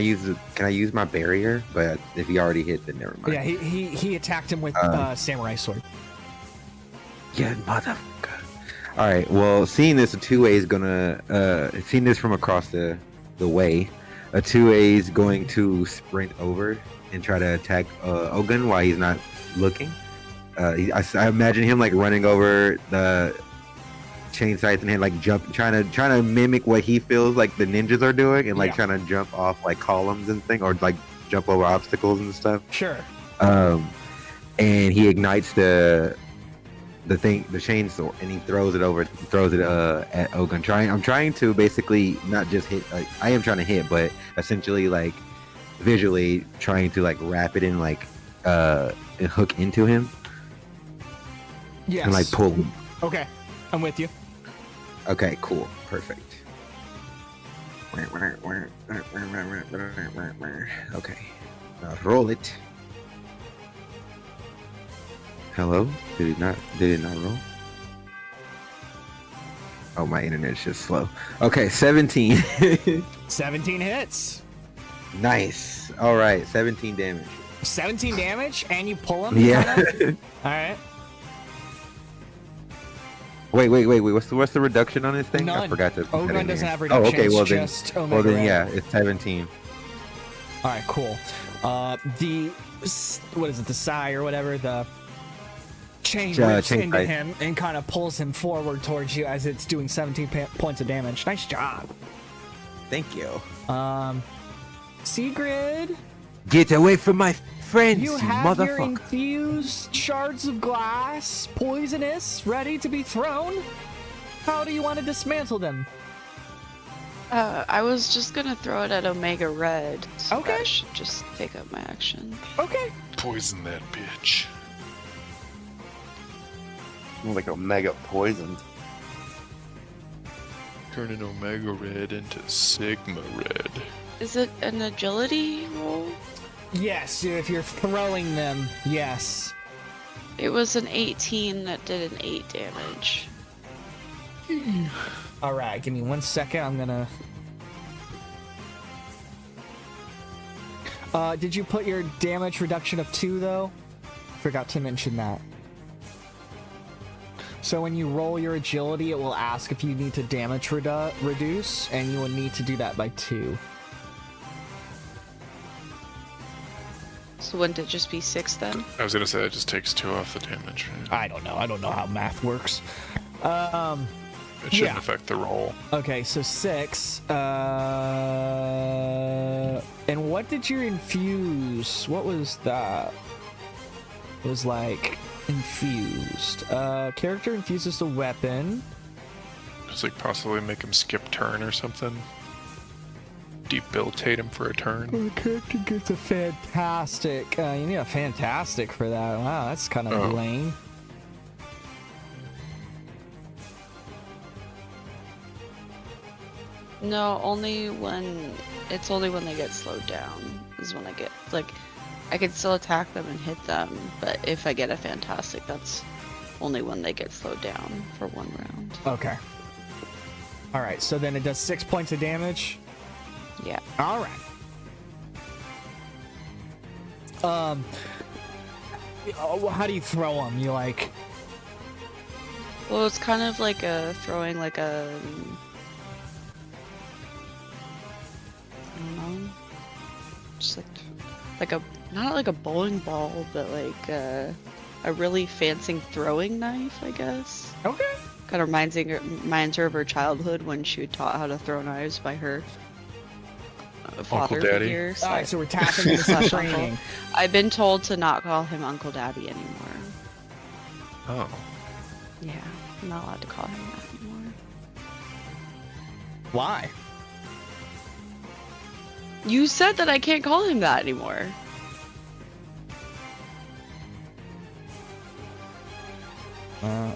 use my barrier? But if he already hit, then never mind. Yeah, he attacked him with samurai sword. Yeah, motherfucker. All right. Well, seeing this, a two-way is gonna. Seeing this from across the way, A 2A is going to sprint over and try to attack Ogun while he's not looking. I imagine him like running over the chain sights and like trying to mimic what he feels like the ninjas are doing, and like trying to jump off like columns and things, or like jump over obstacles and stuff. Sure. And he ignites the chainsaw, and he throws it at Ogun. I'm trying to basically not just hit. I am trying to hit, but essentially like visually trying to like wrap it in like and hook into him. Yes. And like pull him. Okay, I'm with you. Okay, cool, perfect. Okay, now roll it. Hello? Did it not roll? Oh, my internet's just slow. Okay, 17. 17 hits. Nice. All right, 17 damage. 17 damage, and you pull him. Yeah. All right. Wait. What's the reduction on this thing? None. I forgot to. Ogun doesn't have reduction. Oh, okay. Well just then, Omega Red. yeah, it's 17. All right, cool. What is it? The Psy or whatever. The chain rips into him and kind of pulls him forward towards you as it's doing 17 points of damage. Nice job. Thank you. Sigrid. Get away from my friends, You have your motherfucker. infused shards of glass, poisonous, ready to be thrown. How do you want to dismantle them? I was just gonna throw it at Omega Red. So Okay. That should just take up my action. Okay. Poison that bitch. Like Omega poisoned. Turning Omega Red into Sigma Red. Is it an agility roll? Yes, if you're throwing them, yes. It was an 18 that did an 8 damage. All right, give me 1 second. I'm gonna. Did you put your damage reduction of 2 though? Forgot to mention that. So when you roll your agility, it will ask if you need to damage reduce, and you will need to do that by 2. So wouldn't it just be 6 then? I was gonna say that just takes 2 off the damage. I don't know. I don't know how math works. It shouldn't affect the roll. Okay, so 6. And what did you infuse? What was that? It was like infused. Character infuses a weapon. Just like possibly make him skip turn or something. Debilitate him for a turn. The character gets a fantastic. You need a fantastic for that. Wow, that's kind of lame. No, only when they get slowed down is when I get like I can still attack them and hit them, but if I get a fantastic, that's only when they get slowed down for 1 round. Okay. All right, so then it does 6 points of damage. Yeah. All right. How do you throw them? You like? Well, it's kind of like throwing like a. I don't know. Just like a not like a bowling ball, but like a really fancy throwing knife, I guess. Okay. Kind of reminds her of her childhood when she was taught how to throw knives by her father Daddy. figure. All right, so we're tapping into some training. I've been told to not call him Uncle Daddy anymore. Oh. Yeah, I'm not allowed to call him that anymore. Why? You said that I can't call him that anymore.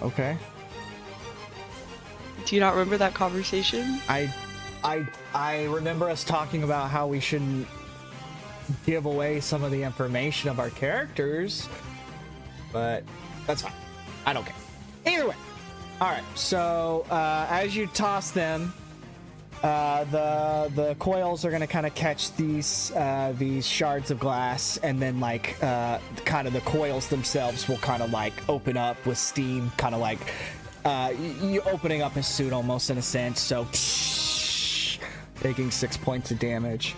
Okay. Do you not remember that conversation? I remember us talking about how we shouldn't give away some of the information of our characters, but that's fine. I don't care. Either way. All right. So as you toss them, the coils are gonna kind of catch these shards of glass, and then like kind of the coils themselves will kind of like open up with steam, kind of like you opening up a suit almost in a sense. So taking 6 points of damage.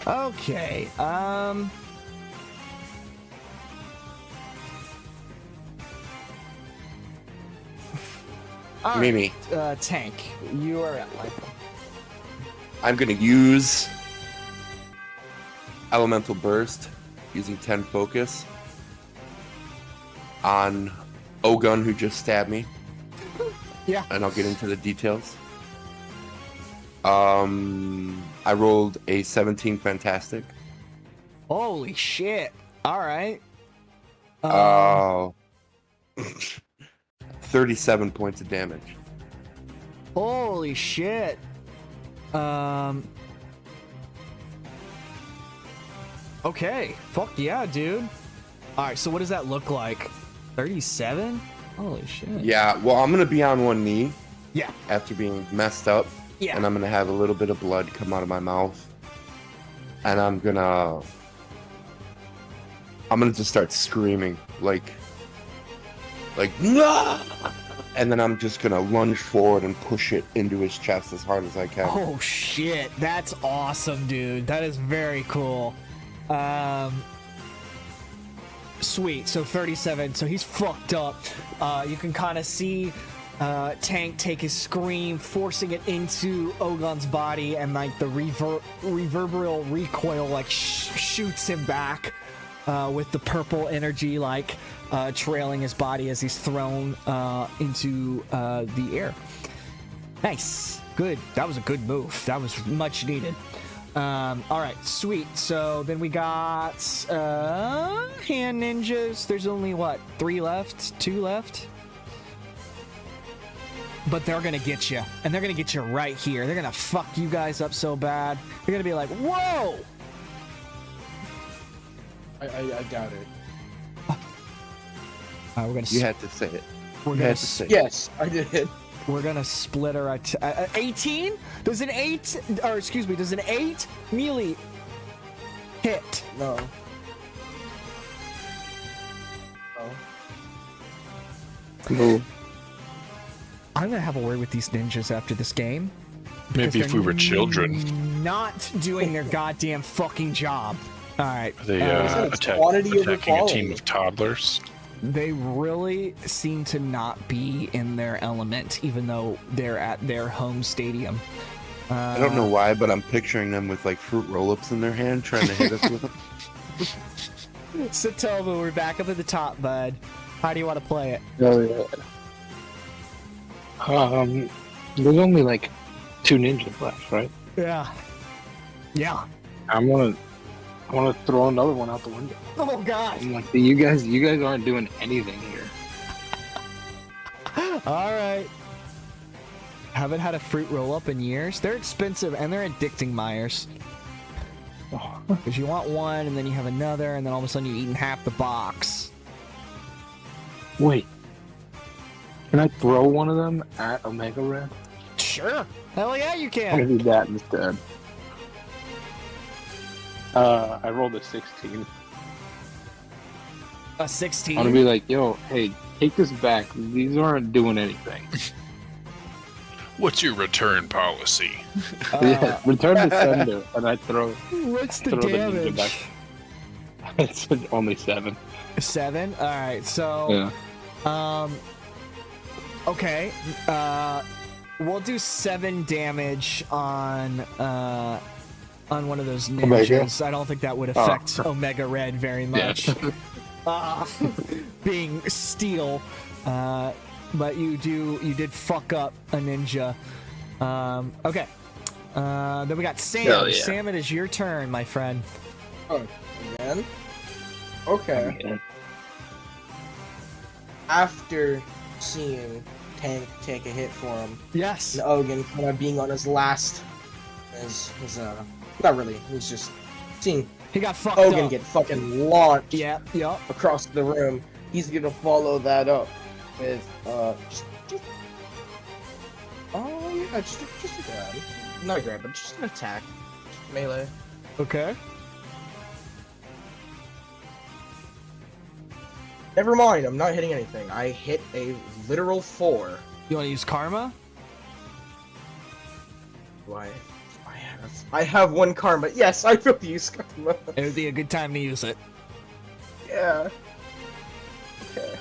Okay, all right, Mimi. Tank, you are at life. I'm gonna use Elemental Burst using 10 focus on Ogun, who just stabbed me. Yeah. And I'll get into the details. I rolled a 17 fantastic. Holy shit. All right. 37 points of damage. Holy shit. Okay. Fuck yeah, dude. All right, so what does that look like? 37? Holy shit. Yeah, well, I'm gonna be on one knee. Yeah. After being messed up. Yeah. And I'm gonna have a little bit of blood come out of my mouth. And I'm gonna just start screaming like no! And then I'm just gonna lunge forward and push it into his chest as hard as I can. Oh shit, that's awesome, dude. That is very cool. Sweet, so 37, so he's fucked up. You can kind of see Tank take his scream, forcing it into Ogon's body, and like the reverberal recoil like shoots him back with the purple energy like trailing his body as he's thrown into the air. Nice, good. That was a good move. That was much needed. All right, sweet. So then we got hand ninjas. There's only what, 3 left, 2 left. But they're gonna get you, and they're gonna get you right here. They're gonna fuck you guys up so bad. They're gonna be like, whoa! I doubt it. We're gonna. You had to say it. We're You gonna. had to say it. Yes, I did. We're gonna split her at 18. Does an 8, or excuse me, does an 8 melee hit? No. No. I'm gonna have a word with these ninjas after this game. Maybe if we were children. Not doing their goddamn fucking job. All right. They quantity over attacking a quality. team of toddlers. They really seem to not be in their element, even though they're at their home stadium. I don't know why, but I'm picturing them with like fruit roll-ups in their hand, trying to hit us with them. Satomu, we're back up at the top, bud. How do you want to play it? Oh yeah. There's only like 2 ninjas left, right? Yeah. Yeah. I want to throw another one out the window. Oh god. I'm like, you guys aren't doing anything here. All right. Haven't had a fruit roll up in years. They're expensive and they're addicting, Myers. Because you want one and then you have another and then all of a sudden you're eating half the box. Wait. Can I throw one of them at Omega Red? Sure. Hell yeah, you I'm can. gonna do that instead. I rolled a 16. A 16? I'm gonna be like, yo, hey, take this back. These aren't doing anything. What's your return policy? Yeah, return to sender, and I throw. What's the throw ninja damage? back. It's only 7. 7? Alright, so... Yeah. Okay. We'll do 7 damage on one of those ninjas. Omega? I don't think that would affect Omega Red very much. Being steel. But you did fuck up a ninja. Okay. Then we got Sam. Hell yeah. Sam, it is your turn, my friend. Oh, again? Okay. After seeing Tank take a hit for him, Yes. and Ogun kind of being on his last, not really, he's just seeing He got fucked Ogun up. get fucking launched Yep. across the room. He's gonna follow that up with just a grab, not a grab, but just an attack, just melee. Okay. Never mind, I'm not hitting anything. I hit a literal 4. You want to use Karma? Do I have I have 1 karma. Yes, I will use karma. It would be a good time to use it. Yeah. Okay.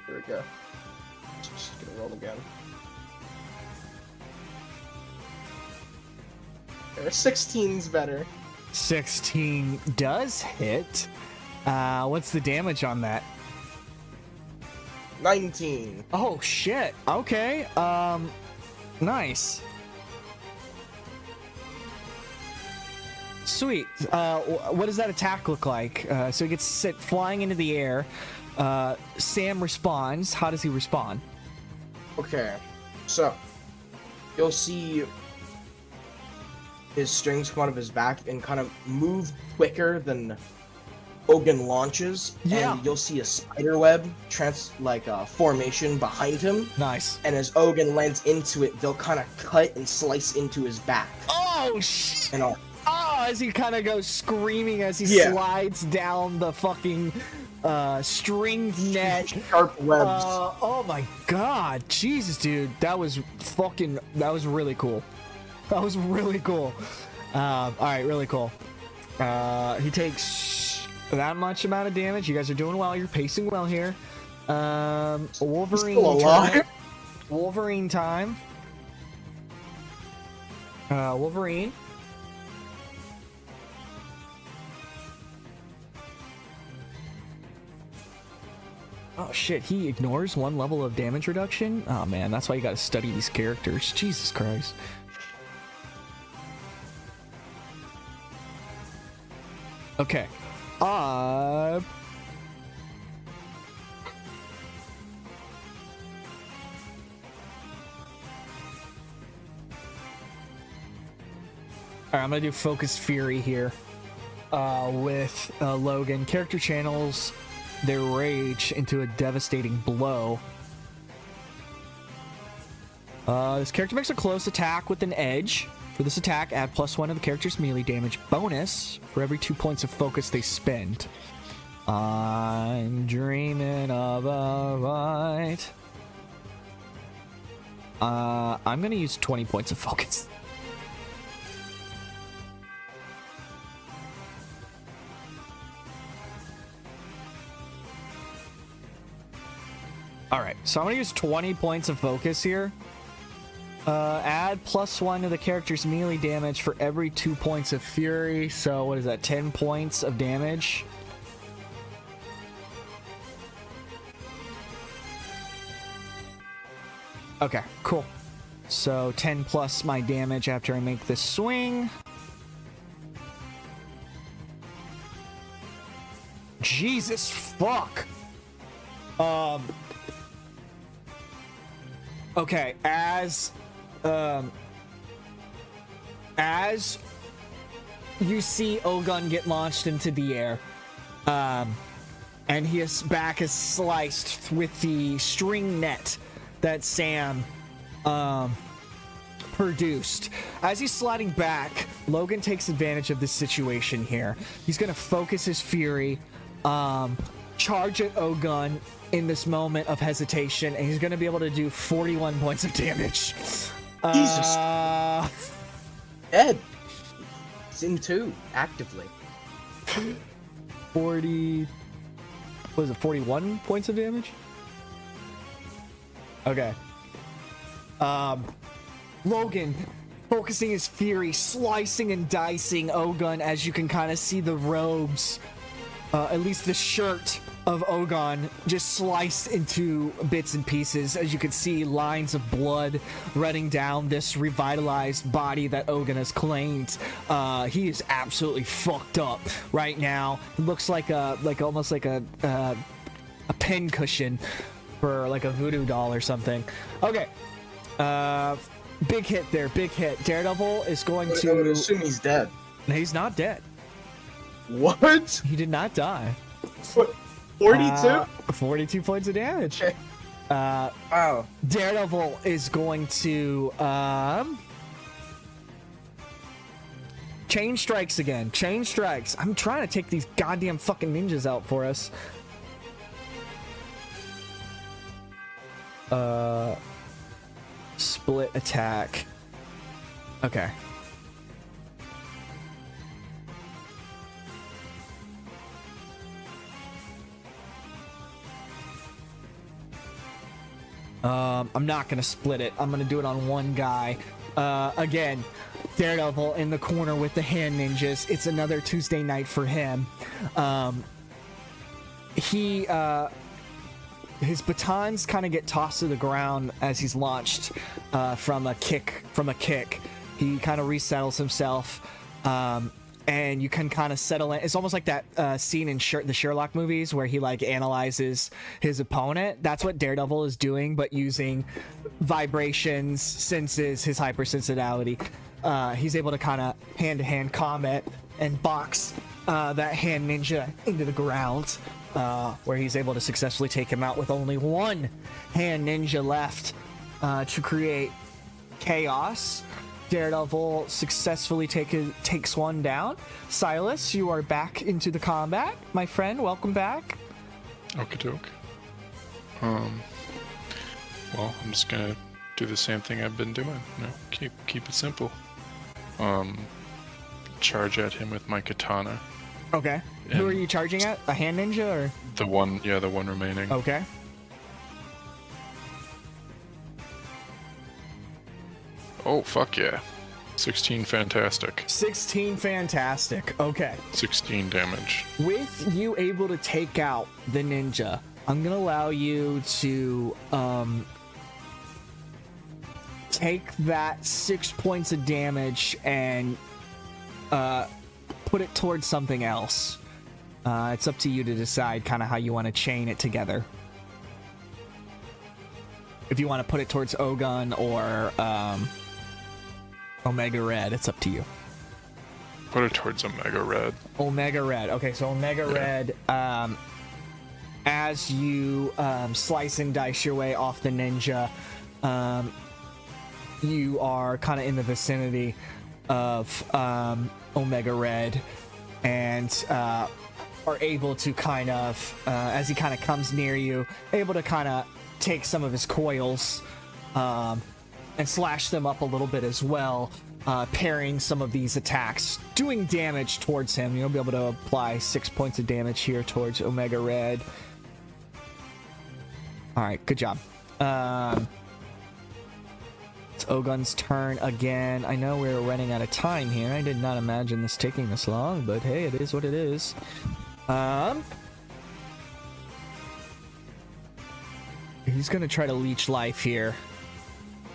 Here we go. Just gonna roll again. There, 16's better. 16 does hit. What's the damage on that? 19. Oh shit. Okay. Nice. Sweet. What does that attack look like? So he gets sent flying into the air. Sam responds. How does he respond? Okay. So, you'll see his strings come out of his back and kind of move quicker than Ogun launches. Yeah. And you'll see a spider web formation behind him. Nice. And as Ogun lands into it, they'll kind of cut and slice into his back. Oh shit! And as he kind of goes screaming as he slides down the fucking stringed net. Sharp webs. Oh my god. Jesus, dude. That was really cool. That was really cool. Alright, really cool. He takes that much amount of damage. You guys are doing well. You're pacing well here. Wolverine. Wolverine time. Wolverine. Oh shit, he ignores 1 level of damage reduction? Oh man, that's why you gotta study these characters. Jesus Christ. Okay. Alright, I'm gonna do Focused Fury here. With Logan. Character channels their rage into a devastating blow. This character makes a close attack with an edge. For this attack, add +1 to the character's melee damage bonus for every 2 points of focus they spend. I'm dreaming of a fight. I'm gonna use 20 points of focus. Alright, so I'm gonna use 20 points of focus here. Add +1 to the character's melee damage for every 2 points of fury. So what is that, 10 points of damage? Okay, cool. So 10 plus my damage after I make this swing. Jesus fuck. Okay, as you see Ogun get launched into the air, and his back is sliced with the string net that Sam produced. As he's sliding back, Logan takes advantage of this situation here. He's gonna focus his fury, charge at Ogun in this moment of hesitation, and he's gonna be able to do 41 points of damage. Jesus. Ed. It's in 2, actively. 40... What is it, 41 points of damage? Okay. Logan, focusing his fury, slicing and dicing Ogun, as you can kind of see the robes, at least the shirt of Ogun, just sliced into bits and pieces. As you can see, lines of blood running down this revitalized body that Ogun has claimed. He is absolutely fucked up right now. It looks like almost like a pin cushion for like a voodoo doll or something. Okay. Big hit there, big hit. Daredevil is going to... I would assume he's dead. He's not dead. What? He did not die. 42? 42 points of damage. Okay. Wow. Daredevil is going to chain strikes again. Chain strikes. I'm trying to take these goddamn fucking ninjas out for us. Split attack. Okay. I'm not gonna split it. I'm gonna do it on one guy. Again, Daredevil in the corner with the hand ninjas. It's another Tuesday night for him. His batons kind of get tossed to the ground as he's launched from a kick. He kind of resettles himself, and you can kind of settle in. It's almost like that scene in the Sherlock movies where he like analyzes his opponent. That's what Daredevil is doing, but using vibrations, senses, his hypersensitivity. He's able to kind of hand-to-hand combat and box that hand ninja into the ground, where he's able to successfully take him out with only one hand ninja left to create chaos. Daredevil successfully takes one down. Silas, you are back into the combat, my friend. Welcome back. Okie doke. Well, I'm just gonna do the same thing I've been doing. You know, keep it simple. Charge at him with my katana. Okay. Who are you charging at? A hand ninja or? The one remaining. Okay. Oh, fuck yeah. 16 fantastic. 16 fantastic. Okay. 16 damage. With you able to take out the ninja, I'm gonna allow you to take that 6 points of damage and put it towards something else. It's up to you to decide kind of how you want to chain it together. If you want to put it towards Ogun or Omega Red, it's up to you. Put it towards Omega Red. Omega Red. Okay, so Omega Red, as you slice and dice your way off the ninja, you are kind of in the vicinity of Omega Red and are able to kind of, as he kind of comes near you, able to kind of take some of his coils and slash them up a little bit as well, parrying some of these attacks, doing damage towards him. You'll be able to apply 6 points of damage here towards Omega Red. All right, good job. It's Ogun's turn again. I know we're running out of time here. I did not imagine this taking this long, but hey, it is what it is. He's gonna try to leech life here.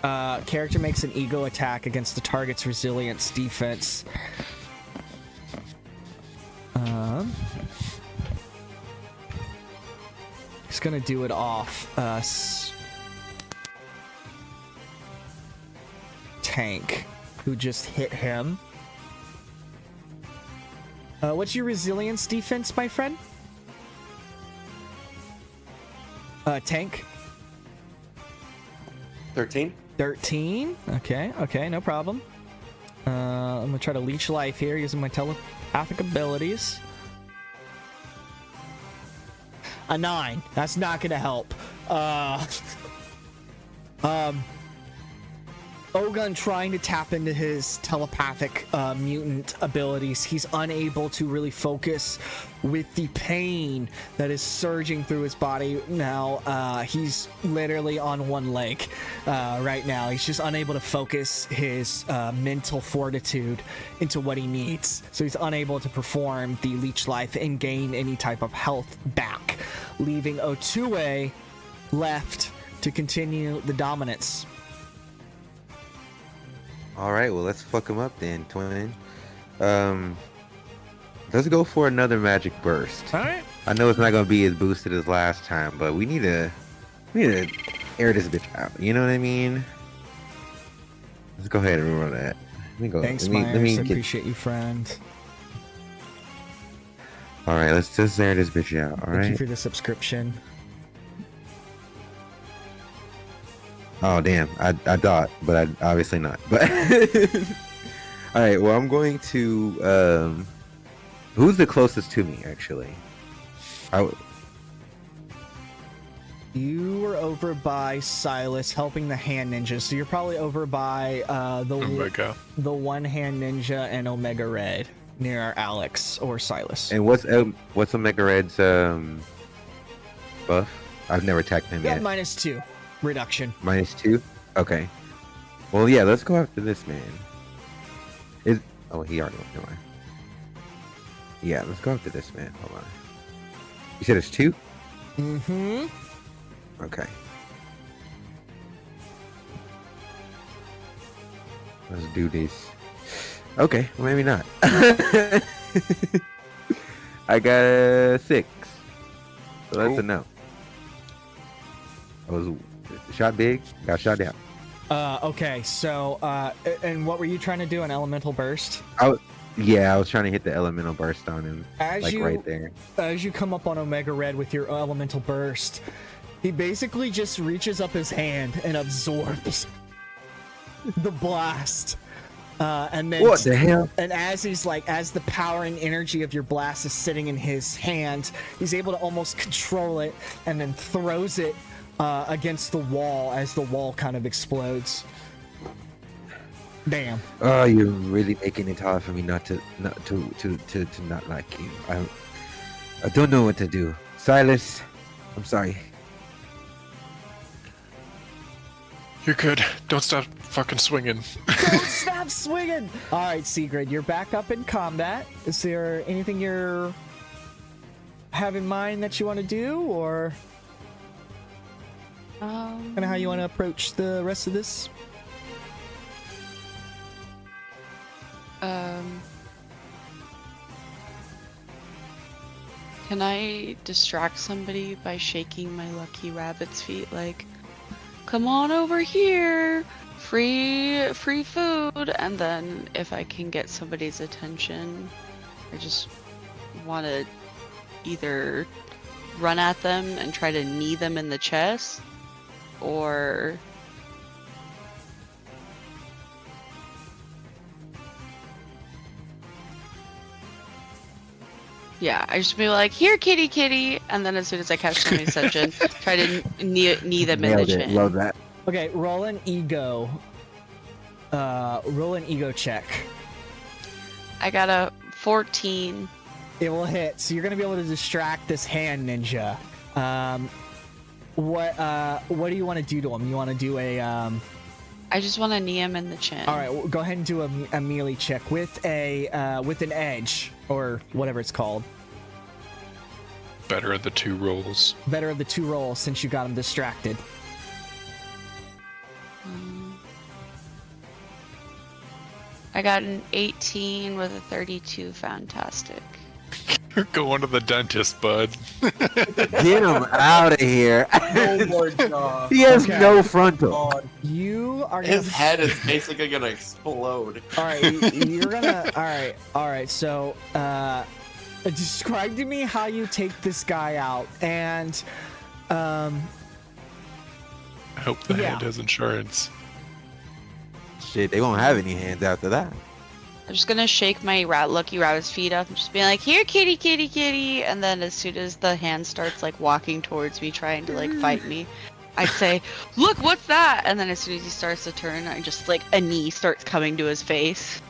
Character makes an ego attack against the target's resilience defense. He's gonna do it off Tank, who just hit him. What's your resilience defense, my friend? Tank? 13. 13. Okay, no problem. I'm gonna try to leech life here using my telepathic abilities. A 9. That's not gonna help. Ogun trying to tap into his telepathic mutant abilities. He's unable to really focus with the pain that is surging through his body now. He's literally on one leg right now. He's just unable to focus his mental fortitude into what he needs. So he's unable to perform the leech life and gain any type of health back, leaving Otue left to continue the dominance. All right, well, let's fuck him up then, twin. Let's go for another magic burst. All right. I know it's not gonna be as boosted as last time, but we need to air this bitch out. You know what I mean? Let's go ahead and run that. Let me go. Thanks, Myers. I appreciate you, friend. All right, let's just air this bitch out. All right. Thank you for the subscription. Oh damn! I thought, but I obviously not. But all right. Well, I'm going to. Who's the closest to me, actually? You were over by Silas helping the hand ninja, so you're probably over by the one hand ninja and Omega Red near Alex or Silas. And what's Omega Red's buff? I've never attacked him yet. -2. reduction. -2? Okay. Well, yeah, let's go after this man. Oh, he already went. Never mind. Yeah, let's go after this man. Hold on. You said it's 2? Mm-hmm. Okay. Let's do this. Okay, well, maybe not. I got a 6. So that's a no. I was shot big, got shot down. Okay, so, and what were you trying to do? An elemental burst? I was trying to hit the elemental burst on him. Right there. As you come up on Omega Red with your elemental burst, he basically just reaches up his hand and absorbs the blast. And then what the hell? And as the power and energy of your blast is sitting in his hand, he's able to almost control it and then throws it against the wall as the wall kind of explodes. Damn. Oh, you're really making it hard for me not to not like you. I don't know what to do. Silas, I'm sorry. You're good. Don't stop fucking swinging. Don't stop swinging! Alright, Sigrid, you're back up in combat. Is there anything you're have in mind that you want to do, or kind of how you want to approach the rest of this? Can I distract somebody by shaking my lucky rabbit's feet like, come on over here, free food? And then if I can get somebody's attention, I just want to either run at them and try to knee them in the chest, or yeah, I just be like, here, kitty, kitty, and then as soon as I catch somebody's attention, try to knee them in the chin. Love that. Okay, roll an ego. Roll an ego check. I got a 14. It will hit, so you're gonna be able to distract this hand ninja. What do you want to do to him? You want to do a I just want to knee him in the chin. All right, well, go ahead and do a melee check with an edge or whatever it's called. Better of the 2 rolls. Better of the 2 rolls since you got him distracted. I got an 18 with a 32. Fantastic. You're going to the dentist, bud. Get him out of here. No more job. He has no frontal. You are His head is basically gonna explode. All right, you're gonna. All right. So, describe to me how you take this guy out, and I hope the hand has insurance. Shit, they won't have any hands after that. I'm just gonna shake my lucky rabbit's feet up and just be like, here, kitty, kitty, kitty. And then as soon as the hand starts like walking towards me, trying to like fight me, I'd say, look, what's that? And then as soon as he starts to turn, I just like a knee starts coming to his face.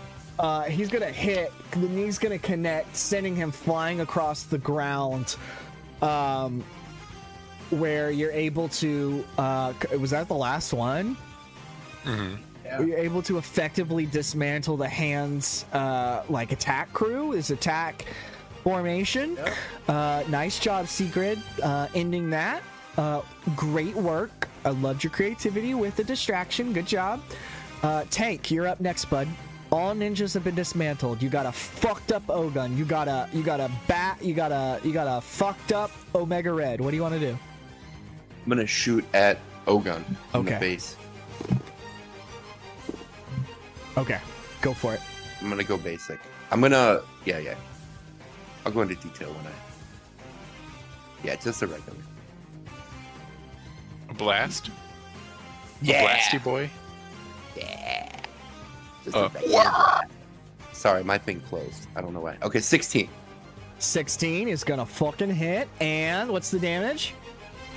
He's gonna hit. The knee's gonna connect, sending him flying across the ground. Where you're able to. Was that the last one? Mm-hmm. Yeah. You're able to effectively dismantle the hand's like attack crew, his attack formation. Yep. Nice job, Sigrid, ending that. Great work. I loved your creativity with the distraction. Good job. Tank, you're up next, bud. All ninjas have been dismantled. You got a fucked up O-gun. You got a fucked up Omega Red. What do you want to do? I'm gonna shoot at O-gun in the Okay. base. Okay, go for it. I'm gonna go basic. I'm gonna yeah. I'll go into detail when just a regular. A blast? Yeah. A blasty boy? Yeah. Just a regular. Sorry, my thing closed. I don't know why. Okay, 16. 16 is gonna fucking hit. And what's the damage?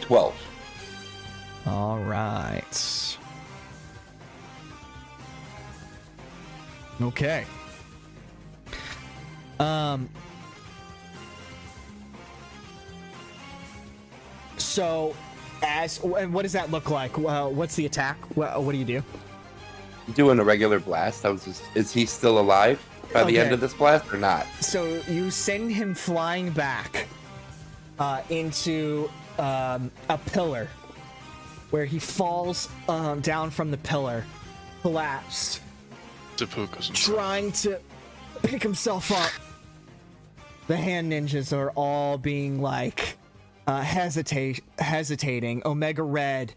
12. All right. Okay. So And what does that look like? What's the attack? What do you do? Doing a regular blast. Is he still alive by the end of this blast or not? So you send him flying back into a pillar, where he falls down from the pillar, collapsed, trying to pick himself up. The hand ninjas are all being like hesitating. Omega Red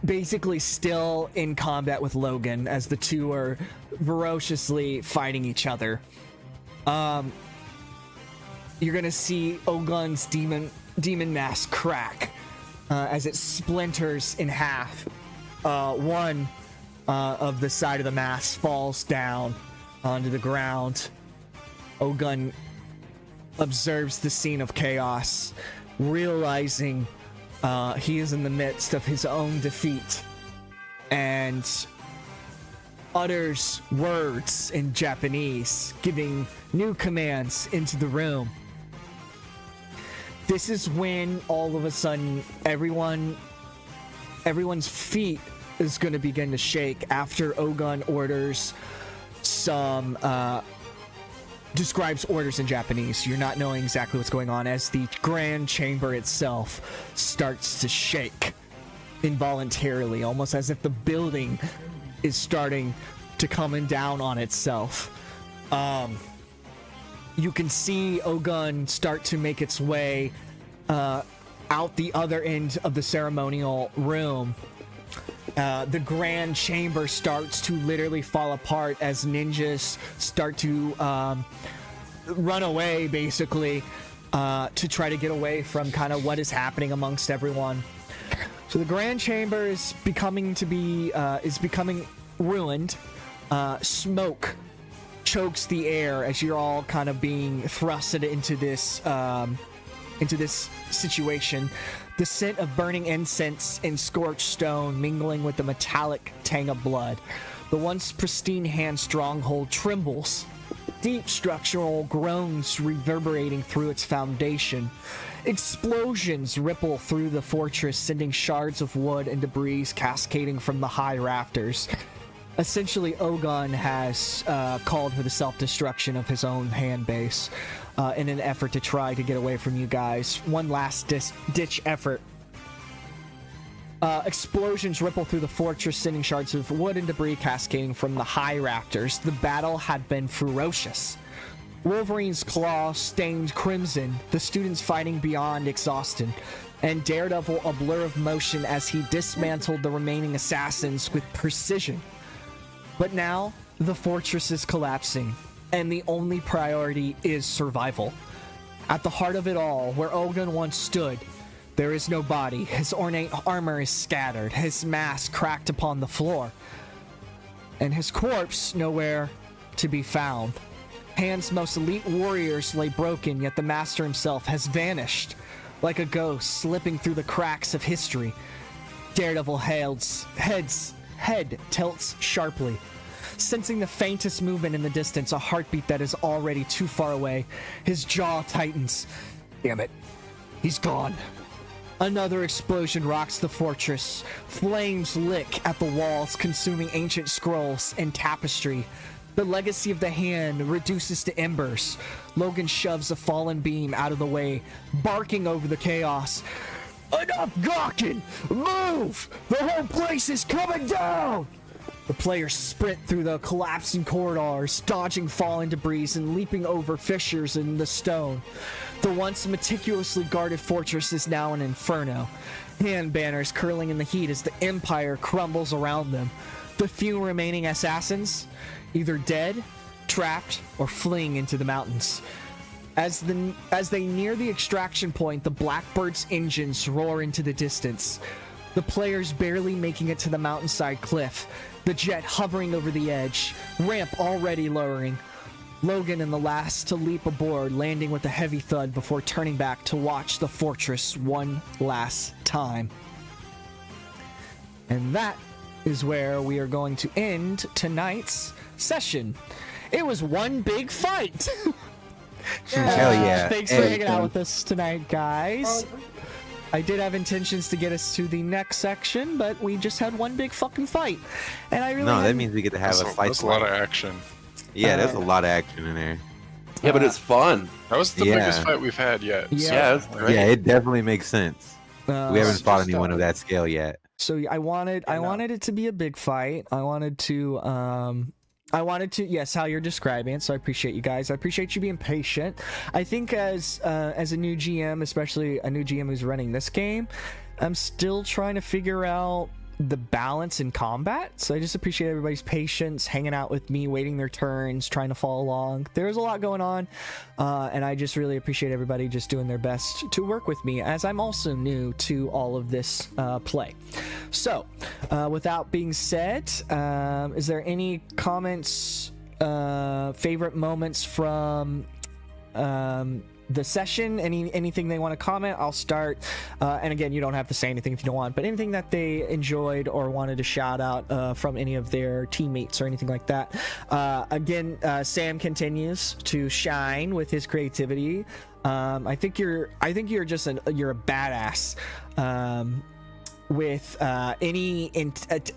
basically still in combat with Logan as the two are ferociously fighting each other. You're gonna see Ogun's demon mask crack as it splinters in half. One of the side of the mask falls down onto the ground. Ogun observes the scene of chaos, realizing he is in the midst of his own defeat, and utters words in Japanese, giving new commands into the room. This is when all of a sudden everyone's feet is going to begin to shake after Ogun orders some describes orders in Japanese. You're not knowing exactly what's going on as the grand chamber itself starts to shake involuntarily, almost as if the building is starting to come down on itself. You can see Ogun start to make its way out the other end of the ceremonial room. The grand chamber starts to literally fall apart as ninjas start to run away, basically, to try to get away from kind of what is happening amongst everyone. So the grand chamber is becoming ruined. Smoke chokes the air as you're all kind of being thrusted into this situation. The scent of burning incense and scorched stone mingling with the metallic tang of blood. The once pristine hand stronghold trembles. Deep structural groans reverberating through its foundation. Explosions ripple through the fortress, sending shards of wood and debris cascading from the high rafters. Essentially, Ogun has called for the self-destruction of his own hand base in an effort to try to get away from you guys. One last ditch effort. Explosions ripple through the fortress, sending shards of wood and debris cascading from the high rafters. The battle had been ferocious. Wolverine's claw stained crimson, the students fighting beyond exhaustion, and Daredevil a blur of motion as he dismantled the remaining assassins with precision. But now, the fortress is collapsing, and the only priority is survival. At the heart of it all, where Ogun once stood, there is no body. His ornate armor is scattered, his mask cracked upon the floor, and his corpse nowhere to be found. Hand's most elite warriors lay broken, yet the master himself has vanished, like a ghost slipping through the cracks of history. Daredevil head tilts sharply. Sensing the faintest movement in the distance, a heartbeat that is already too far away, his jaw tightens. Damn it. He's gone. Another explosion rocks the fortress. Flames lick at the walls, consuming ancient scrolls and tapestry. The legacy of the hand reduces to embers. Logan shoves a fallen beam out of the way, barking over the chaos. Enough gawking! Move! The whole place is coming down! The players sprint through the collapsing corridors, dodging fallen debris and leaping over fissures in the stone. The once meticulously guarded fortress is now an inferno. Hand banners curling in the heat as the Empire crumbles around them. The few remaining assassins, either dead, trapped, or fleeing into the mountains. As they near the extraction point, the Blackbird's engines roar into the distance. The players barely making it to the mountainside cliff, the jet hovering over the edge, ramp already lowering. Logan and the last to leap aboard, landing with a heavy thud before turning back to watch the fortress one last time. And that is where we are going to end tonight's session. It was one big fight. Hell yeah. Thanks for hanging out with us tonight, guys. I did have intentions to get us to the next section, but we just had one big fucking fight, and I really that means we get to have a fight. That's a lot of action. Yeah, there's a lot of action in there. Yeah, but it's fun. That was the biggest fight we've had yet. Yeah. So, right? Yeah, it definitely makes sense. We haven't fought anyone of that scale yet. So I wanted it to be a big fight. I wanted to yes, how you're describing it. So I appreciate you guys. I appreciate you being patient. I think as a new GM, especially a new GM who's running this game, I'm still trying to figure out the balance in combat. So I just appreciate everybody's patience, hanging out with me, waiting their turns, trying to follow along. There's a lot going on, and I just really appreciate everybody just doing their best to work with me, as I'm also new to all of this play. So without being said, is there any comments, favorite moments from the session? Anything they want to comment? I'll start, and again, you don't have to say anything if you don't want, but anything that they enjoyed or wanted to shout out from any of their teammates or anything like that. Again, Sam continues to shine with his creativity. I think you're just you're a badass with any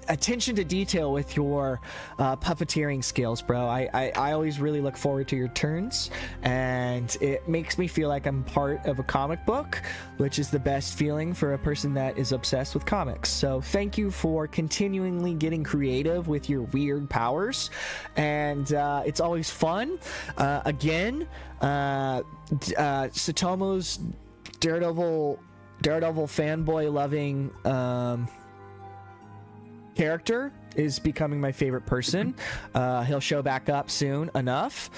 attention to detail with your puppeteering skills, bro. I always really look forward to your turns, and it makes me feel like I'm part of a comic book, which is the best feeling for a person that is obsessed with comics. So thank you for continually getting creative with your weird powers, and it's always fun. Again, Satomu's Daredevil fanboy loving character is becoming my favorite person. He'll show back up soon enough.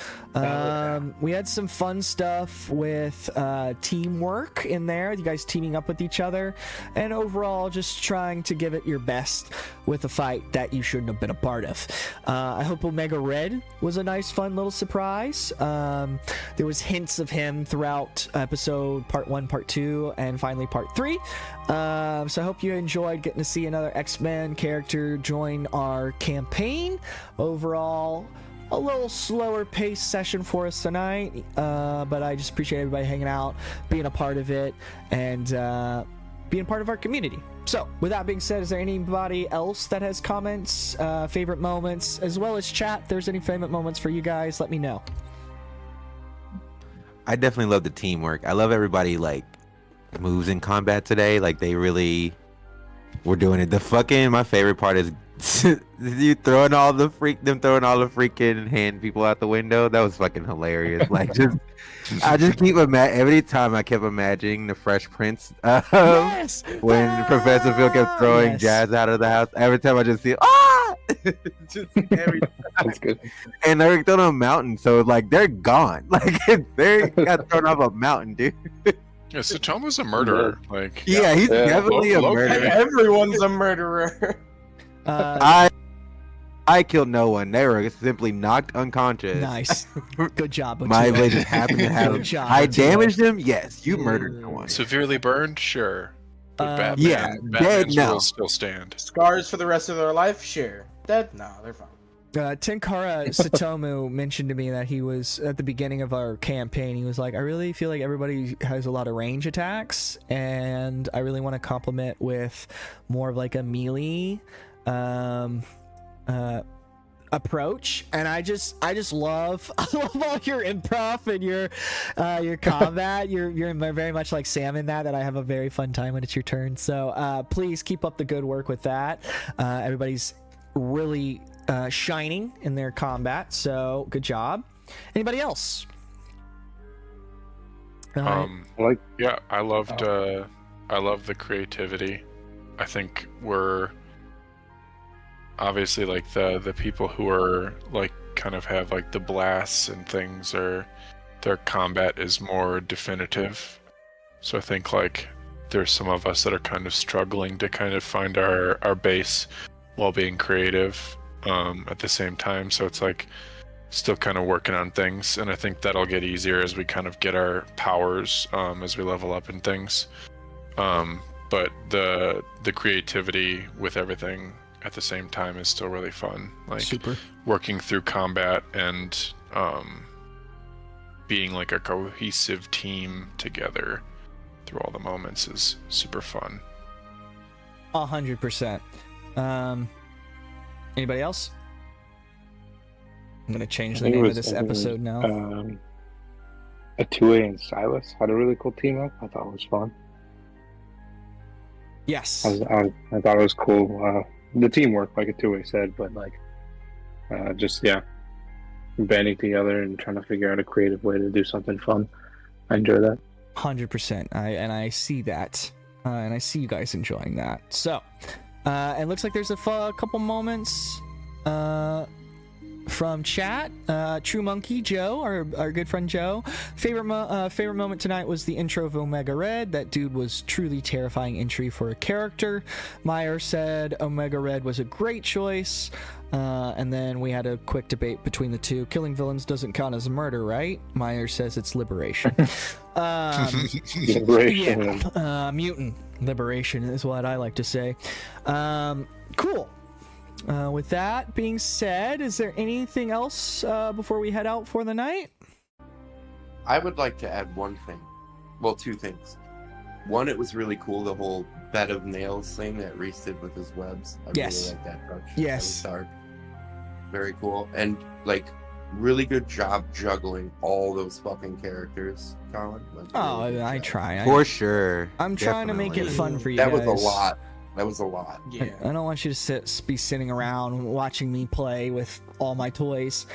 We had some fun stuff with teamwork in there, you guys teaming up with each other, and overall just trying to give it your best with a fight that you shouldn't have been a part of. I hope Omega Red was a nice fun little surprise. There was hints of him throughout episode part 1, part 2, and finally part 3. So I hope you enjoyed getting to see another X-Men character join our campaign. Overall, a little slower paced session for us tonight, but I just appreciate everybody hanging out, being a part of it, and being part of our community. So with that being said, is there anybody else that has comments, favorite moments, as well as chat? If there's any favorite moments for you guys, let me know. I definitely love the teamwork. I love everybody moves in combat today. They really were doing it. My favorite part is you throwing all the freaking hand people out the window. That was fucking hilarious. I just keep every time I kept imagining the Fresh Prince when Professor Phil kept throwing Jazz out of the house. Every time I just see just every time. That's good. And they're thrown on a mountain, so they're gone. They got thrown off a mountain, dude. Yeah, so Tom was a murderer. He's definitely a murderer. Everyone's a murderer. I killed no one. They were simply knocked unconscious. Nice. Good job. My blade just happened to have him. I damaged him? Yes. You murdered no one. Severely burned? Sure. But dead, Batman's no. rules still stand. Scars for the rest of their life? Sure. Dead? No, they're fine. Tenkara Satomu mentioned to me that he was, at the beginning of our campaign, he was like, I really feel like everybody has a lot of range attacks, and I really want to complement with more of a melee approach. And I love all your improv and your combat. You're very much like Sam in that I have a very fun time when it's your turn. So please keep up the good work with that. Everybody's really shining in their combat, so good job. Anybody else? I loved the creativity. I think we're obviously the people who are kind of have the blasts and things, or their combat is more definitive. So I think there's some of us that are kind of struggling to kind of find our base while being creative at the same time. So it's still kind of working on things, and I think that'll get easier as we kind of get our powers as we level up and things. But the creativity with everything at the same time is still really fun. Super. Working through combat and being a cohesive team together through all the moments is super fun. 100%. Anybody else? I'm gonna change the name of this episode now. A 2A and Silas had a really cool team up. I thought it was fun. Yes. I thought it was cool. The teamwork, like a 2A said, but like, banding together and trying to figure out a creative way to do something fun. I enjoy that. 100%. I see that, and I see you guys enjoying that. So, it looks like there's a couple moments from chat. True Monkey Joe, our good friend Joe, favorite moment tonight was the intro of Omega Red. That dude was truly terrifying entry for a character. Meyer said Omega Red was a great choice. And then we had a quick debate between the two. Killing villains doesn't count as murder, right? Meyer says it's liberation. Liberation. Yeah. Mutant liberation is what I like to say. Cool. With that being said, is there anything else before we head out for the night? I would like to add one thing. Well, two things. One, it was really cool, the whole bed of nails thing that Reese did with his webs. I really like that touch. Yes. That was dark. Very cool. And, like, really good job juggling all those fucking characters, Colin. Like, really I try. For sure. I'm trying to make it fun for you that guys. That was a lot. That was a lot. Yeah. I don't want you to be sitting around watching me play with all my toys.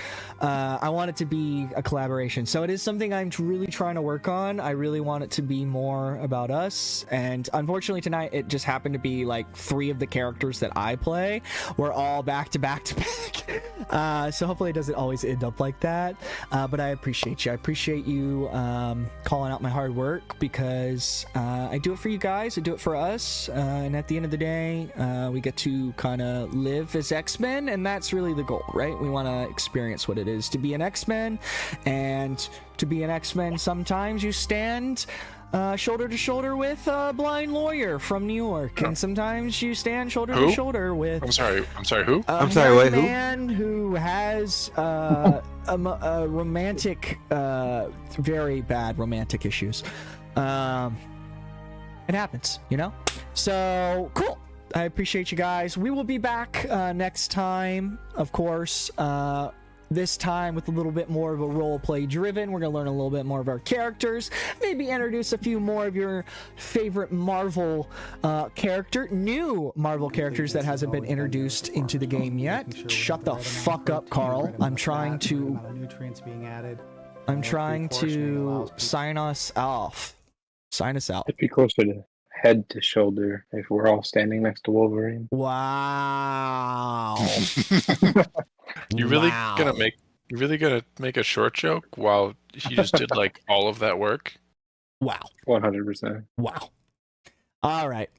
I want it to be a collaboration. So it is something I'm really trying to work on. I really want it to be more about us. And unfortunately tonight, it just happened to be like 3 of the characters that I play were all back to back to back. So hopefully it doesn't always end up like that. But I appreciate you. I appreciate you calling out my hard work, because I do it for you guys. I do it for us. And at the end of the day, we get to kind of live as X-Men, and that's really the goal, right? We want to experience what it is to be an X-Men, and to be an X-Men, sometimes you stand shoulder to shoulder with a blind lawyer from New York, and sometimes you stand shoulder to shoulder with. I'm sorry, who? I'm sorry, what? Who? A man who has a romantic, very bad romantic issues. It happens, you know? So, cool. I appreciate you guys. We will be back next time, of course. This time with a little bit more of a role-play driven. We're going to learn a little bit more of our characters. Maybe introduce a few more of your favorite Marvel new Marvel characters that hasn't been introduced into the game yet. Shut the fuck up, Carl. I'm trying to sign us off. Sign us out. It'd be closer to head to shoulder if we're all standing next to Wolverine. Wow. You really gonna make a short joke while he just did like all of that work? Wow. 100%. Wow. All right.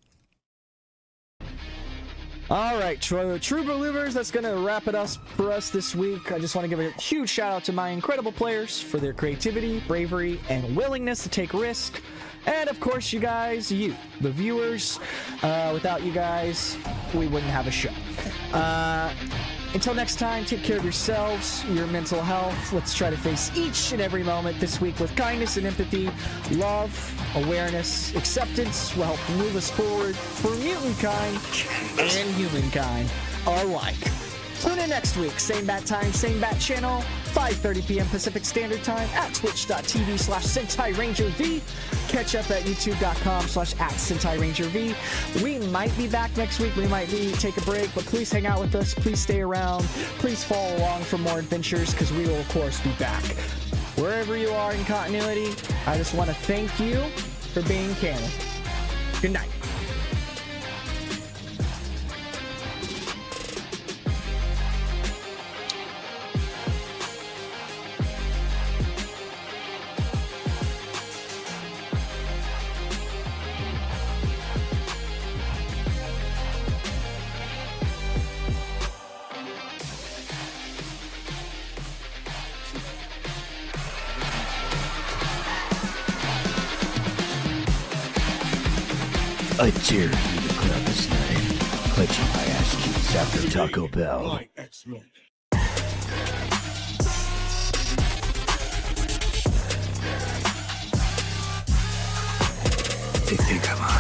True Believers, that's going to wrap it up for us this week. I just want to give a huge shout out to my incredible players for their creativity, bravery, and willingness to take risk. And of course, you guys, the viewers. Without you guys, we wouldn't have a show. Until next time, take care of yourselves, your mental health. Let's try to face each and every moment this week with kindness and empathy. Love, awareness, acceptance will help move us forward for mutant kind and humankind alike. Tune in next week, same bat time, same bat channel, 5:30 p.m. Pacific Standard Time at twitch.tv/SentaiRangerV. Catch up at youtube.com/@SentaiRangerV. We might be back next week. We might take a break, but please hang out with us. Please stay around. Please follow along for more adventures, because we will, of course, be back. Wherever you are in continuity, I just want to thank you for being canon. Good night. I dare you to grab this knife, clenching my ass cheeks after Taco Bell. they think I'm